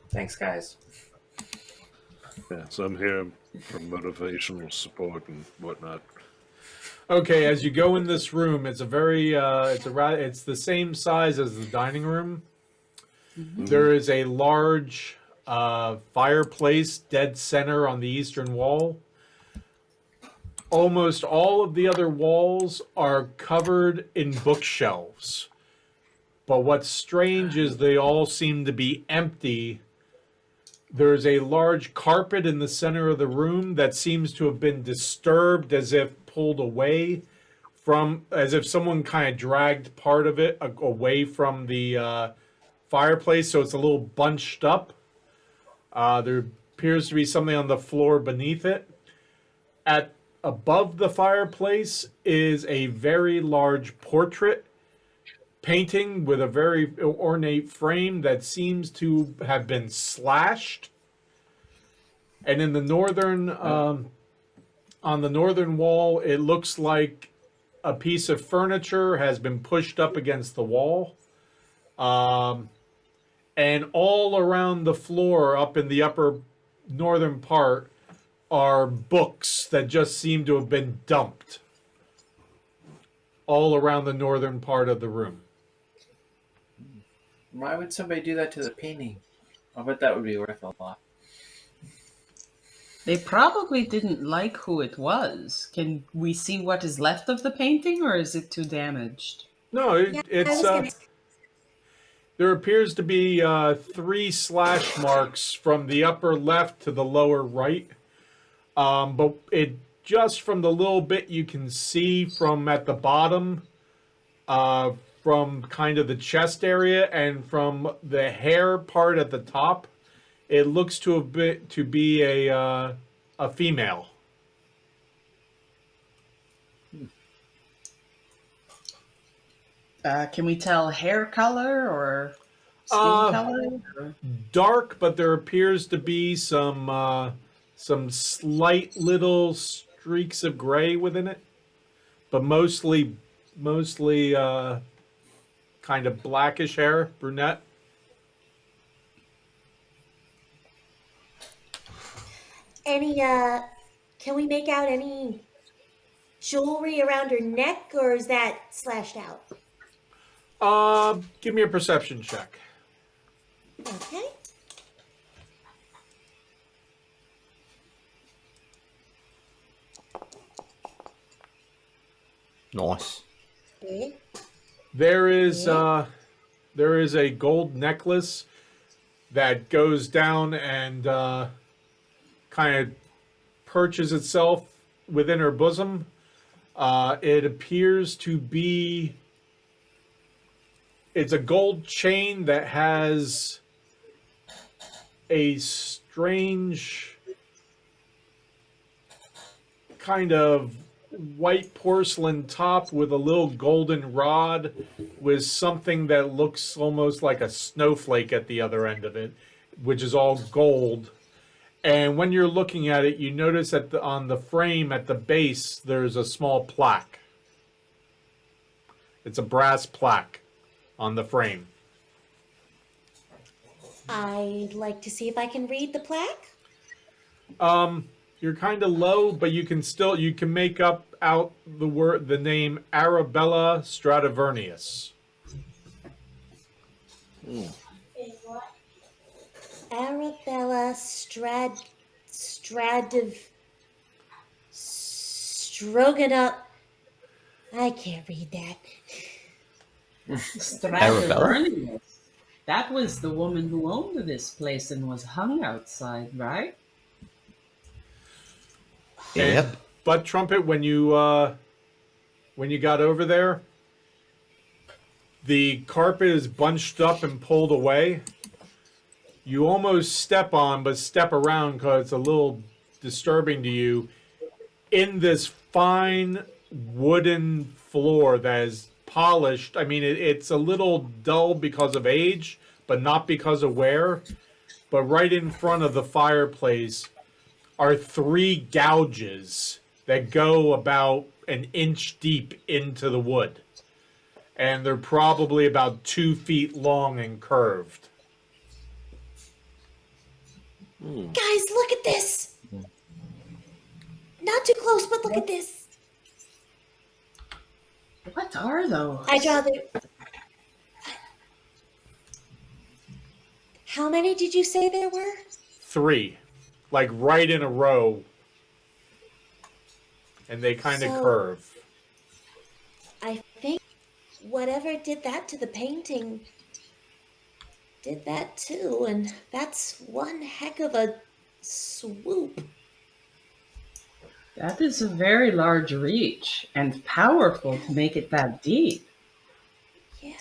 Thanks, guys. Yeah, so I'm here for motivational support and whatnot. Okay, as you go in this room, it's a very it's the same size as the dining room. There is a large fireplace dead center on the eastern wall. Almost all of the other walls are covered in bookshelves. But what's strange is they all seem to be empty. There's a large carpet in the center of the room that seems to have been disturbed, as if pulled away from, as if someone kind of dragged part of it away from the fireplace, so it's a little bunched up. There appears to be something on the floor beneath it. Above the fireplace is a very large portrait painting with a very ornate frame that seems to have been slashed. And in the northern, on the northern wall, it looks like a piece of furniture has been pushed up against the wall. And all around the floor, up in the upper northern part, are books that just seem to have been dumped all around the northern part of the room. Why would somebody do that to the painting? I bet that would be worth a lot. They probably didn't like who it was. Can we see what is left of the painting, or is it too damaged? No, Yeah, I was gonna- there appears to be 3 slash marks from the upper left to the lower right. But it just from the little bit you can see from at the bottom, from kind of the chest area and from the hair part at the top, it looks to be a female. Can we tell hair color or skin color? Or- Dark, but there appears to be some slight little streaks of gray within it, but mostly kind of blackish hair, brunette. any, can we make out any jewelry around her neck, or is that slashed out? Give me a perception check. Okay. Nice. Okay. There is a gold necklace that goes down and kind of perches itself within her bosom. It appears to be. It's a gold chain that has a strange kind of white porcelain top with a little golden rod with something that looks almost like a snowflake at the other end of it, which is all gold. And when you're looking at it, you notice that on the frame at the base, there's a small plaque. It's a brass plaque on the frame. I'd like to see if I can read the plaque. You're kind of low, but you can make up out the name Arabella Stradivernius. Arabella Stroganoff. I can't read that. Stradivarnius. That was the woman who owned this place and was hung outside, right? Yep. But Trumpet, when you got over there, the carpet is bunched up and pulled away. You almost step on, but step around because it's a little disturbing to you. In this fine wooden floor that is polished. I mean, it's a little dull because of age, but not because of wear. But right in front of the fireplace are 3 gouges that go about an inch deep into the wood. And they're probably about 2 feet long and curved. Guys, look at this. Not too close, but look at this. What are those? I draw the. How many did you say there were? 3. Like right in a row. And they kind of curve. I think whatever did that to the painting did that too, and that's one heck of a swoop. That is a very large reach and powerful to make it that deep. Yeah.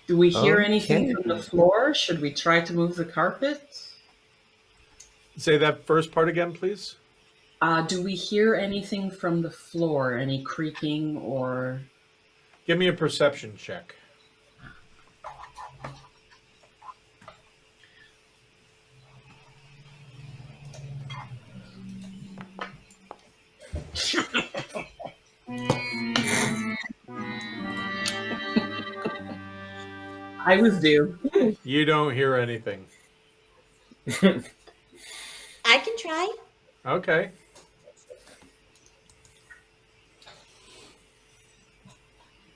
Do we hear Okay. anything from the floor? Should we try to move the carpet? Say that first part again, please. Do we hear anything from the floor? Any creaking or... Give me a perception check. I was due. You don't hear anything. I can try. Okay.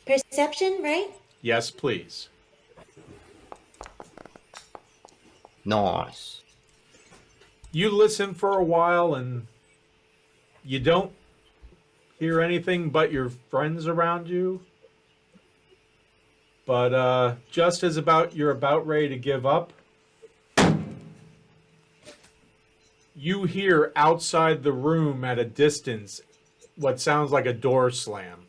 Perception, right? Yes, please. Nice. You listen for a while and you don't hear anything but your friends around you. But just as you're about ready to give up, you hear outside the room at a distance what sounds like a door slam.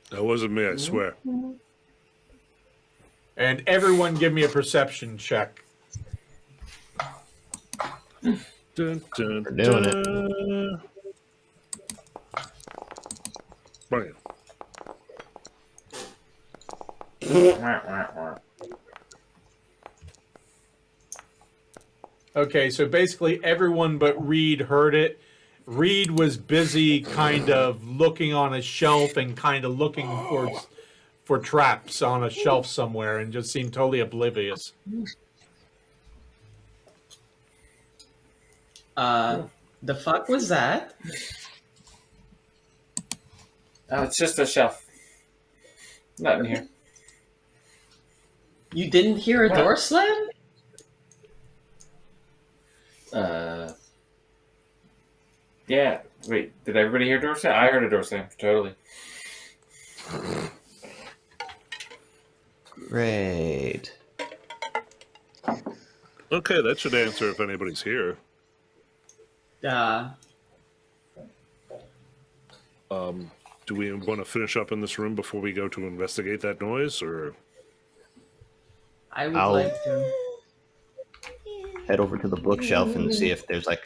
That wasn't me, I swear. And everyone give me a perception check. Dun, dun, We're doing it. dun. Bring it. Okay, so basically everyone but Reed heard it. Reed was busy kind of looking on a shelf and kind of looking for traps on a shelf somewhere and just seemed totally oblivious. The fuck was that? Oh, it's just a shelf. Not in here. You didn't hear a door slam? Yeah. Wait, did everybody hear door slam? I heard a door slam, totally. Great. Okay, that should answer if anybody's here. Do we want to finish up in this room before we go to investigate that noise, or? I would I'll- like to. Head over to the bookshelf and see if there's like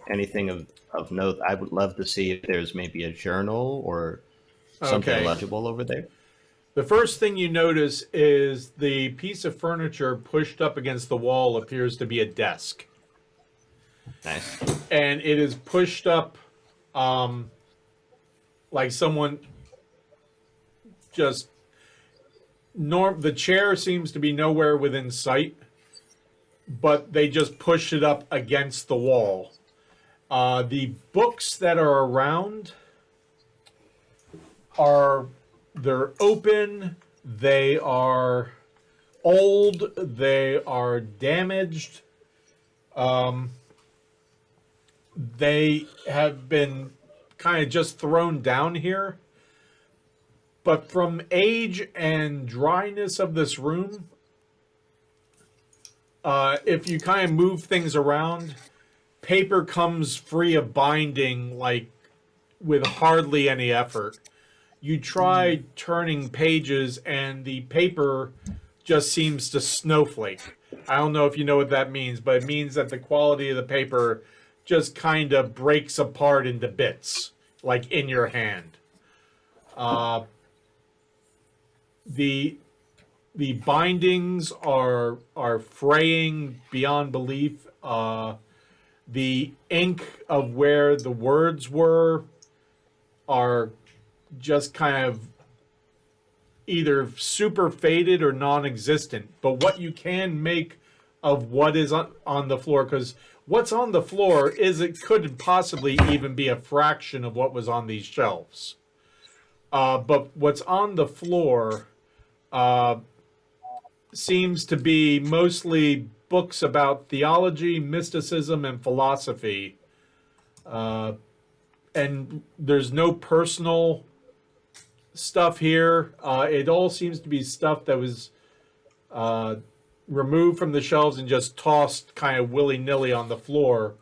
anything of note. I would love to see if there's maybe a journal or something Okay. legible over there. The first thing you notice is the piece of furniture pushed up against the wall appears to be a desk. Nice. And it is pushed up like someone just the chair seems to be nowhere within sight, but they just push it up against the wall. The books that are around they're open, they are old, they are damaged. They have been kind of just thrown down here. But from age and dryness of this room, if you kind of move things around, paper comes free of binding, like with hardly any effort. You try turning pages and the paper just seems to snowflake. I don't know if you know what that means, but it means that the quality of the paper just kind of breaks apart into bits, like in your hand. The bindings are fraying beyond belief. The ink of where the words were are just kind of either super faded or non-existent. But what you can make of what is on the floor, because what's on the floor it could possibly even be a fraction of what was on these shelves. But what's on the floor seems to be mostly books about theology, mysticism, and philosophy. And there's no personal stuff here. It all seems to be stuff that was removed from the shelves and just tossed kind of willy-nilly on the floor.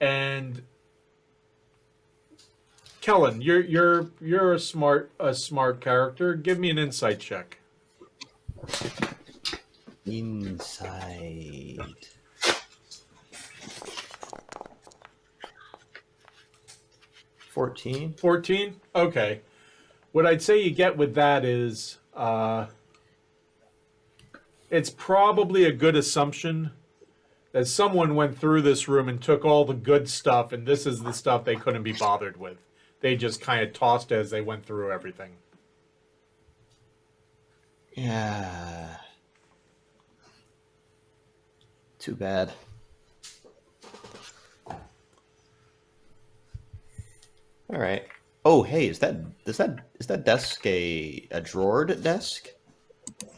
And Kellen, you're a smart character. Give me an insight check. Inside. 14. 14? Okay. What I'd say you get with that is it's probably a good assumption that someone went through this room and took all the good stuff, and this is the stuff they couldn't be bothered with. They just kind of tossed as they went through everything. Yeah. Too bad. All right. Oh, hey, is that desk a drawered desk?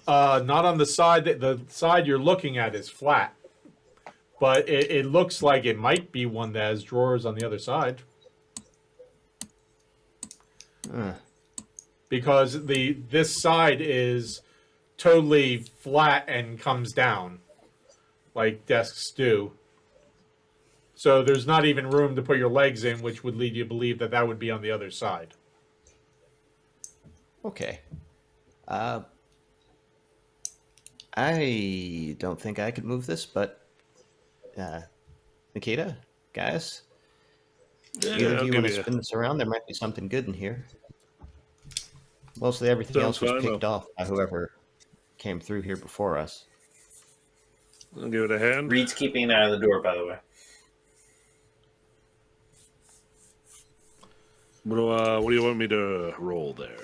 Not on the side. The side you're looking at is flat, but it looks like it might be one that has drawers on the other side. Because this side is totally flat and comes down, like desks do. So there's not even room to put your legs in, which would lead you to believe that that would be on the other side. Okay. I don't think I could move this, but Nikita, guys, either of you want to spin this around? There might be something good in here. Mostly everything else was picked off by whoever came through here before us. I'll give it a hand. Reed's keeping an eye on the door, by the way. What do you want me to roll there?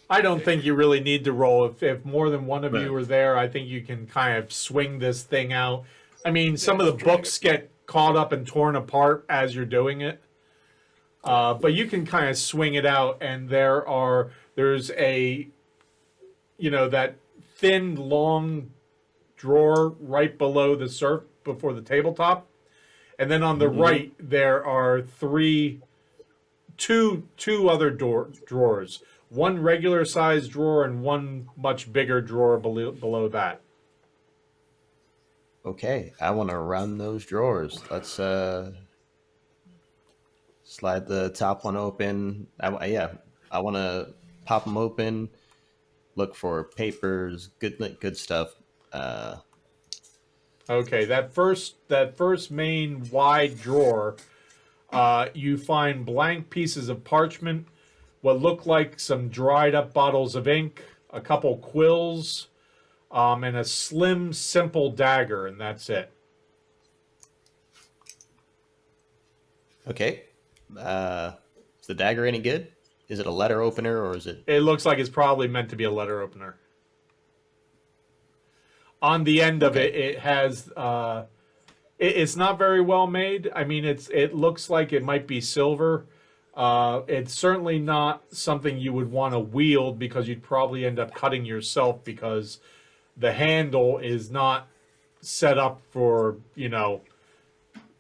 I don't think you really need to roll. If more than one of Right. you are there, I think you can kind of swing this thing out. I mean, some of the books get caught up and torn apart as you're doing it. But you can kind of swing it out, and there's a, that thin, long drawer right below the before the tabletop. And then on the right, there are two other drawers. One regular sized drawer and one much bigger drawer below that. Okay, I want to run those drawers. Let's slide the top one open. I want to pop them open. Look for papers, good stuff. Okay, that first main wide drawer, you find blank pieces of parchment, what look like some dried up bottles of ink, a couple quills, and a slim, simple dagger, and that's it. Okay, is the dagger any good? Is it a letter opener or is it? It looks like it's probably meant to be a letter opener. On the end of it, it has. It's not very well made. I mean, it looks like it might be silver. It's certainly not something you would want to wield because you'd probably end up cutting yourself because the handle is not set up for,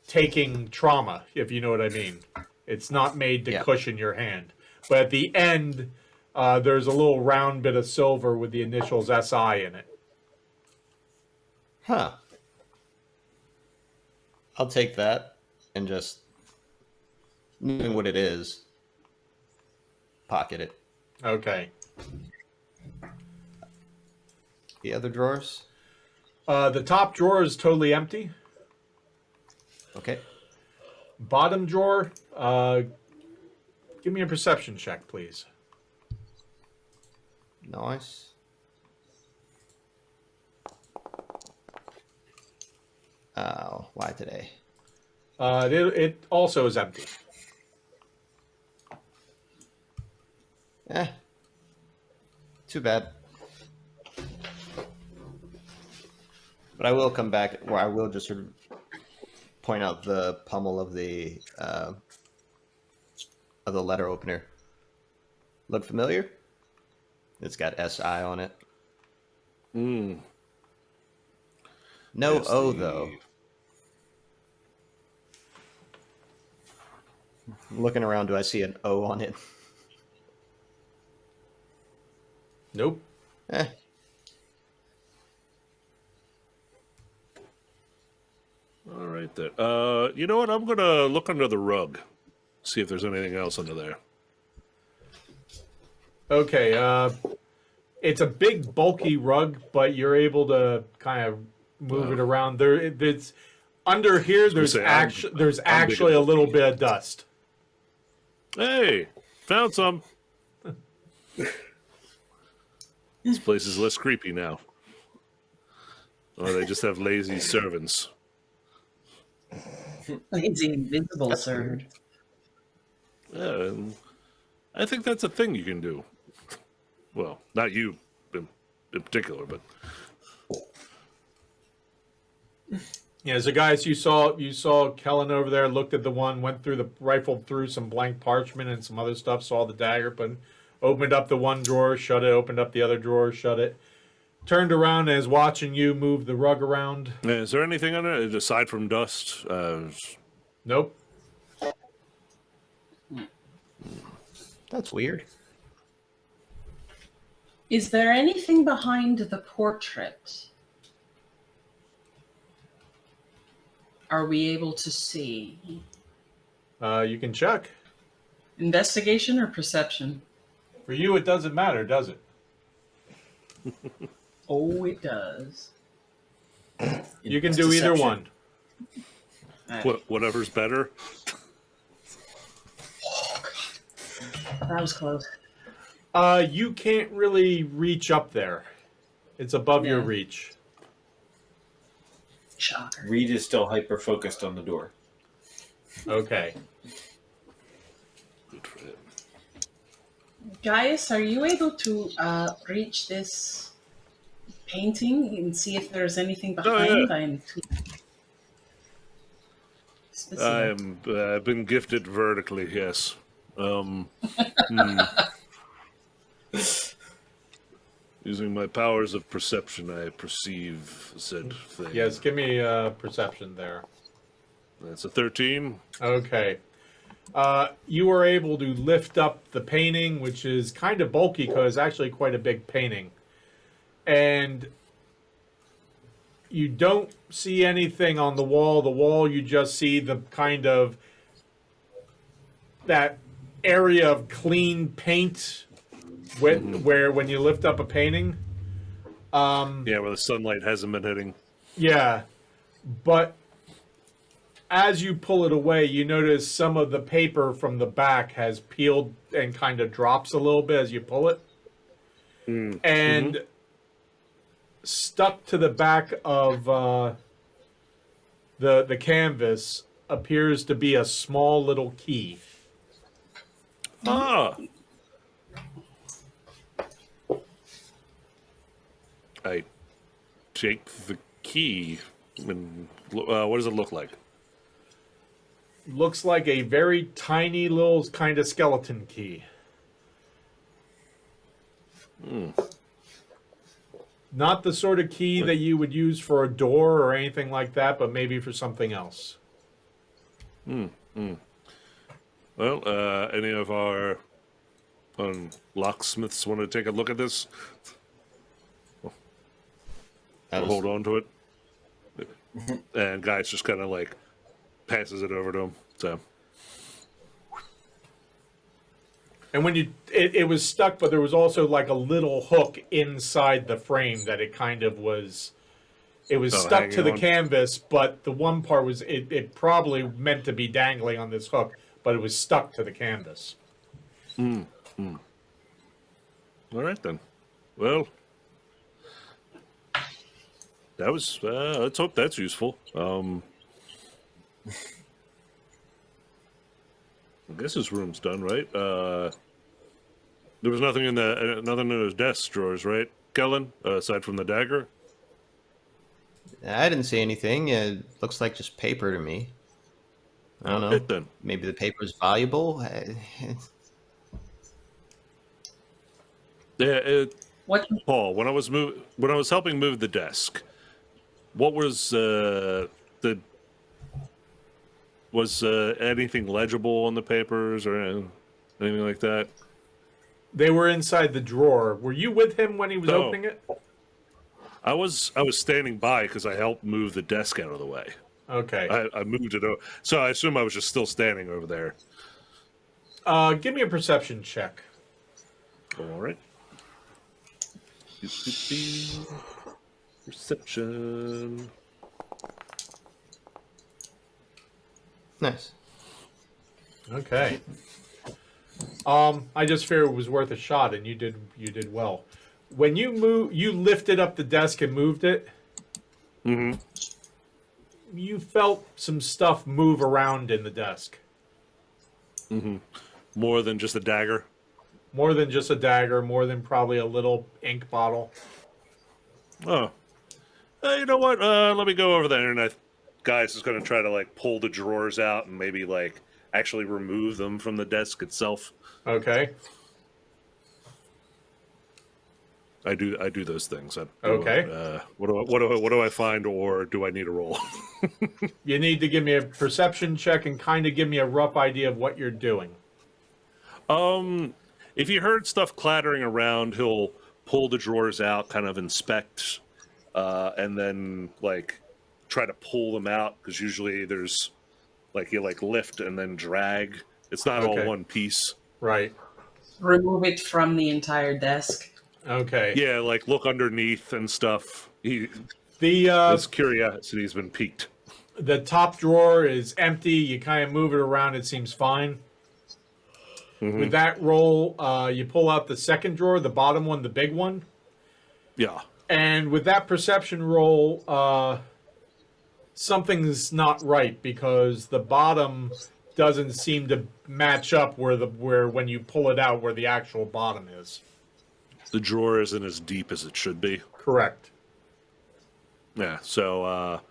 taking trauma, if you know what I mean. It's not made to cushion your hand. But at the end, there's a little round bit of silver with the initials SI in it. Huh. I'll take that and just, knowing what it is, pocket it. Okay. The other drawers? The top drawer is totally empty. Okay. Bottom drawer, give me a perception check, please. Nice. Oh, why today? It also is empty. Too bad. But I will come back, or I will just sort of point out the pummel of the letter opener. Look familiar? It's got SI on it. Hmm. No Yes, O though. I'm looking around, do I see an O on it? Nope. Eh. All right there. You know what? I'm gonna look under the rug, see if there's anything else under there. Okay, it's a big, bulky rug, but you're able to kind of move it around. It's under here. There's actually a little bit of dust. Hey, found some. This place is less creepy now. Or they just have lazy servants. Lazy invisible servant. Yeah, and I think that's a thing you can do. Well, not you in particular, but Yeah, so guys, you saw Kellen over there, looked at the one, rifled through some blank parchment and some other stuff, saw the dagger, but opened up the one drawer, shut it, opened up the other drawer, shut it, turned around and is watching you move the rug around. is there anything under it aside from dust? Nope. That's weird. Is there anything behind the portrait? Are we able to see? You can check. Investigation or perception? For you, it doesn't matter, does it? Oh, it does. You can do either Deception. one. Whatever's better. That was close. You can't really reach up there. It's above your Yeah. reach. Shocker. Reed is still hyper focused on the door. Okay. Good for him. Gaius, are you able to reach this painting and see if there's anything Oh, yeah. behind? I'm too specific. I've been gifted vertically, yes. Using my powers of perception, I perceive said thing. Yes, give me a perception there. That's a 13. Okay. You were able to lift up the painting, which is kind of bulky because it's actually quite a big painting. And you don't see anything on the wall. The wall, you just see the kind of that area of clean paint where when you lift up a painting. Yeah, where the sunlight hasn't been hitting. Yeah. But as you pull it away, you notice some of the paper from the back has peeled and kind of drops a little bit as you pull it. And stuck to the back of the canvas appears to be a small little key. Ah! I take the key, and what does it look like? Looks like a very tiny little kind of skeleton key. Not the sort of key that you would use for a door or anything like that, but maybe for something else. Well, any of our locksmiths want to take a look at this? Or hold on to it? And Guy's just kind of like passes it over to him. So, And when it was stuck, but there was also like a little hook inside the frame that it kind of was. It was stuck to the canvas, but the one part was it probably meant to be dangling on this hook, but it was stuck to the canvas. All right then. Well, that was. Let's hope that's useful. I guess his room's done, right? There was nothing in his desk drawers, right, Kellen? Aside from the dagger. I didn't see anything. It looks like just paper to me. I don't know. Then. Maybe the paper's valuable. Yeah, What? Paul. When I was helping move the desk, what was was anything legible on the papers or anything like that? They were inside the drawer. Were you with him when he was opening it? I was standing by because I helped move the desk out of the way. Okay. I moved it over, so I assume I was just still standing over there. Give me a perception check. All right. Perception. Nice. Okay. I just figured it was worth a shot, and you did well. When you lifted up the desk and moved it. You felt some stuff move around in the desk. More than just a dagger. More than just a dagger. More than probably a little ink bottle. Oh. You know what? Let me go over there, and Guy's is going to try to like pull the drawers out and maybe like actually remove them from the desk itself. Okay. I do those things. Okay. What do I find, or do I need a roll? You need to give me a perception check and kind of give me a rough idea of what you're doing. If he heard stuff clattering around, he'll pull the drawers out, kind of inspect, and then like try to pull them out, because usually there's like you like lift and then drag. It's not all one piece. Right. Remove it from the entire desk. Okay. Yeah, like look underneath and stuff. His curiosity's been piqued. The top drawer is empty. You kind of move it around. It seems fine. With that roll, you pull out the second drawer, the bottom one, the big one. Yeah. And with that perception roll, something's not right, because the bottom doesn't seem to match up where when you pull it out where the actual bottom is. The drawer isn't as deep as it should be. Correct. Yeah, so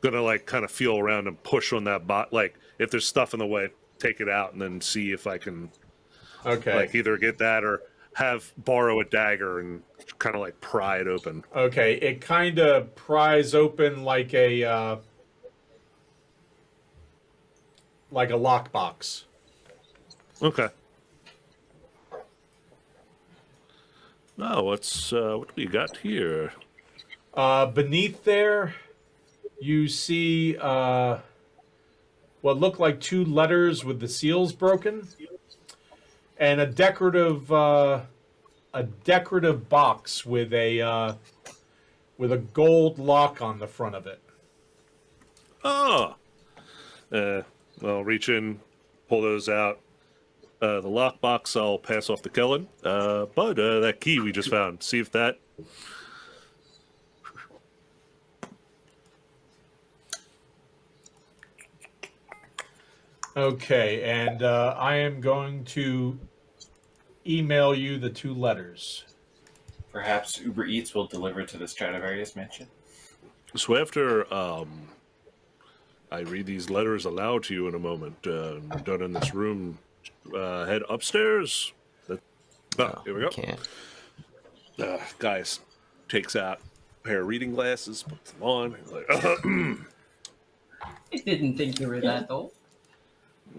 gonna like kind of feel around and push on that bot. Like if there's stuff in the way, take it out and then see if I can Okay. like either get that or borrow a dagger and kind of like pry it open. Okay, it kind of pries open like a lockbox. Okay. Now, what do we got here? Beneath there, you see what look like 2 letters with the seals broken, and a decorative box with a gold lock on the front of it. Oh. I'll reach in, pull those out. The lockbox I'll pass off to Kellen. But that key we just found, see if that... Okay, and I am going to email you the 2 letters. Perhaps Uber Eats will deliver to the Stradivarius mansion. So after I read these letters aloud to you in a moment, done in this room, head upstairs. Here we go. Can't. Guys takes out a pair of reading glasses, puts them on. Like, I didn't think you were that old.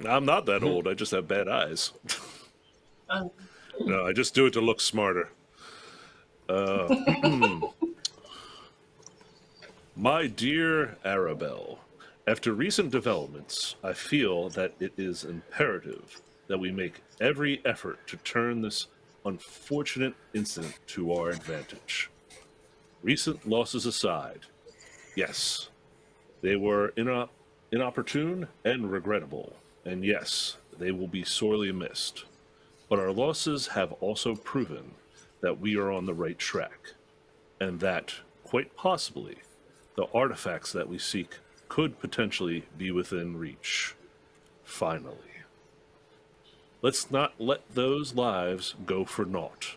I'm not that old. I just have bad eyes. No, I just do it to look smarter. My dear Arabelle, after recent developments, I feel that it is imperative that we make every effort to turn this unfortunate incident to our advantage. Recent losses aside, yes, they were inopportune and regrettable, and yes, they will be sorely missed. But our losses have also proven that we are on the right track, and that, quite possibly, the artifacts that we seek could potentially be within reach. Finally. Let's not let those lives go for naught.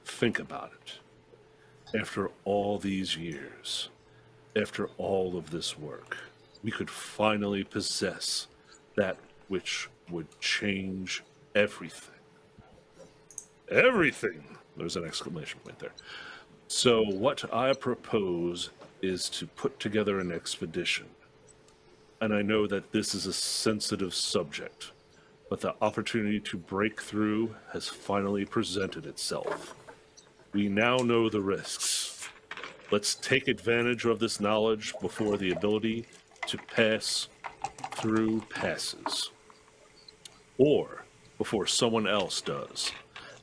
Think about it. After all these years, after all of this work, we could finally possess that which would change everything. Everything! There's an exclamation point there. So what I propose is to put together an expedition. And I know that this is a sensitive subject, but the opportunity to break through has finally presented itself. We now know the risks. Let's take advantage of this knowledge before the ability to pass through passes. Or before someone else does,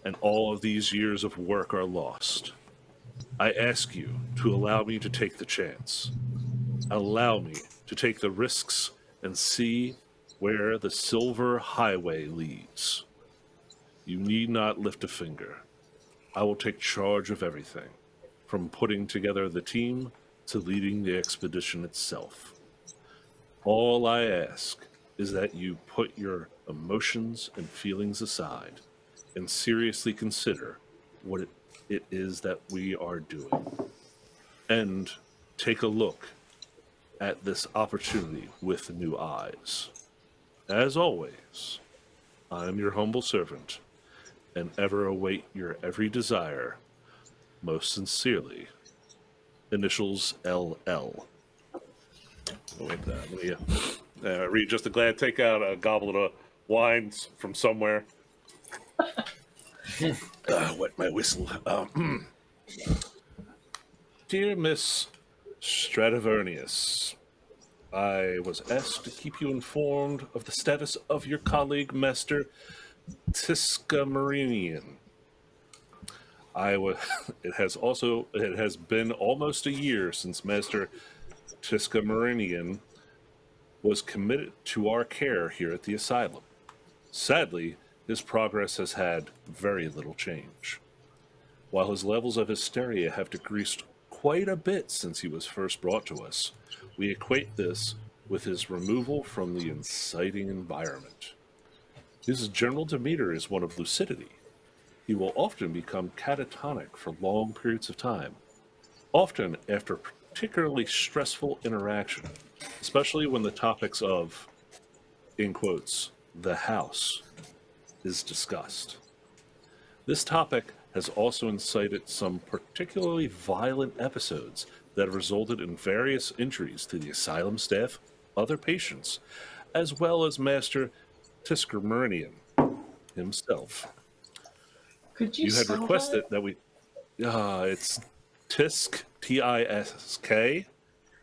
and all of these years of work are lost. I ask you to allow me to take the chance. Allow me to take the risks and see where the silver highway leads. You need not lift a finger. I will take charge of everything, from putting together the team to leading the expedition itself. All I ask is that you put your emotions and feelings aside and seriously consider what it is that we are doing. And take a look at this opportunity with new eyes. As always, I am your humble servant, and ever await your every desire. Most sincerely, initials LL. Wait, let me read just a glad. Take out a goblet of wines from somewhere. Wet my whistle. Dear Miss Stradivarius, I was asked to keep you informed of the status of your colleague, Master Tiscamarinian. It has been almost a year since Master Tiscamarinian was committed to our care here at the asylum. Sadly, his progress has had very little change. While his levels of hysteria have decreased quite a bit since he was first brought to us, we equate this with his removal from the inciting environment. His general demeanor is one of lucidity. He will often become catatonic for long periods of time, often after particularly stressful interaction, especially when the topics of, in quotes, the house is discussed. This topic has also incited some particularly violent episodes that have resulted in various injuries to the asylum staff, other patients, as well as Master Tiskermurnian himself. Could you You had spell requested that? that we. It's Tisk, Tisk,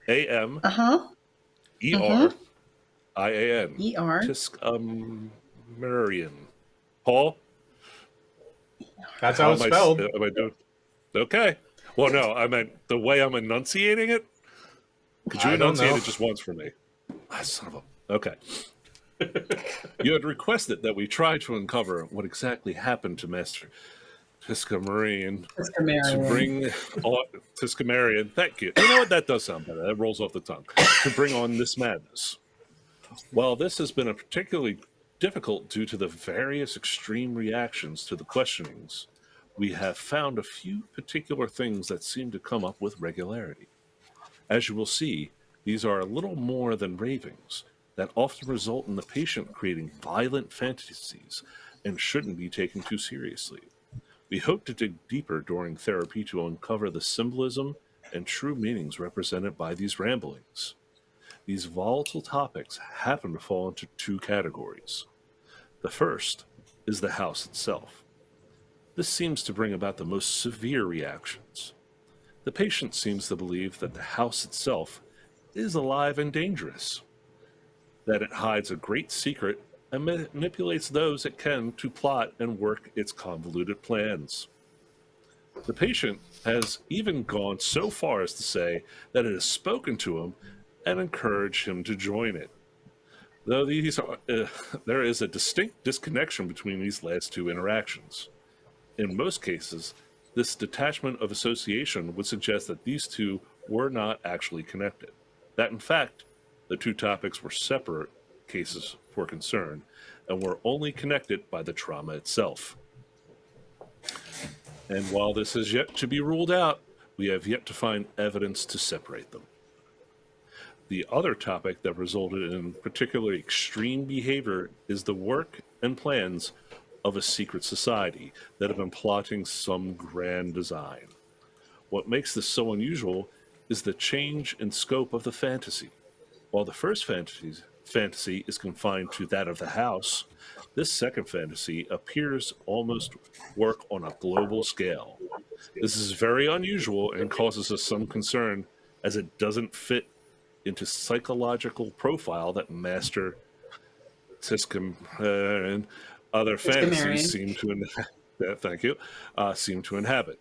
AM, Uh-huh. ER, IAN. ER. Tiskermurnian. Paul, That's how how it's spelled. am I doing? Okay. Well, no, I meant the way I'm enunciating it. Could you I don't enunciate know. it just once for me? Son of a. Okay. You had requested that we try to uncover what exactly happened to Master Tiskamarian to bring on Tiskamarian. Thank you. You know what? That does sound better. That rolls off the tongue. To bring on this madness. While this has been a particularly difficult due to the various extreme reactions to the questionings, we have found a few particular things that seem to come up with regularity. As you will see, these are a little more than ravings that often result in the patient creating violent fantasies and shouldn't be taken too seriously. We hope to dig deeper during therapy to uncover the symbolism and true meanings represented by these ramblings. These volatile topics happen to fall into two categories. The first is the house itself. This seems to bring about the most severe reactions. The patient seems to believe that the house itself is alive and dangerous, that it hides a great secret and manipulates those it can to plot and work its convoluted plans. The patient has even gone so far as to say that it has spoken to him and encouraged him to join it. Though there is a distinct disconnection between these last two interactions. In most cases, this detachment of association would suggest that these two were not actually connected. That, in fact, the two topics were separate cases for concern and were only connected by the trauma itself. And while this is yet to be ruled out, we have yet to find evidence to separate them. The other topic that resulted in particularly extreme behavior is the work and plans of a secret society that have been plotting some grand design. What makes this so unusual is the change in scope of the fantasy. While the first fantasy is confined to that of the house, this second fantasy appears almost work on a global scale. This is very unusual and causes us some concern as it doesn't fit into psychological profile that Master Tiscum and other fantasies seem to seem to inhabit.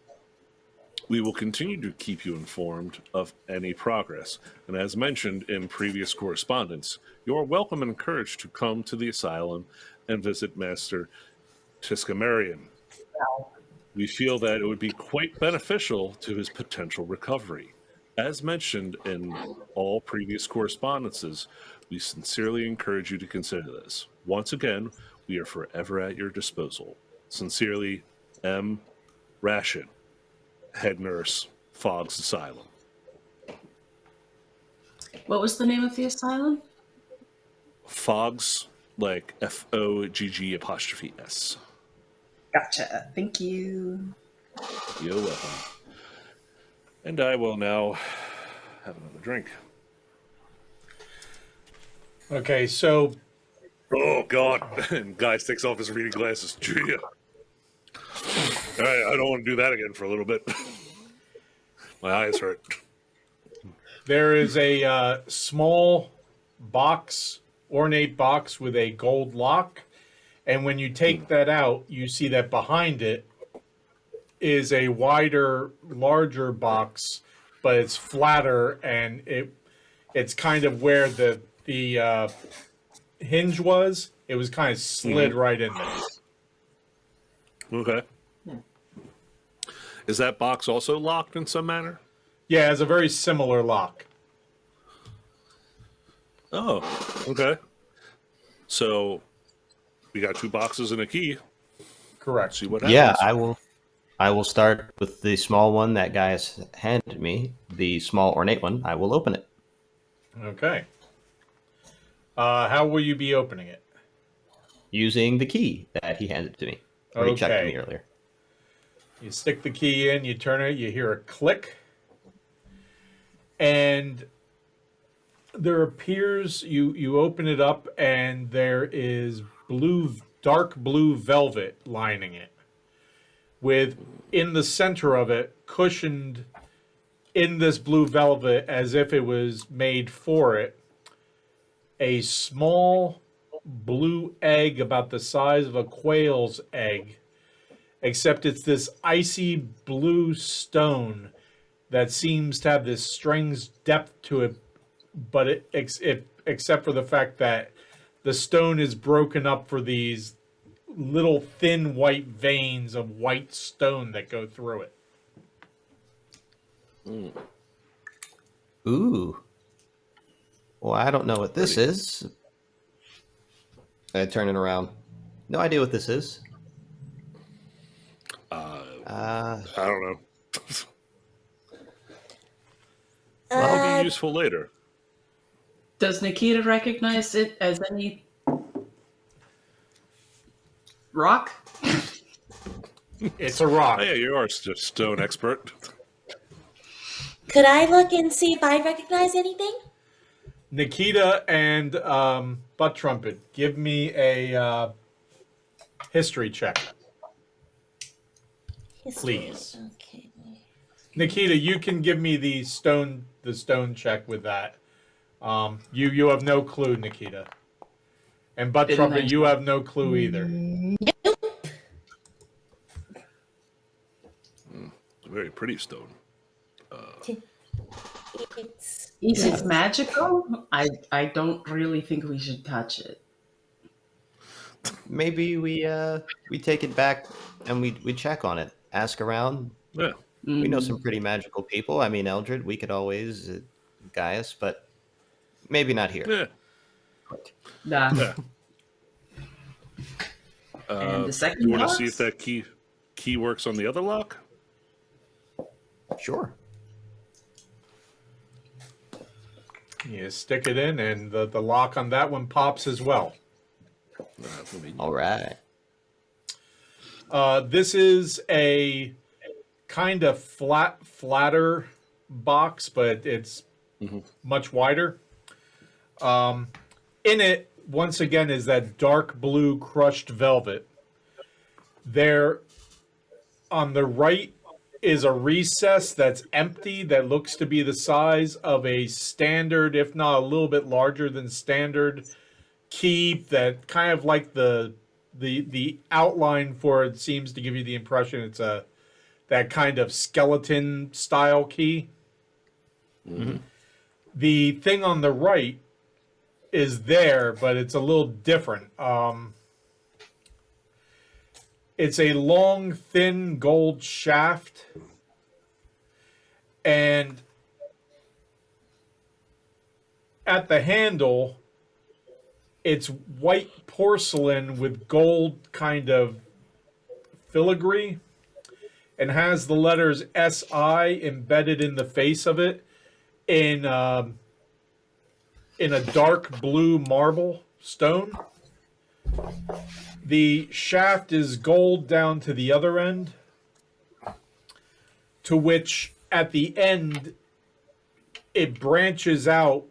We will continue to keep you informed of any progress, and as mentioned in previous correspondence, you are welcome and encouraged to come to the asylum and visit Master Tiscamarian. We feel that it would be quite beneficial to his potential recovery. As mentioned in all previous correspondences, we sincerely encourage you to consider this. Once again, we are forever at your disposal. Sincerely, M. Rashid, Head Nurse, Fogg's Asylum. What was the name of the asylum? Fogg's, like Fogg's. Gotcha. Thank you. You're welcome. And I will now have another drink. Okay, so Oh, God. And Guy takes off his reading glasses. Julia. I don't want to do that again for a little bit. My eyes hurt. there is a small box, ornate box with a gold lock. And when you take that out, you see that behind it is a wider, larger box, but it's flatter, and it's kind of where the hinge was. It was kind of slid right in there. Okay. Is that box also locked in some manner? Yeah, it has a very similar lock. Oh, okay. So we got 2 boxes and a key. Correct. See what happens. Yeah, I will start with the small one that guy has handed me, the small ornate one. I will open it. Okay. How will you be opening it? Using the key that he handed to me. Or he checked to me Okay. earlier. You stick the key in, you turn it, you hear a click, and there appears you open it up, and there is dark blue velvet lining it, with in the center of it, cushioned in this blue velvet as if it was made for it, a small blue egg about the size of a quail's egg, except it's this icy blue stone that seems to have this strange depth to it, but except for the fact that the stone is broken up for these little thin white veins of white stone that go through it. Ooh. Well, I don't know what this is. I turn it around. No idea what this is. I don't know. Well, It'll be useful later. Does Nikita recognize it as any rock? It's a rock. Oh, yeah, you are a stone expert. Could I look and see if I recognize anything? Nikita and Butt Trumpet, give me a history check. Please. Okay. Nikita, you can give me the stone check with that. You have no clue, Nikita. And Butt Didn't Trumpet, I- you have no clue either. Very pretty stone. It's Is it magical? I don't really think we should touch it. maybe we take it back and we check on it. Ask around. Yeah. We know some pretty magical people. I mean, Eldred, we could always Gaius, but maybe not here. Yeah. Nah. Yeah. And the second You want to box? see if that key works on the other lock? Sure. You stick it in, and the lock on that one pops as well. All right. This is a kind of flatter box, but it's much wider. In it, once again, is that dark blue crushed velvet. There, on the right, is a recess that's empty that looks to be the size of a standard, if not a little bit larger than standard key, that kind of like the outline for it seems to give you the impression it's that kind of skeleton style key. Mm-hmm. The thing on the right is there, but it's a little different. It's a long, thin gold shaft, and at the handle, it's white porcelain with gold kind of filigree, and has the letters SI embedded in the face of it in a dark blue marble stone. The shaft is gold down to the other end, to which at the end it branches out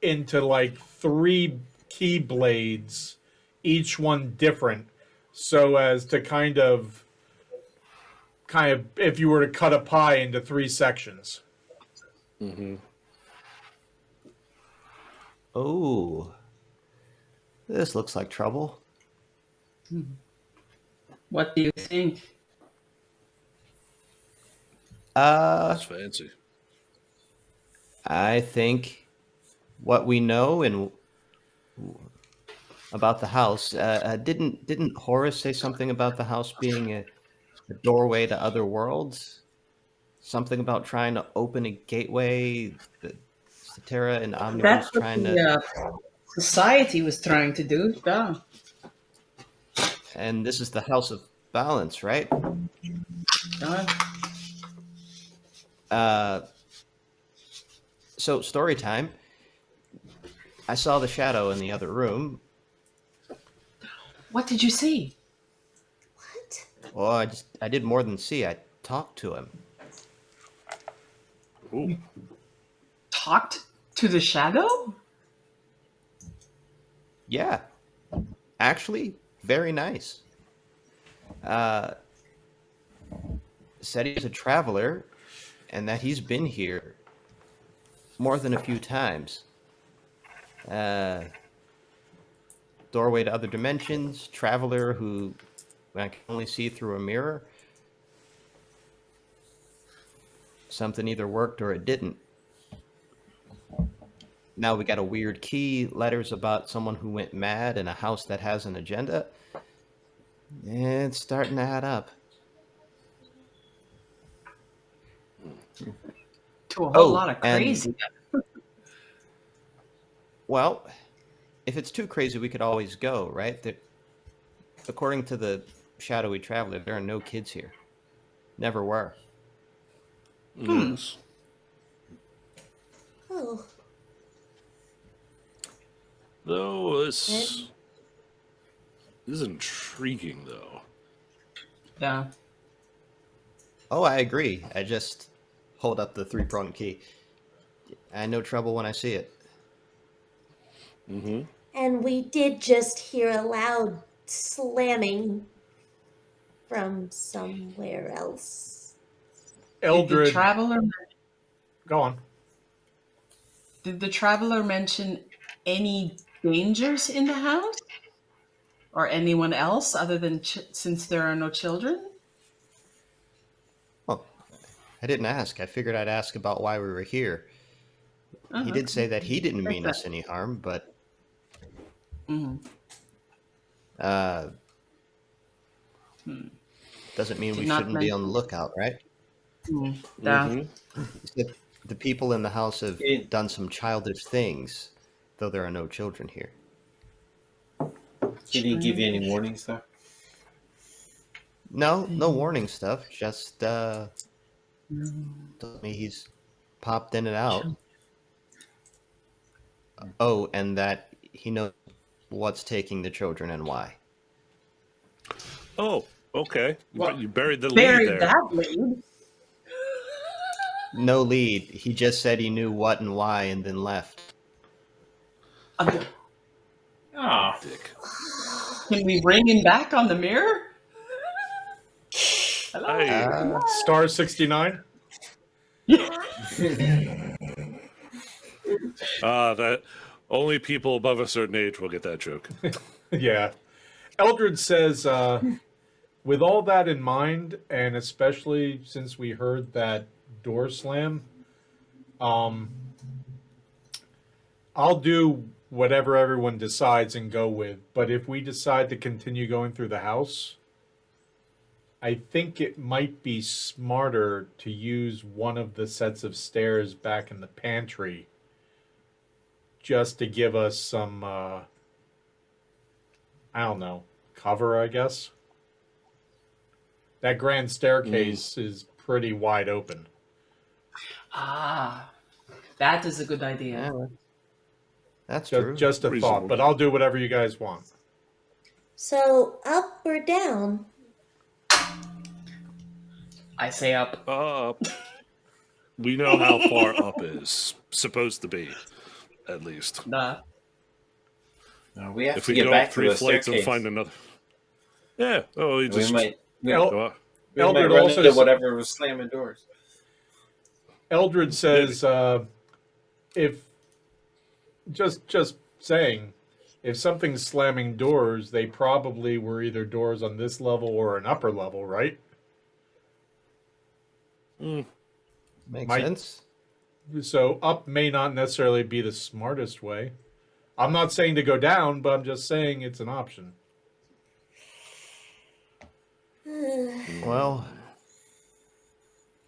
into like 3 key blades, each one different, so as to kind of if you were to cut a pie into 3 sections. Mm-hmm. Oh, this looks like trouble. What do you think? That's fancy. I think what we know and about the house. Didn't Horace say something about the house being a doorway to other worlds? Something about trying to open a gateway to Terra and That's Omnibus what trying to, the society was trying to do. Yeah. and this is the House of Balance, right? Uh, Uh, so story time. I saw the shadow in the other room. what did you see? What? Well, I did more than see. I talked to him. Ooh. Talked to the shadow? Yeah, actually, very nice. Uh, said he's a traveler, and that he's been here more than a few times. Doorway to other dimensions, traveler who I can only see through a mirror. Something either worked or it didn't. Now we got a weird key, letters about someone who went mad in a house that has an agenda. It's starting to add up. To a whole Oh, lot of and- crazy. Well, if it's too crazy, we could always go, right? According to the shadowy traveler, there are no kids here. Never were. Yes. Oh, Though this is intriguing, though. Yeah. Oh, I agree. I just hold up the three-pronged key. I know trouble when I see it. Mm-hmm. and we did just hear a loud slamming from somewhere else. Did the Eldred, traveler go on. mention any dangers in the house? Or anyone else other than since there are no children? Well, I didn't ask. I figured I'd ask about why we were here. He did say that he didn't mean us any harm, but Mhm. doesn't mean Did we not shouldn't be on the mention- lookout, right? Yeah. Mm-hmm. The people in the house have It- done some childish things, though there are no children here. He didn't give you any warnings, though. No warning stuff. Just told me he's popped in and out. Oh, and that he knows what's taking the children and why. Oh, okay. Well, You buried the lead Buried there. that lead. No lead. He just said he knew what and why and then left. Ah, Dick. Can we bring him back on the mirror? Hello. Star 69? That only people above a certain age will get that joke. Yeah. Eldred says, with all that in mind, and especially since we heard that door slam, I'll do whatever everyone decides and go with. But if we decide to continue going through the house, I think it might be smarter to use one of the sets of stairs back in the pantry just to give us some, I don't know, cover, I guess. That grand staircase is pretty wide open. Ah, that is a good idea. Yeah, that's true. Just a Reasonable. thought, but I'll do whatever you guys want. So, up or down? I say up. We know how far up is supposed to be, at least. Duh. no, we have If to we get go back up to 3 the flights staircase. and find another. Yeah. You We just. might, El- go up. we might Eldred run also into s- whatever was slamming doors. Eldred says, if just saying, if something's slamming doors, they probably were either doors on this level or an upper level, right? Makes Might- sense. So up may not necessarily be the smartest way. I'm not saying to go down, but I'm just saying it's an option. Well,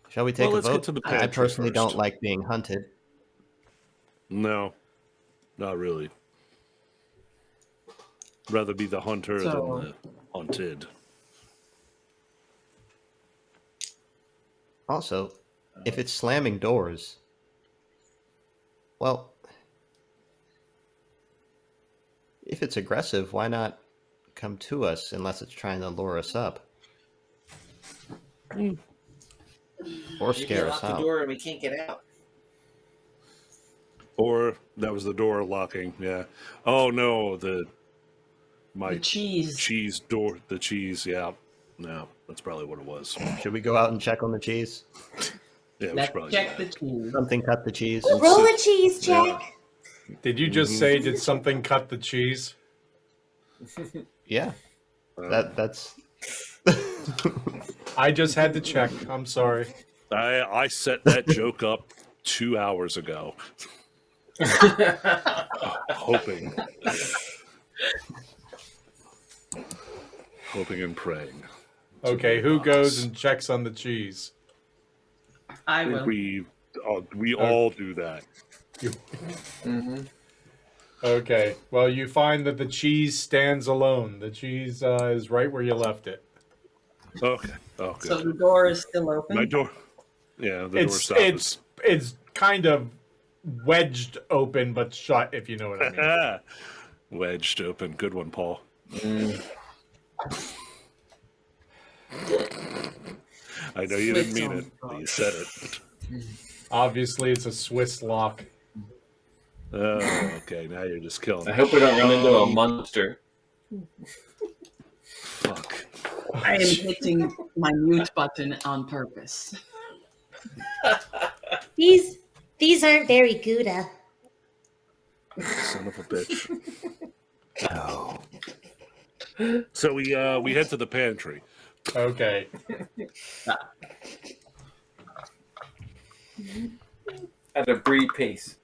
shall we take Well, a let's vote? get to the I pantry personally first. don't like being hunted. No, not really. Rather be the hunter So- than the hunted. Also, if it's slamming doors, well, if it's aggressive, why not come to us unless it's trying to lure us up? Or Maybe scare us lock the out. door and we can't get out. Or that was the door locking. Yeah. Oh no, my The cheese. cheese door. The cheese. Yeah. No, that's probably what it was. Should we go out and check on the cheese? Yeah, we should Let's probably check do the that. cheese. Something cut the cheese. Roll a cheese check. Did you just say, did something cut the cheese? Yeah, that's. I just had to check. I'm sorry. I set that joke up 2 hours ago, hoping and praying. Okay, who goes and checks on the cheese? I I think will. we all do that. Mm-hmm. Okay, well, you find that the cheese stands alone. The cheese is right where you left it. Okay. Oh, good. So the door is still open. My door. Yeah, the door It's stopped. it's kind of wedged open but shut, if you know what I mean. Wedged open. Good one, Paul. I know you didn't mean it, but you said it. Obviously, it's a Swiss lock. Oh, okay. Now you're just killing I me. hope we don't run into a monster. Fuck. I am hitting my mute button on purpose. These aren't very Gouda. Son of a bitch. So we head to the pantry. Okay. At a breed pace.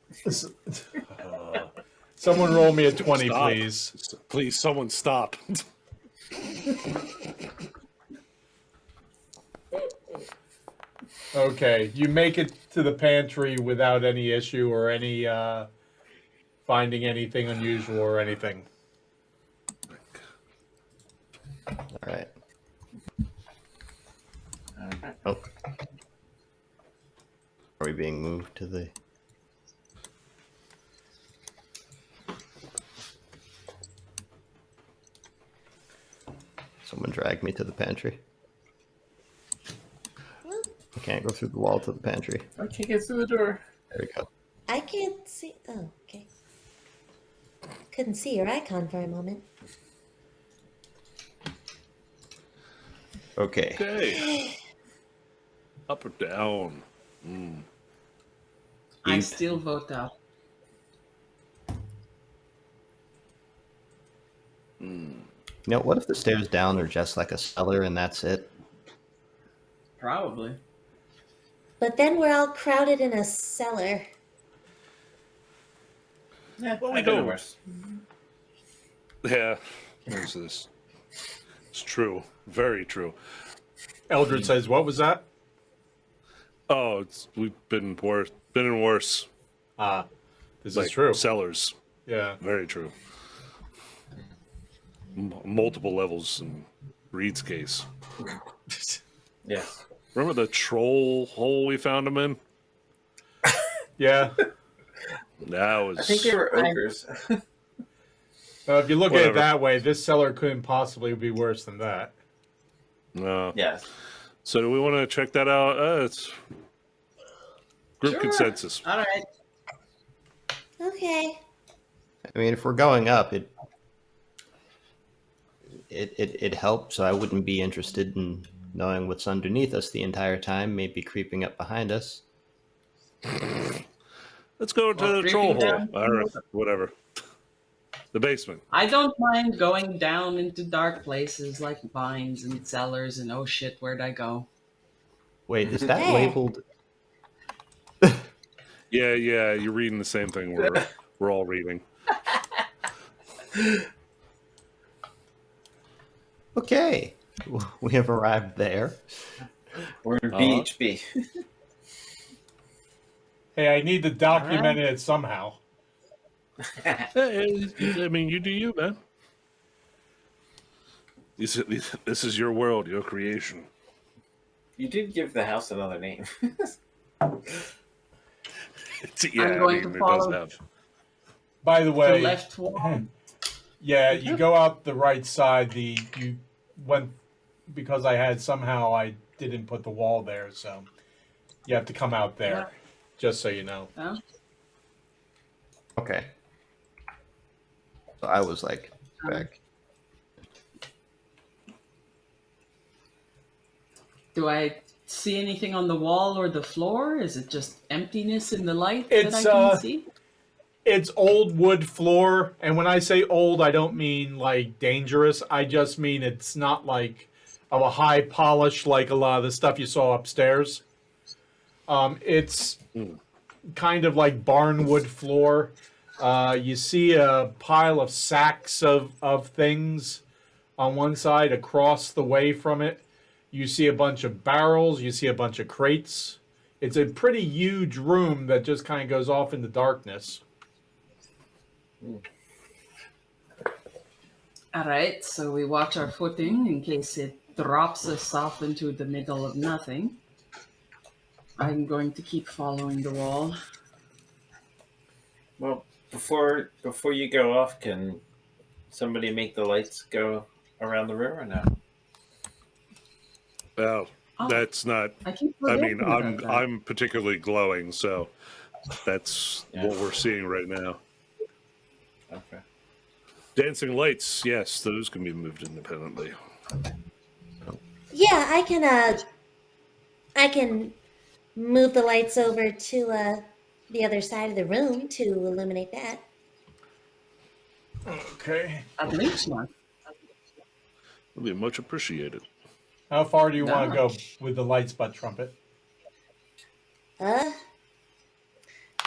Someone roll me a 20, Stop. please. Please, someone stop. Okay, you make it to the pantry without any issue or any finding anything unusual or anything. All right. Oh. Are we being moved to the? Someone dragged me to the pantry. I can't go through the wall to the pantry. I can't get through the door. There we go. I can't see. Oh, okay. Couldn't see your icon for a moment. Okay. Okay. Up or down? I Eat. still vote out. Now, what if the stairs down are just like a cellar and that's it? Probably. But then we're all crowded in a cellar. Yeah, Well, I we got don't. worse. Yeah. What's this? It's true. Very true. Eldred says, what was that? Oh, we've been worse. Been in worse. This Like is true. Cellars. Yeah. Very true. Multiple levels in Reed's case. Yes. Remember the troll hole we found him in? Yeah. That was. I think they were ogres. If you look at it Whatever. that way, this cellar couldn't possibly be worse than that. No. Yes. So do we want to check that out? It's group Sure. consensus. All right. Okay. I mean, if we're going up, it helps. So I wouldn't be interested in knowing what's underneath us the entire time. Maybe creeping up behind us. Let's go to Well, the troll creeping hole. down. Or whatever. The basement. I don't mind going down into dark places like vines and cellars and oh shit, where'd I go? Wait, is that Yeah. labeled? Yeah, you're reading the same thing we're all reading. Okay, we have arrived there. We're in BHB. Hey, I need to document it somehow. I mean, you do you, man. This is your world, your creation. You did give the house another name. I'm going to it does follow have. By the the way, left wall. yeah, you go out the right side. You went because I didn't put the wall there, so you have to come out there. Yeah. Just so you know. Yeah. Okay. So I was like back. Do I see anything on the wall or the floor? Is it just emptiness in the light It's, that I can see? It's old wood floor, and when I say old, I don't mean like dangerous. I just mean it's not like of a high polish like a lot of the stuff you saw upstairs. It's kind of like barnwood floor. You see a pile of sacks of things on one side. Across the way from it, you see a bunch of barrels. You see a bunch of crates. It's a pretty huge room that just kind of goes off into darkness. All right, so we watch our footing in case it drops us off into the middle of nothing. I'm going to keep following the wall. Well, before you go off, can somebody make the lights go around the room or no? Well, Oh, that's not. I keep I forgetting mean, about that. I'm particularly glowing, so that's Yeah. what we're seeing right now. Okay. Dancing lights, yes, those can be moved independently. Yeah, I can move the lights over to the other side of the room to illuminate that. Okay. At least one. It'll be much appreciated. How far do you want to No. go with the lights butt trumpet?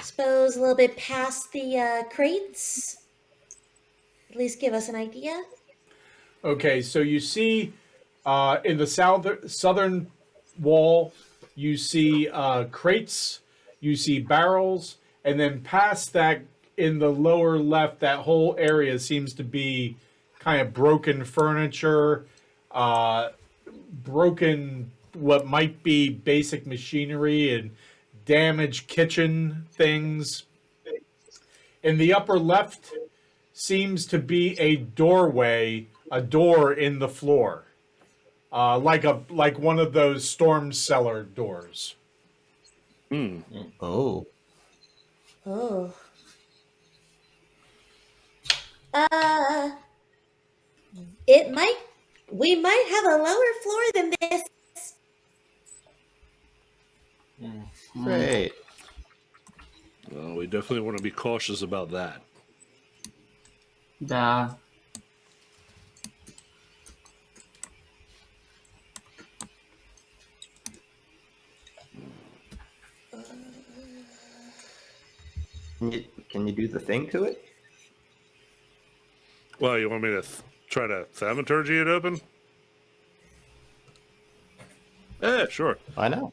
Suppose a little bit past the crates. At least give us an idea. Okay, so you see in the southern wall, you see crates, you see barrels, and then past that in the lower left, that whole area seems to be kind of broken furniture, broken what might be basic machinery, and damaged kitchen things. In the upper left seems to be a doorway, a door in the floor, like one of those storm cellar doors. Oh. Oh. Uh, we might have a lower floor than this. Great. Well, we definitely want to be cautious about that. Duh. Can you do the thing to it? Well, you want me to try to thaumaturgy it open? Yeah, sure. I know.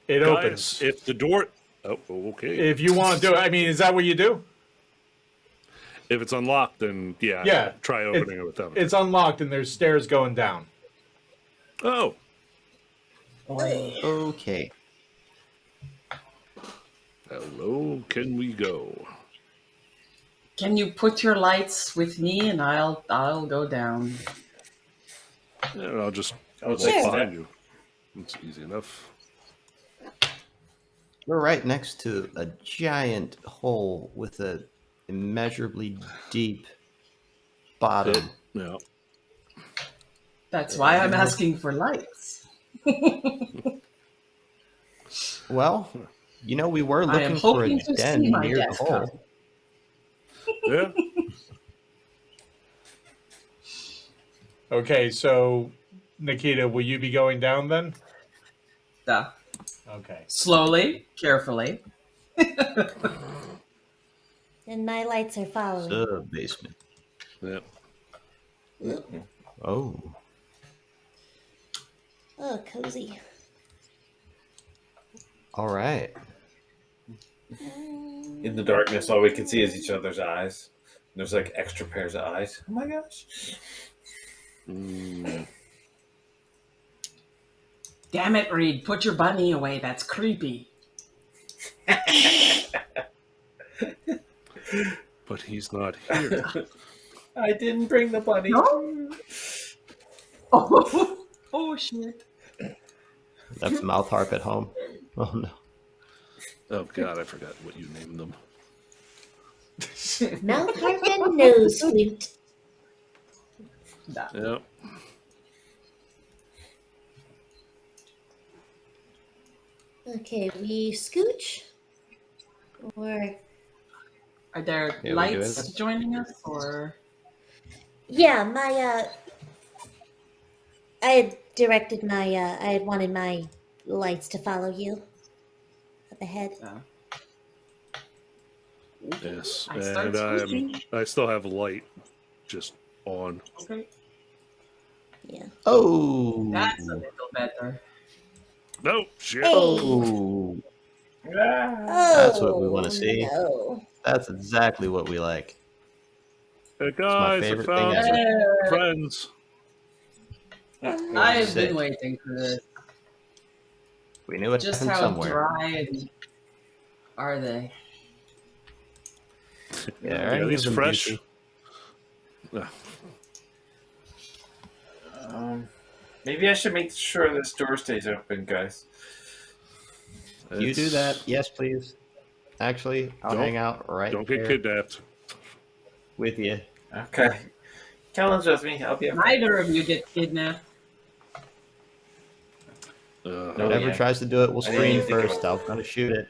It Guys, opens. if the door... Oh, okay. If you want to do it, I mean, is that what you do? If it's unlocked, then Yeah. try opening it with thaumaturgy. It's unlocked and there's stairs going down. Oh, Okay. hello, can we go? Can you put your lights with me and I'll go down. Yeah, I'll just Oh, walk sure. behind you. It's easy enough. We're right next to a giant hole with a immeasurably deep bottom. Yeah. That's why I'm asking for lights. Well, we were I am looking for a hoping to den see my near the death hole. come. Yeah. Okay, so Nikita, will you be going down then? Duh. Okay. Slowly, carefully. And my lights are following. The basement. Yeah. Oh. Oh, cozy. All right. In the darkness, all we can see is each other's eyes. There's like extra pairs of eyes. Oh my gosh. Mm. Damn it, Reed. Put your bunny away. That's creepy. But he's not here. I didn't bring the bunny. No? Oh, oh shit. Left mouth harp at home. Oh no. Oh God, I forgot what you named them. Mouth harp and nose flute. Yep. Okay, we scooch? Or. Are there Yeah, we do lights it. joining us, or? Yeah, I had directed I had wanted my lights to follow you up ahead. Yes, I start and scooching. I still have light just on. Okay, Yeah. Oh. that's a little better. No shit. Hey. Oh. Oh, That's what we wanna see. No. That's exactly what we like. Hey my guys, I favorite thing found ever. some friends. I have Sick. been waiting for this. We knew it Just happened how somewhere. dry and are they? Yeah, Are right. these fresh? Maybe I should make sure this door stays open, guys. You do that? Yes, please. Actually, I'll Don't- hang out right Don't get there kidnapped. with you. Okay. Kellen's with me. I'll be okay. Neither of you get kidnapped. No, Whoever yeah. tries to do it will I didn't scream even think first. about I'm gonna shoot it.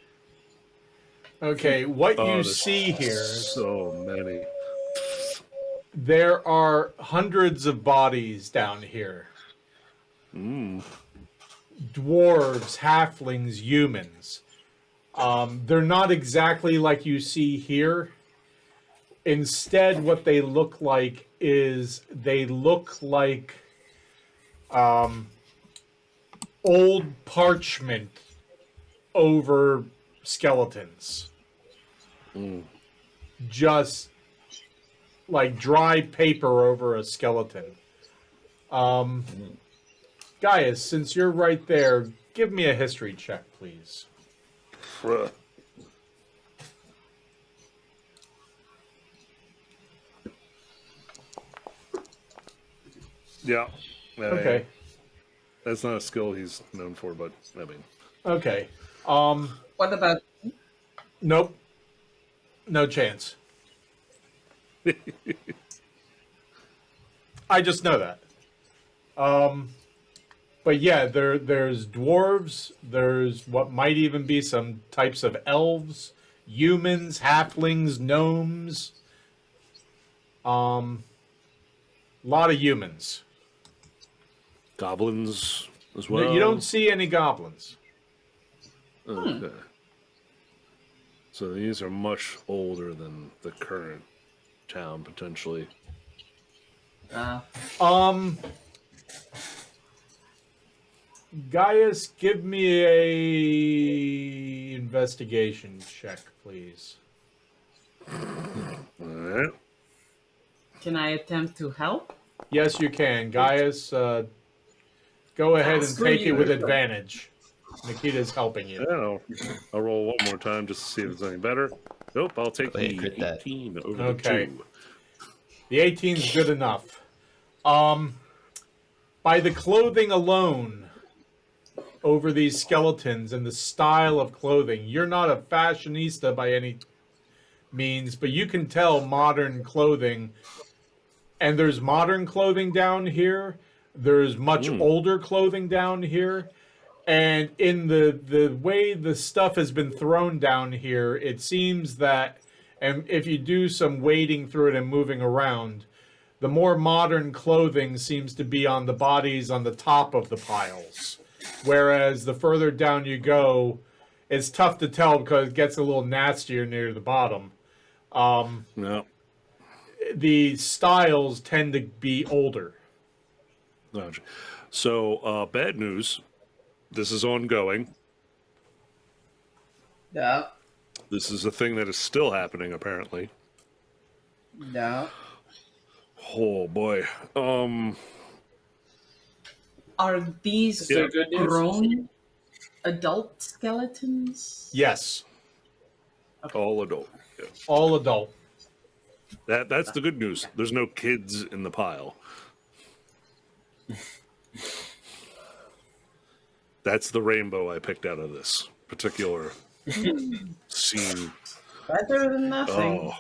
Okay, what you there's see here, So many. there are hundreds of bodies down here. Mm. Dwarves, halflings, humans. They're not exactly like you see here. Instead, what they look like is they look like old parchment over skeletons. Mm. Just like dry paper over a skeleton. Gaius, since you're right there, give me a history check, please. Bruh. Yeah. Okay. That's not a skill he's known for, but I mean, Okay. What about Nope. No chance. I just know that. But yeah, there's dwarves, there's what might even be some types of elves, humans, halflings, gnomes. A lot of humans. goblins as No, well. you don't see any goblins. Okay. So these are much older than the current town, potentially. Gaius, give me a investigation check, please. All right. can I attempt to help? Yes, you can. Gaius, go ahead and Screw take it you. with advantage. Nikita's helping you. Yeah, I'll roll one more time just to see if it's any better. Nope, I'll take Go ahead, the crit that. 18 over Okay. the 2. The 18 is good enough. By the clothing alone over these skeletons and the style of clothing, you're not a fashionista by any means, but you can tell modern clothing. And there's modern clothing down here. There's much older clothing down here. And in the way the stuff has been thrown down here, it seems that, and if you do some wading through it and moving around, the more modern clothing seems to be on the bodies on the top of the piles. Whereas the further down you go, it's tough to tell because it gets a little nastier near the bottom. No. The styles tend to be older. Gotcha. So, bad news. This is ongoing. No. This is a thing that is still happening, apparently. No. Oh boy. Are these Yeah. Good news? grown adult skeletons? Yes, All adult. Yeah. all adult. That's the good news. There's no kids in the pile. That's the rainbow I picked out of this particular scene. Better than nothing. Oh,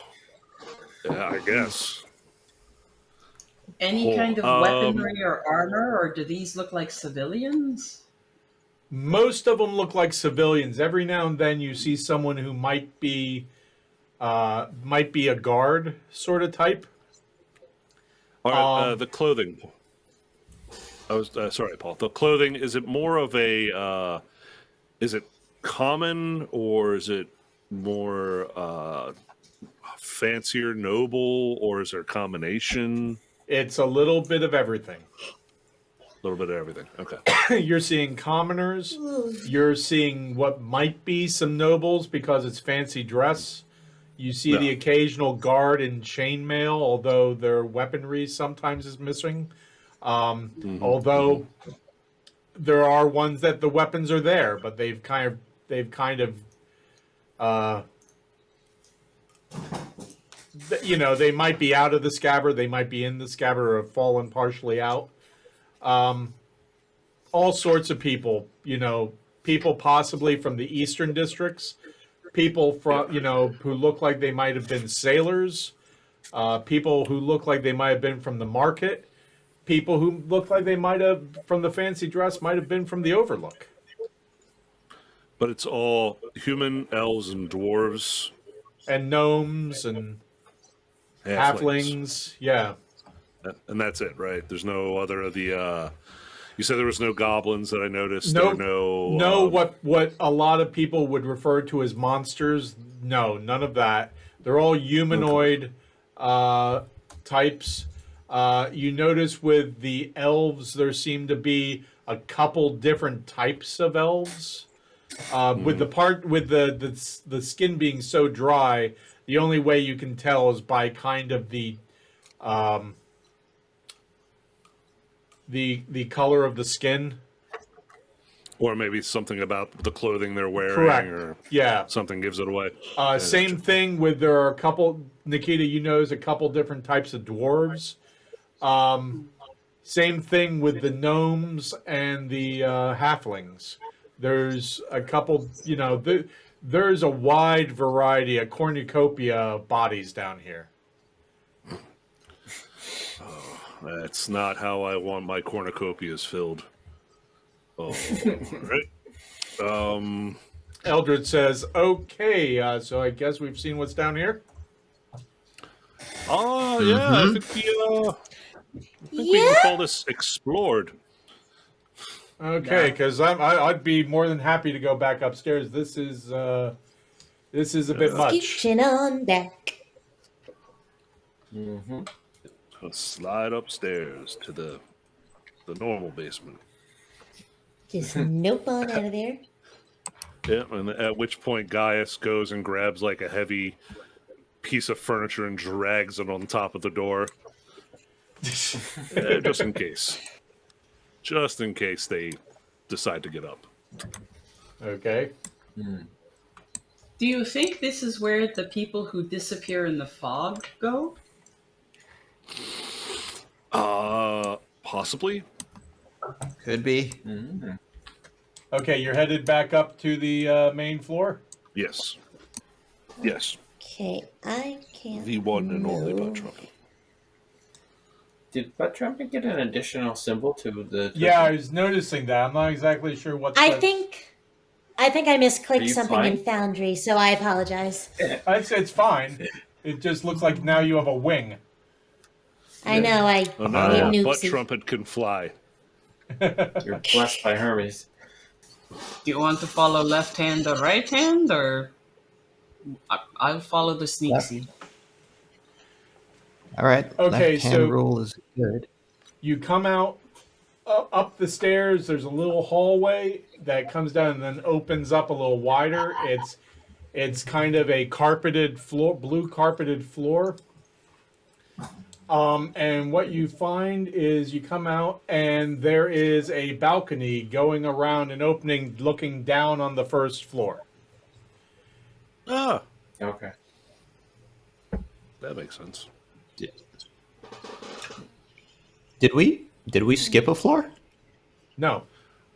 yeah, I guess. Any kind of Um, weaponry or armor, or do these look like civilians? Most of them look like civilians. Every now and then you see someone who might be a guard sort of type. All right, the clothing. I was sorry, Paul. The clothing, is it more of a? Is it common or is it more fancier, noble, or is there a combination? It's a little bit of everything. A little bit of everything. Okay. You're seeing commoners. Ooh. You're seeing what might be some nobles because it's fancy dress. You see the Yeah. occasional guard in chainmail, although their weaponry sometimes is missing. Although there are ones that the weapons are there, but they've kind of they might be out of the scabbard, they might be in the scabbard, or have fallen partially out. All sorts of people, people possibly from the eastern districts, people from, who look like they might have been sailors, people who look like they might have been from the market, people who look like they might have, from the fancy dress, might have been from the Overlook. But it's all human, elves, and dwarves. And gnomes and halflings. Yeah. And that's it, right? There's no other of the. You said there was no goblins that I noticed. No, no. What a lot of people would refer to as monsters. No, none of that. They're all humanoid types. You notice with the elves, there seem to be a couple different types of elves. With the skin being so dry, the only way you can tell is by kind of the color of the skin. Or maybe something about the clothing they're wearing. Correct. Or Yeah. something gives it away. Same thing with, there are a couple, Nikita, there's a couple different types of dwarves. Same thing with the gnomes and the halflings. There's a couple, there's a wide variety, a cornucopia of bodies down here. That's not how I want my cornucopias filled. Oh, right. Eldred says, okay, so I guess we've seen what's down here. Oh, yeah, I think we can call this explored. Okay, because I'd be more than happy to go back upstairs. This is a bit much. Scooching on back. I'll slide upstairs to the normal basement. Just nope on out of there. Yeah, and at which point Gaius goes and grabs like a heavy piece of furniture and drags it on top of the door. Just in case. Just in case they decide to get up. Okay. Do you think this is where the people who disappear in the fog go? Possibly. Could be. Okay, you're headed back up to the main floor? Yes. Yes. Okay, I can't. The one and only move. Butt Trumpet. Did Butt Trumpet get an additional symbol to the? Yeah, I was noticing that. I'm not exactly sure what. I think I Are misclicked you something in fine? Foundry, so I apologize. I'd say it's fine. It just looks like now you have a wing. I know I Oh, made no, Butt noopsie. Trumpet can fly. You're blessed by Hermes. Do you want to follow left hand or right hand, or I'll follow the sneaksy. All right. Okay, Left hand so- rule is good. You come out up the stairs. There's a little hallway that comes down and then opens up a little wider. It's kind of a carpeted floor, blue carpeted floor. And what you find is you come out and there is a balcony going around and opening, looking down on the first floor. Ah, Okay. that makes sense. Did we skip a floor? No,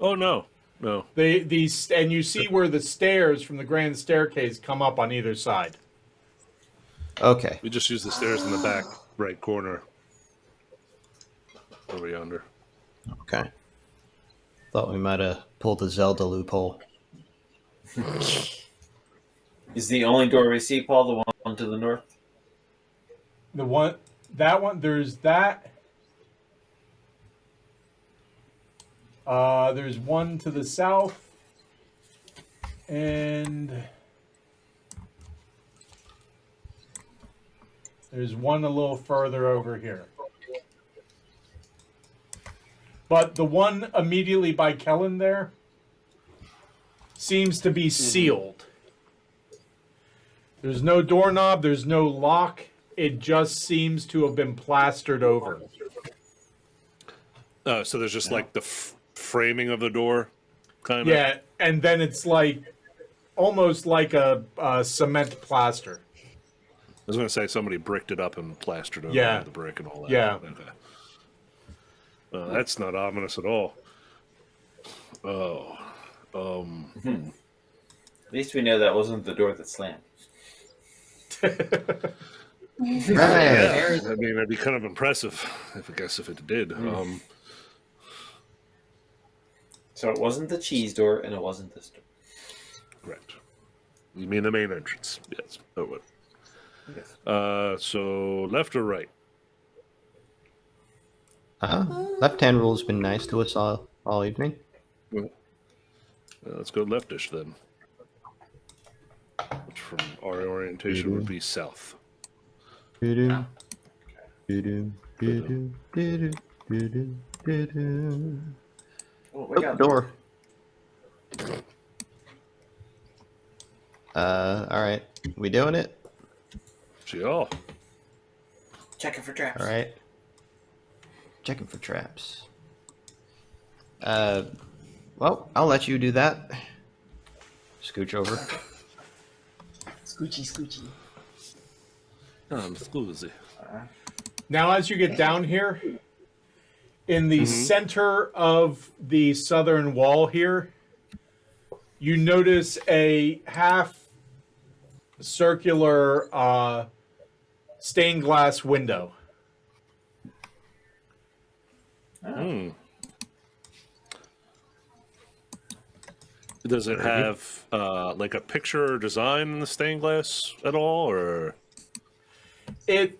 Oh no, no. and you see where the stairs from the grand staircase come up on either side. Okay. We just use the stairs in the back right corner. Over yonder. Okay. Thought we might have pulled the Zelda loophole. Is the only door we see, Paul, the one to the north? There's that. There's one to the south, and there's one a little further over here. But the one immediately by Kellen there seems to be sealed. There's no doorknob, there's no lock. It just seems to have been plastered over. So there's just like the framing of the door, kind of. Yeah, and then it's like almost like a cement plaster. I was going to say somebody bricked it up and plastered over Yeah. with the brick and all that. Yeah. Okay. That's not ominous at all. Oh. At least we know that wasn't the door that slammed. Right. Yeah. I mean, it'd be kind of impressive, if it did. So it wasn't the cheese door, and it wasn't this door. Correct. You mean the main entrance? Yes. Oh, what? Yes. So left or right? Left-hand rule's been nice to us all evening. Let's go leftish then. Which from our orientation would be south. Doo-doo. Doo-doo. Doo-doo. Doo-doo. Doo-doo. Doo-doo. Oh, we got Door. All right. We doing it? See y'all. checking for traps. All right. Checking for traps. Well, I'll let you do that. Scooch over. Scoochie, scoochie. I'm Scoozy. Now, as you get down here, in the center of the southern wall here, you notice a half circular stained glass window. Does it have like a picture or design in the stained glass at all, or It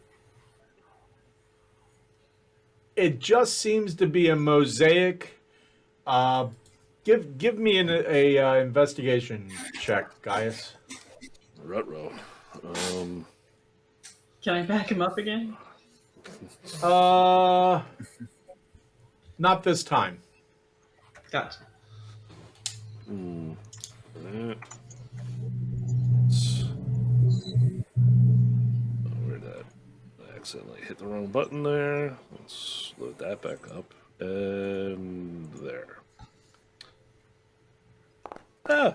just seems to be a mosaic. Give me a investigation check, Gaius. Rutrow? Can I back him up again? Not this time. Gotcha. Where did I accidentally hit the wrong button there? Let's load that back up. And there. Ah!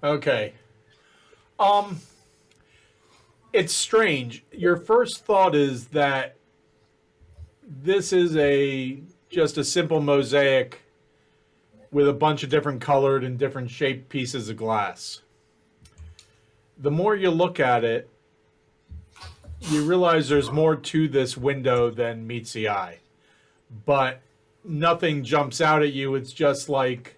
Okay. It's strange. Your first thought is that this is just a simple mosaic with a bunch of different colored and different shaped pieces of glass. The more you look at it, you realize there's more to this window than meets the eye. But nothing jumps out at you. It's just like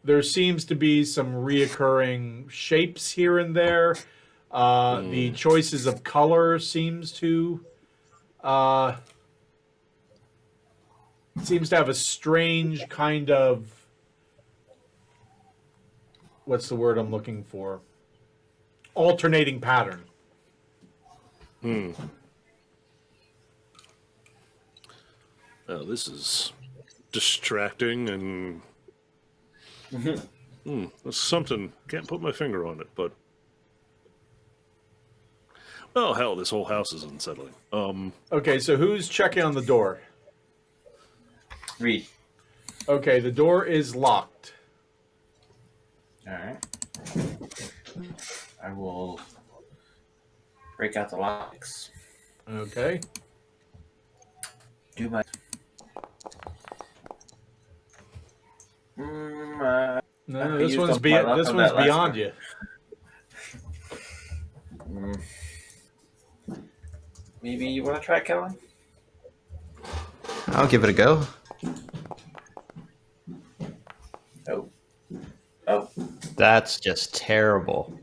there seems to be some reoccurring shapes here and there. The choices of color seems to have a strange kind of, what's the word I'm looking for? Alternating pattern. Oh, this is distracting and There's something. Can't put my finger on it, but oh hell, this whole house is unsettling. Okay, so who's checking on the door? Read. Okay, the door is locked. All right. I will break out the locks. Okay. Do my. No, I this used one's up my luck this on one's that last beyond one. you. Maybe you want to try, Kellen? I'll give it a go. Oh. Oh. That's just terrible.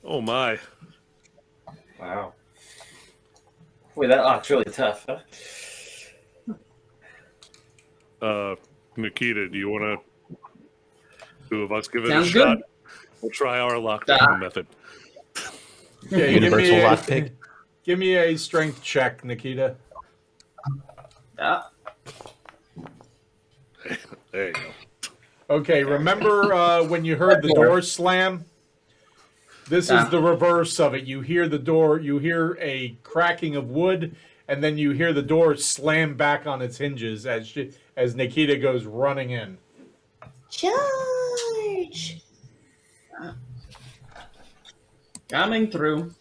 Oh my. Wow. Boy, that lock's really tough, huh? Nikita, do you want to? Two of us give it Sounds a good. shot. We'll try our lockdown method. Yeah, Universal lockpick. Give me a strength check, Nikita. Yeah. There you go. Okay, remember when you heard the door slam? This is the reverse of it. You hear the door, you hear a cracking of wood, and then you hear the door slam back on its hinges as Nikita goes running in. Charge! Coming through.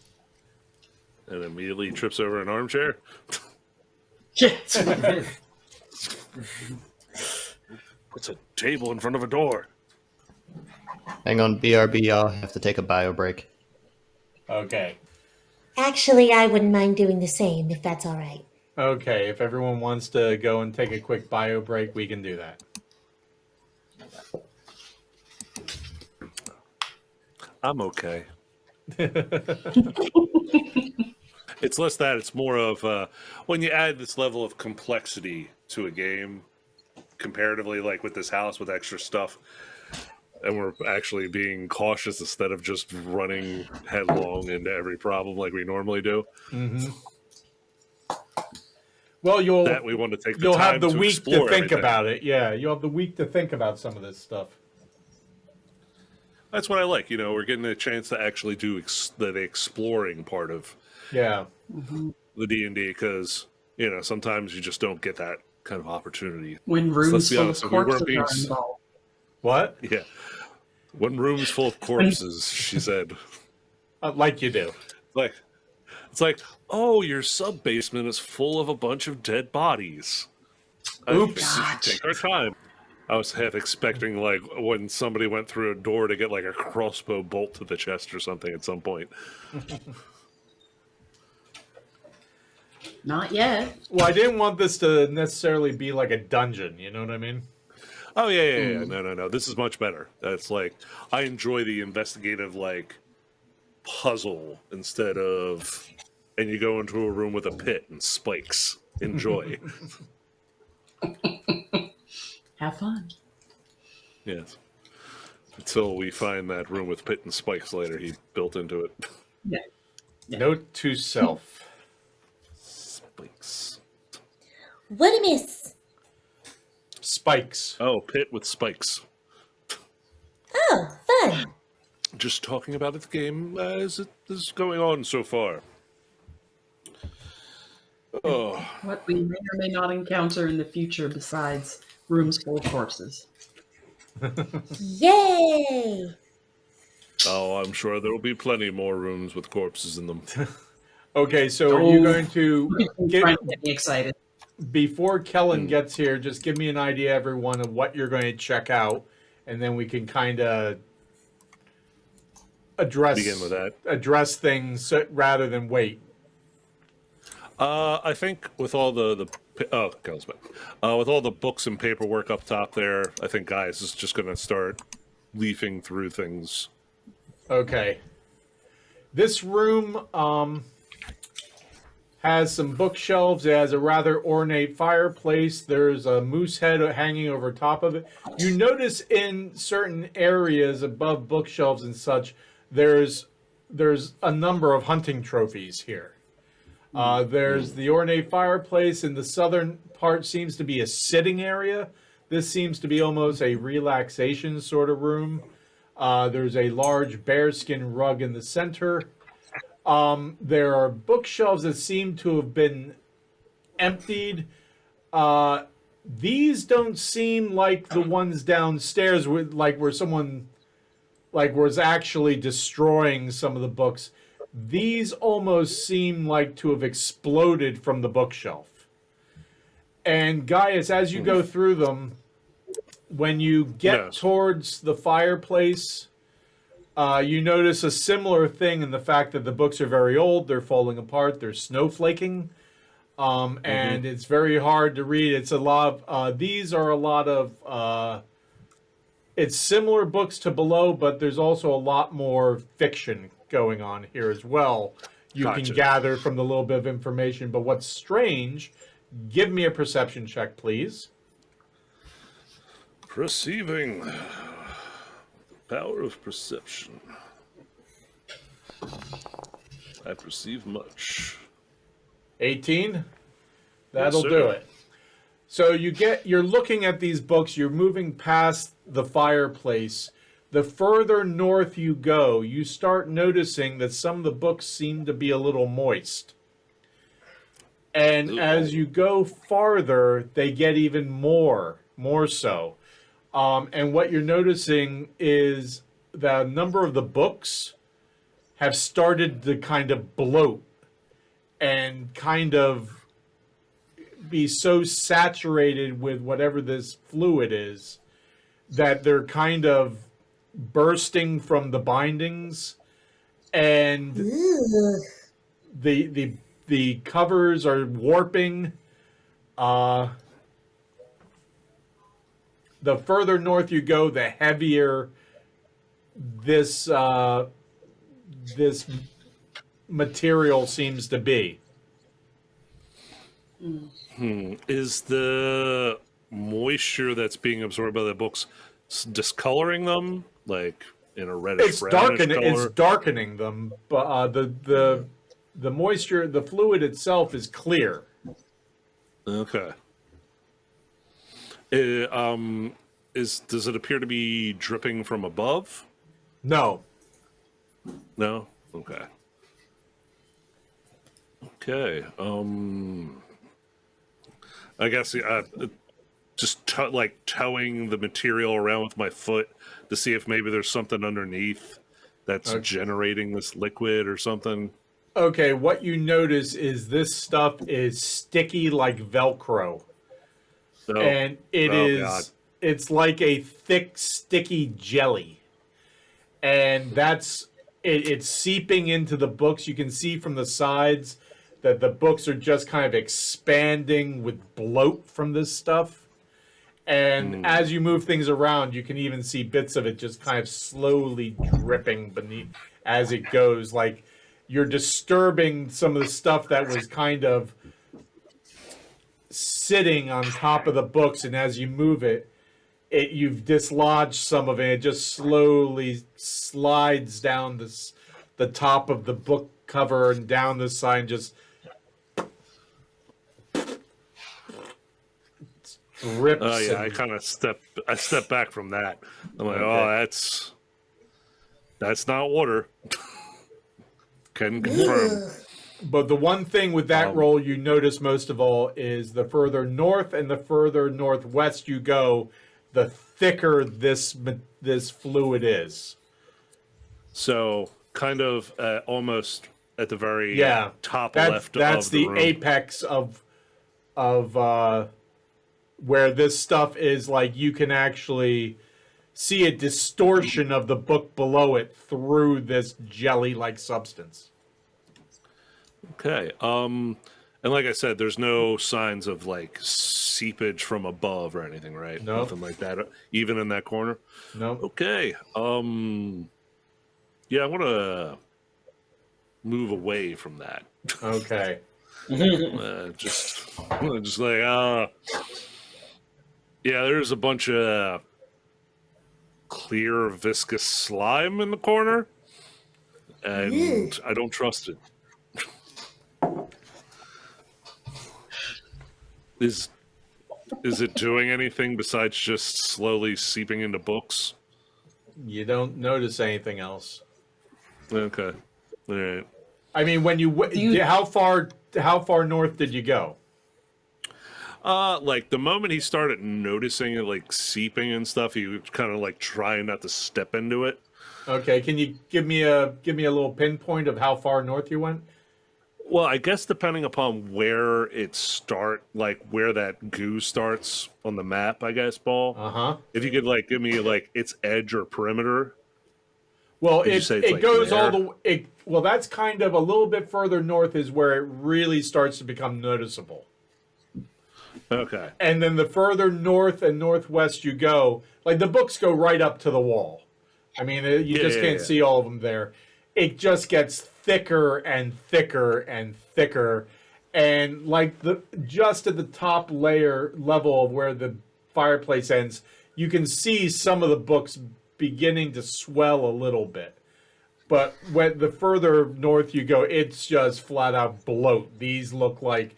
And immediately trips over an armchair. Shit. It's a table in front of a door. Hang on, BRB, I'll have to take a bio break. Okay. Actually, I wouldn't mind doing the same if that's all right. Okay, if everyone wants to go and take a quick bio break, we can do that. I'm okay. It's less that. It's more of when you add this level of complexity to a game, comparatively, like with this house with extra stuff, and we're actually being cautious instead of just running headlong into every problem like we normally do. Mm-hmm. Well, you'll We want to take the you'll time have the to week to explore think everything. about it. Yeah, you'll have the week to think about some of this stuff. That's what I like. We're getting a chance to actually do the exploring part of Yeah. the D&D because sometimes you just don't get that kind of opportunity. When let's rooms be full honest, of if we weren't corpses being are involved. What? Yeah. When rooms full of corpses, she said. Like you do. It's like, oh, your sub basement is full of a bunch of dead bodies. Oops. Take our time. I was half expecting like when somebody went through a door to get like a crossbow bolt to the chest or something at some point. Not yet. Well, I didn't want this to necessarily be like a dungeon. You know what I mean? Oh yeah. No. This is much better. That's like I enjoy the investigative like puzzle instead of and you go into a room with a pit and spikes. Enjoy. Have fun. Yes. Until we find that room with pit and spikes later he built into it. Yeah. Note to self. Spikes. What a miss! Spikes. Oh, pit with spikes. Oh, fun! Just talking about the game as it is going on so far. Oh, What we may or may not encounter in the future besides rooms full of corpses. Yay! I'm sure there will be plenty more rooms with corpses in them. Okay, so are you going to Trying to get me excited. before Kellen gets here? Just give me an idea, everyone, of what you're going to check out, and then we can kind of Begin with that. address things rather than wait. I think with all with all the books and paperwork up top there, I think guys is just going to start leafing through things. Okay. This room has some bookshelves. It has a rather ornate fireplace. There's a moose head hanging over top of it. You notice in certain areas above bookshelves and such, there's a number of hunting trophies here. There's the ornate fireplace. In the southern part seems to be a sitting area. This seems to be almost a relaxation sort of room. There's a large bearskin rug in the center. There are bookshelves that seem to have been emptied. These don't seem like the ones downstairs, where someone was actually destroying some of the books. These almost seem like to have exploded from the bookshelf. And Gaius, as you go through them, when you get towards the fireplace, you notice a similar thing in the fact that the books are very old, they're falling apart, they're snowflaking, and it's very hard to read. It's a lot of, these are a lot of, it's similar books to below, but there's also a lot more fiction going on here as well. You can gather from the little bit of information, but what's strange, give me a perception check, please. Perceiving. Power of perception. I perceive much. 18? That'll Yes, do it. So you're looking at these books, you're moving past the fireplace. The further north you go, you start noticing that some of the books seem to be a little moist. And as you go farther, they get even more so. And what you're noticing is the number of the books have started to kind of bloat and kind of be so saturated with whatever this fluid is that they're kind of bursting from the bindings, and the covers are warping. The further north you go, the heavier this material seems to be. Is the moisture that's being absorbed by the books discoloring them, like in a reddish brownish color? It's darkening them, but the moisture, the fluid itself is clear. Okay. Does it appear to be dripping from above? No. No? Okay. Okay. I guess just towing the material around with my foot to see if maybe there's something underneath that's generating this liquid or something. Okay, what you notice is this stuff is sticky like Velcro. Oh. And it's like a thick, sticky jelly. And it's seeping into the books. You can see from the sides that the books are just kind of expanding with bloat from this stuff. And as you move things around, you can even see bits of it just kind of slowly dripping beneath as it goes. Like you're disturbing some of the stuff that was kind of sitting on top of the books, and as you move you've dislodged some of it. It just slowly slides down the top of the book cover and down the side, and just drips. Oh yeah, I step back from that. I'm like, oh, that's not water. Can confirm. But the one thing with that roll you notice most of all is the further north and the further northwest you go, the thicker this fluid is. So kind of almost at the very top left that's of the room. apex of where this stuff is. Like you can actually see a distortion of the book below it through this jelly-like substance. Okay. And like I said, there's no signs of like seepage from above or anything, right? No. Nothing like that, even in that corner? No. Okay. Yeah, I want to move away from that. Okay. just like, yeah, there's a bunch of clear, viscous slime in the corner, and I don't trust it. Is it doing anything besides just slowly seeping into books? You don't notice anything else. Okay. All right. I mean, when you- how far north did you go? Like the moment he started noticing it like seeping and stuff, he was kind of like trying not to step into it. Okay, can you give me a little pinpoint of how far north you went? Well, I guess depending upon where it like where that goo starts on the map, I guess, Paul. Uh-huh. If you could like give me like its edge or perimeter. Well, Did you say it's it like goes all there? well, that's kind of a little bit further north is where it really starts to become noticeable. Okay. And then the further north and northwest you go, like the books go right up to the wall. I mean, you just can't see all of them there. It just gets thicker and thicker and thicker, and like just at the top level of where the fireplace ends, you can see some of the books beginning to swell a little bit. But when the further north you go, it's just flat out bloat. These look like,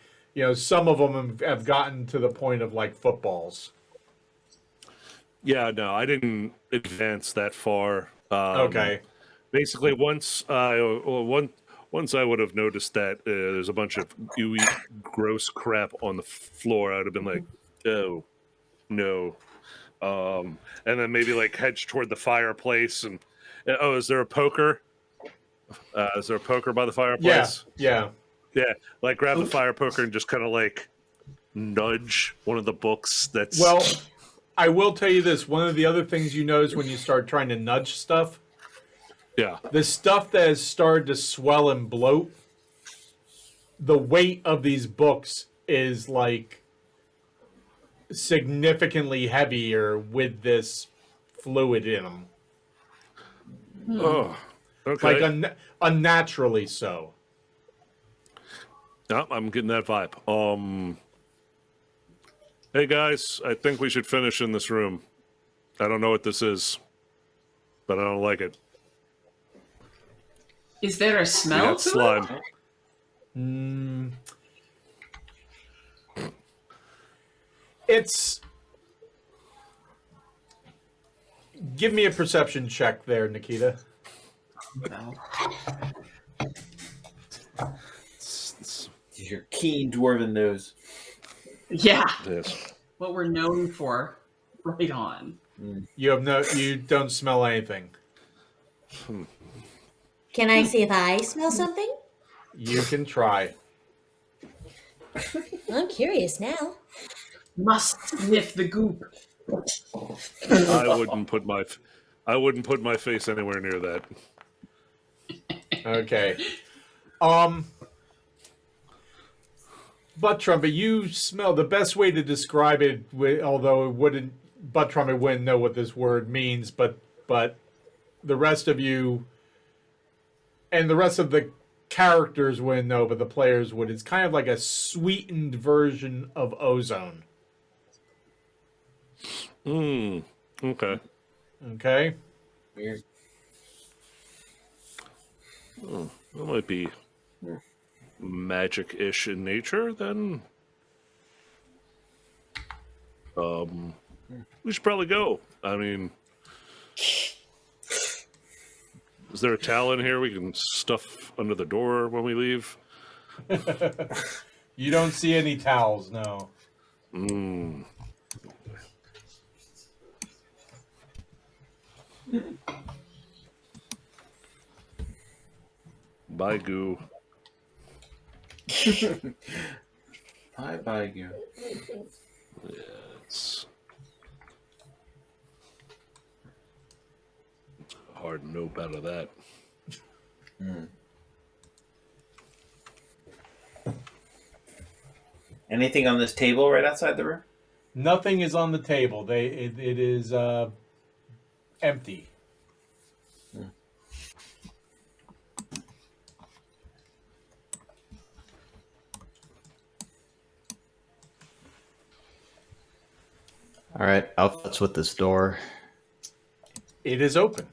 some of them have gotten to the point of like footballs. Yeah, no, I didn't advance that far. Okay. Basically, once I would have noticed that there's a bunch of gooey, gross crap on the floor, I would have been like, "Oh, no," and then maybe like hedge toward the fireplace and, "Oh, is there a poker? Is there a poker by the fireplace?" Yeah. Yeah, like grab the fire poker and just kind of like nudge one of the books that's. Well, I will tell you this. One of the other things you notice when you start trying to nudge stuff, Yeah. the stuff that has started to swell and bloat, the weight of these books is like significantly heavier with this fluid in them. Oh, okay. Like unnaturally so. No, I'm getting that vibe. Hey guys, I think we should finish in this room. I don't know what this is, but I don't like it. Is there a We smell got to slime. It's. Give me a perception check there, Nikita. No. Your keen dwarven nose. Yeah, Yes. what we're known for. Right on. You don't smell anything. Can I see if I smell something? You can try. I'm curious now. Must sniff the goop. I wouldn't put my face anywhere near that. Okay. Butt trumpet, you smell the best way to describe it, although it wouldn't, butt trumpet wouldn't know what this word means, but the rest of you and the rest of the characters wouldn't know, but the players would. It's kind of like a sweetened version of ozone. Okay. Okay? Weird. That might be magic-ish in nature, then. We should probably go. I mean, is there a towel in here we can stuff under the door when we leave? You don't see any towels, no. Bye, goo. Bye, you. It's hard to know better that. Anything on this table right outside the room? Nothing is on the table. It is empty. All right, outfits with this door. It is open.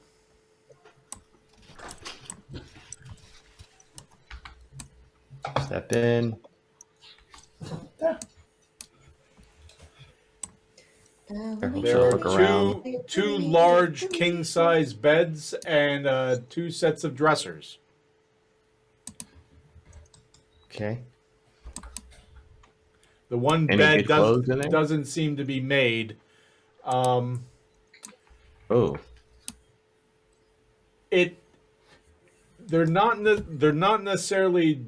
Step in. Let me There are Look around. two large king-size beds and 2 sets of dressers. Okay. The one Any bed good clothes in there? doesn't seem to be made. Oh. They're not necessarily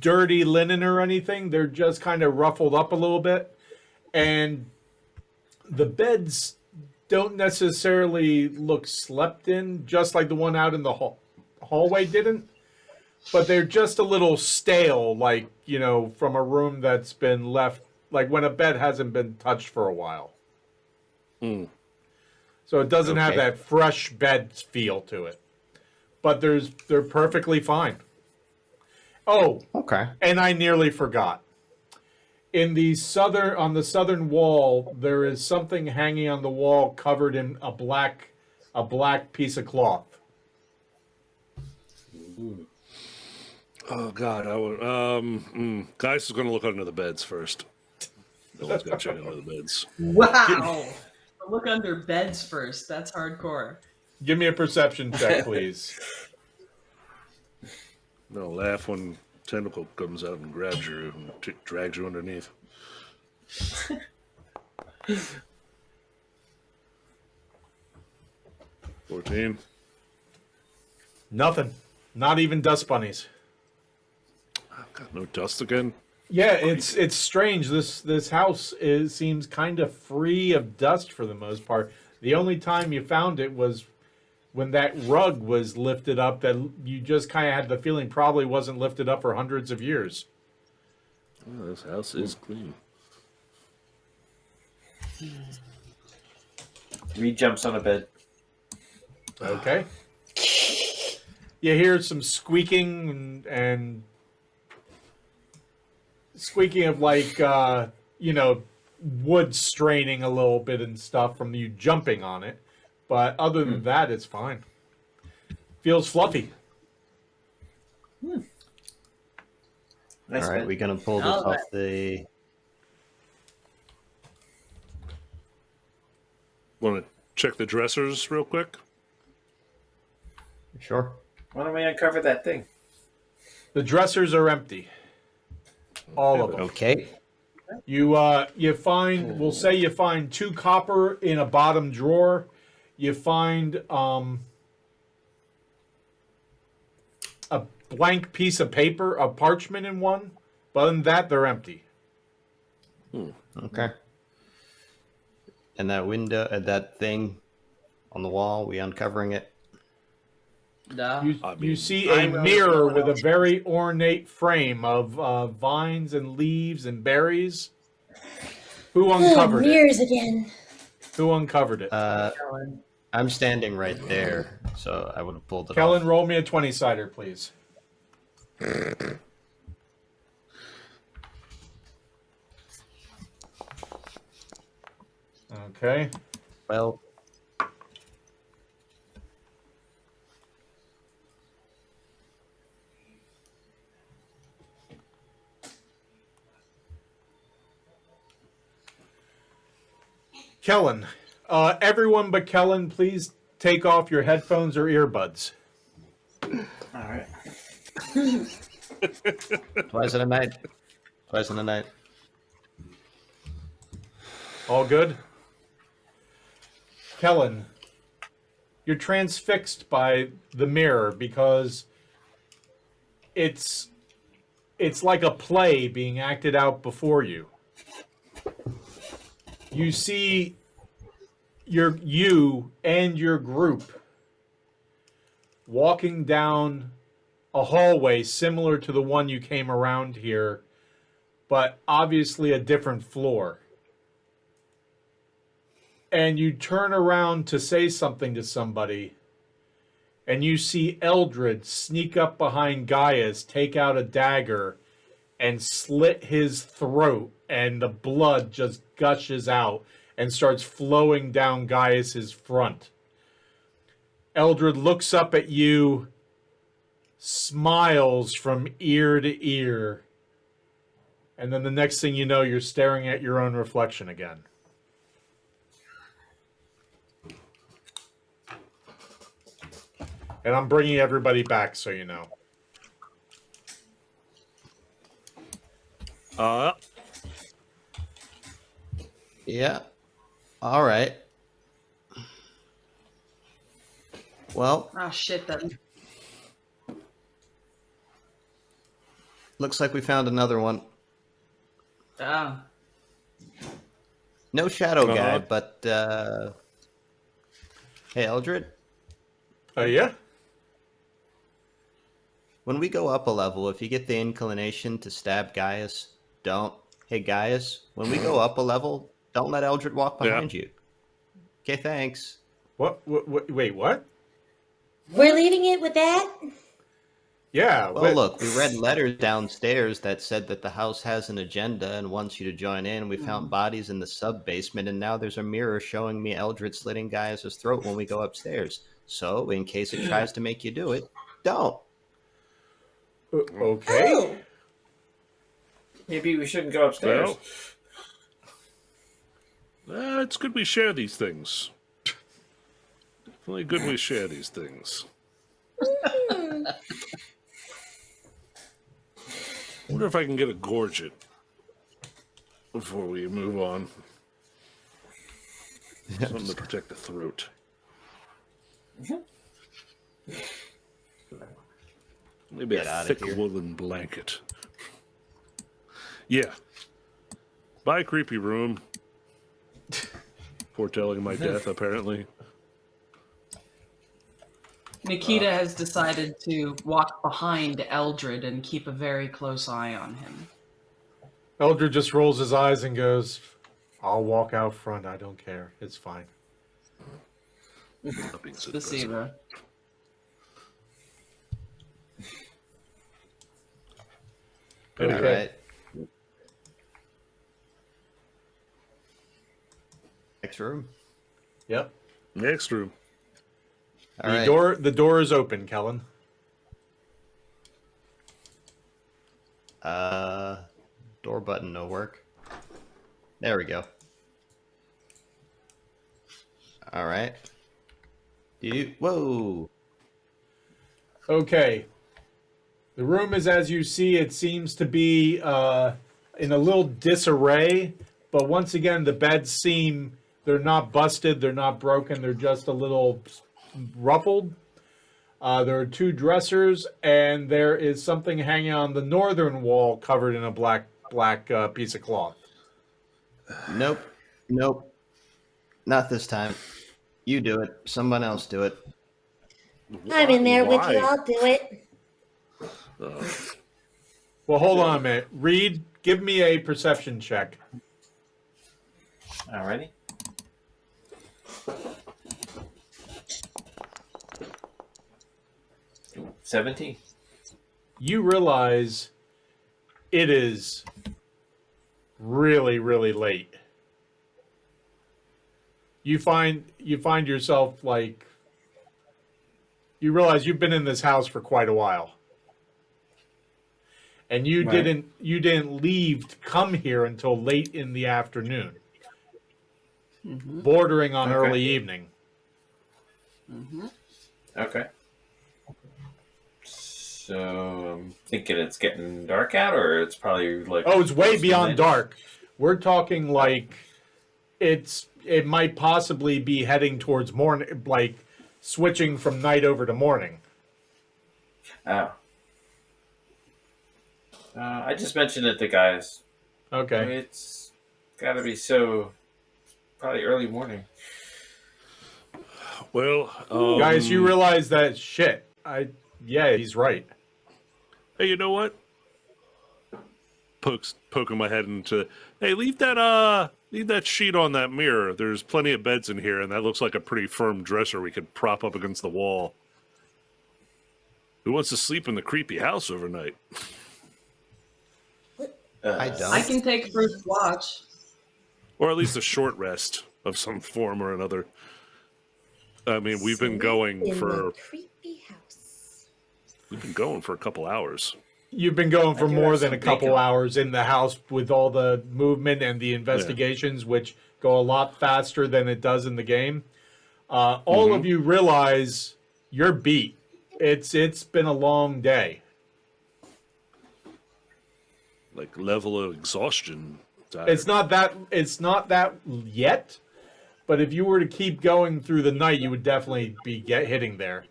dirty linen or anything. They're just kind of ruffled up a little bit, and the beds don't necessarily look slept in, just like the one out in the hallway didn't. But they're just a little stale, like, from a room that's been left, like when a bed hasn't been touched for a while. So it doesn't have Okay. that fresh bed feel to it. But they're perfectly fine. Oh, Okay. and I nearly forgot. On the southern wall, there is something hanging on the wall covered in a black piece of cloth. Oh God, I would. Guys is going to look under the beds first. No one's going to check under the beds. Wow. Look under beds first. That's hardcore. Give me a perception check, please. No, laugh when tentacle comes out and grabs you and drags you underneath. 14. Nothing. Not even dust bunnies. Oh, God, no dust again. Yeah, it's strange. This house seems kind of free of dust for the most part. The only time you found it was when that rug was lifted up, that you just kind of had the feeling probably wasn't lifted up for hundreds of years. Oh, this house is clean. Reed jumps on a bed. Okay. You hear some squeaking and squeaking of like wood straining a little bit and stuff from you jumping on it. But other than that, it's fine. Feels fluffy. Nice All right, bed. we're gonna pull this Oh, off the. Want to check the dressers real quick? Sure. Why don't we uncover that thing? The dressers are empty. All of them. Okay. You find, we'll say you find 2 copper in a bottom drawer. You find a blank piece of paper, a parchment in one. But other than that, they're empty. Okay. And that window, that thing on the wall, we uncovering it. Duh. You see I a will mirror if with no a one very ornate frame of vines and leaves and berries. Who uncovered it? mirrors again. Who uncovered it? Kellen. I'm standing right there, so I would have pulled it Kellen, off. roll me a 20-sider, please. Okay. Well, Kellen. Everyone but Kellen, please take off your headphones or earbuds. All right. twice in a night. Twice in a night. All good? Kellen, you're transfixed by the mirror because it's like a play being acted out before you. You see you and your group walking down a hallway similar to the one you came around here, but obviously a different floor. And you turn around to say something to somebody, and you see Eldred sneak up behind Gaius, take out a dagger, and slit his throat, and the blood just gushes out and starts flowing down Gaius's front. Eldred looks up at you, smiles from ear to ear, and then the next thing you know, you're staring at your own reflection again. And I'm bringing everybody back, so you know. Yeah. All right. Well, Oh shit! Then looks like we found another one. ah, No shadow guy, Uh-huh. but hey, Eldred. Yeah? When we go up a level, if you get the inclination to stab Gaius, don't. Hey, Gaius, when we go up a level, don't let Eldred walk behind you. Okay, thanks. What? Wait, what? We're leaving it with that? Yeah. Well, look, we read letters downstairs that said that the house has an agenda and wants you to join in. We found bodies in the sub-basement, and now there's a mirror showing me Eldred slitting Gaius' throat when we go upstairs. So, in case it tries to make you do it, don't. Okay. Oh. Maybe we shouldn't go upstairs. Well, it's good we share these things. Definitely good we share these things. I wonder if I can get a gorget before we move on. Something to protect the throat. Maybe Get a outta thick here. woolen blanket. Yeah. Bye, creepy room. Foretelling my death, apparently. Nikita has decided to walk behind Eldred and keep a very close eye on him. Eldred just rolls his eyes and goes, "I'll walk out front. I don't care. It's fine." Not being so depressing. Spasiba. Okay. All right. Next room. Yep. Next room. All right. The door is open, Kellen. Door button no work. There we go. All right. Whoa. Okay. The room is as you see. It seems to be in a little disarray, but once again, the beds seem, they're not busted, they're not broken, they're just a little ruffled. There are two dressers, and there is something hanging on the northern wall covered in a black piece of cloth. Nope. Not this time. You do it. Someone else do it. I'm in there with Why? you. I'll do it. Well, hold on a minute. Reed, give me a perception check. Alrighty. Ooh, 17. You realize it is really, really late. You find yourself like, you realize you've been in this house for quite a while. And you Right. didn't leave to come here until late in the afternoon. Bordering on Okay. early evening. Okay. So I'm thinking it's getting dark out, or it's probably like. Oh, it's way close to beyond midnight? dark. We're talking like it might possibly be heading towards morning, like switching from night over to morning. Oh. I just mentioned it to guys. Okay. It's got to be probably early morning. Well, Guys, you realize that shit. Yeah, he's right. hey, you know what? Poking my head into. Hey, leave that sheet on that mirror. There's plenty of beds in here, and that looks like a pretty firm dresser we could prop up against the wall. Who wants to sleep in the creepy house overnight? I don't. I can take first watch. Or at least a short rest of some form or another. I mean, we've been going In for the creepy house. a couple hours. You've been going for do more have than a some couple bacon. hours in the house with all the movement and the investigations, which go a lot faster than it does in the game. All of you realize you're beat. It's been a long day. Like level of exhaustion. It's not that yet, but if you were to keep going through the night, you would definitely be hitting there.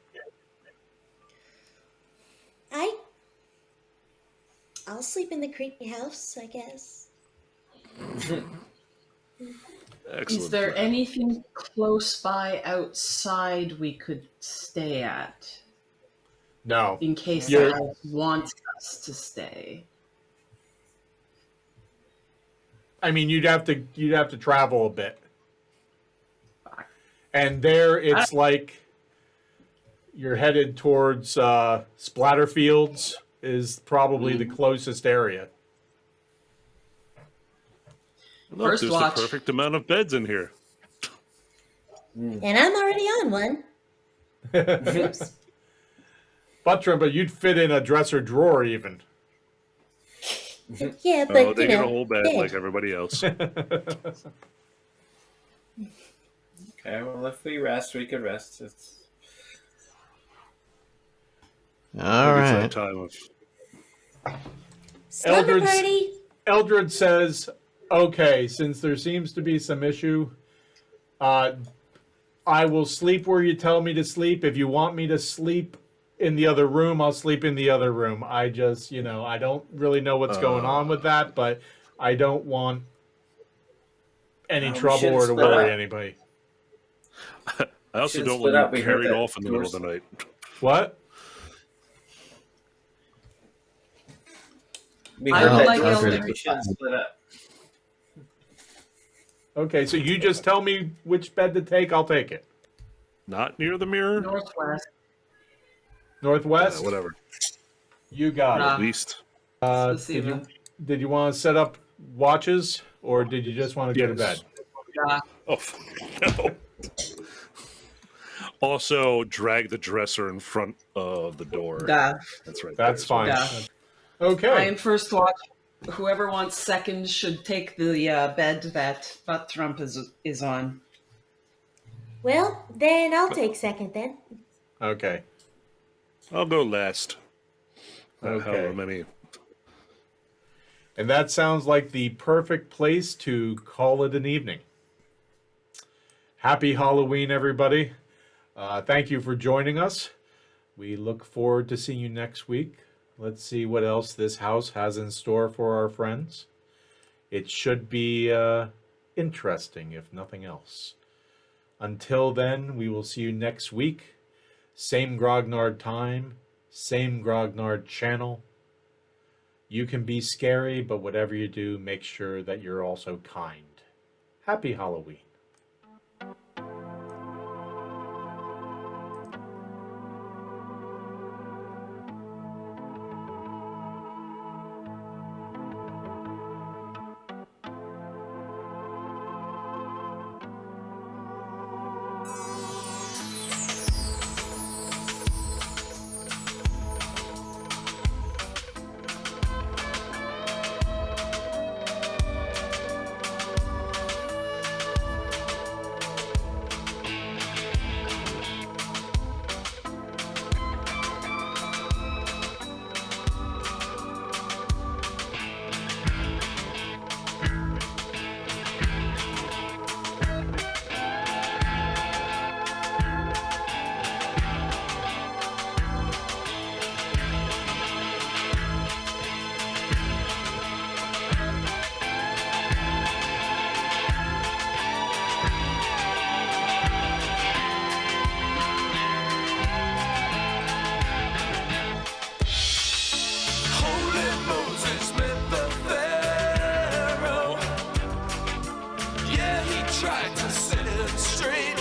I'll sleep in the creepy house, I guess. Excellent. Is there plan. anything close by outside we could stay at No. in case You're- the house wants us to stay? I mean, you'd have to travel a bit. And there it's like you're headed towards Splatterfields is probably the closest area. Look, First there's watch. the perfect amount of beds in here. And I'm already on one. Oops. But you'd fit in a dresser drawer even. Yeah, but Oh, they you get know, a whole bed bed. like everybody else. Okay, well, if we rest, we could rest. It's All Maybe it's that right. time of Slumber Eldred's- party. Eldred says, okay, since there seems to be some issue, I will sleep where you tell me to sleep. If you want me to sleep in the other room, I'll sleep in the other room. I just, I don't really know what's going on with that, but I don't want any Oh, we trouble should or to split worry up. anybody. I also Should've don't split want up. to We be heard carried that off in the middle of doors- the night. What? we I heard would that like doors, Elder- we should split up. Okay, so you just tell me which bed to take, I'll take it. Not near the mirror? Northwest. Northwest? Whatever. You got Nah. At least. it. Let's see then. Did you want to set up watches, or did you just want to go to bed? Yeah. Oh, no. Also, drag the dresser in front of the door. That's right. That's there. fine. Yeah. Okay. I am first watch. Whoever wants second should take the bed that Trump is on. Well, then I'll take second then. Okay. I'll go last. Okay. However many. And that sounds like the perfect place to call it an evening. Happy Halloween, everybody. Thank you for joining us. We look forward to seeing you next week. Let's see what else this house has in store for our friends. It should be interesting, if nothing else. Until then, we will see you next week. Same Grognard time, same Grognard channel. You can be scary, but whatever you do, make sure that you're also kind. Happy Halloween. Holy Moses met the Pharaoh. Yeah, he tried to set him straight.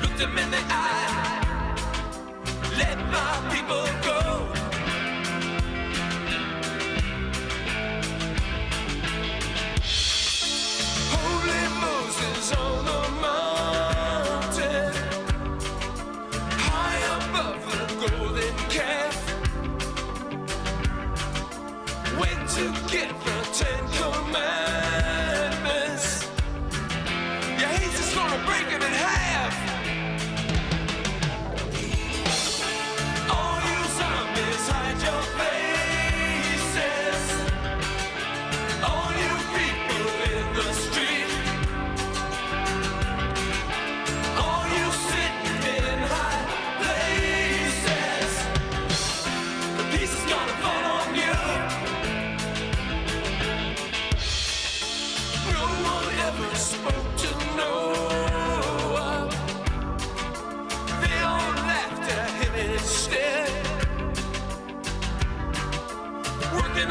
Looked him in the eye. Let my people go. Holy Moses on the mountain, high above the golden calf, went to get the 10 Commandments. Yeah, he's just gonna break them in half.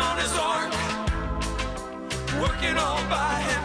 on his ark, working all by himself.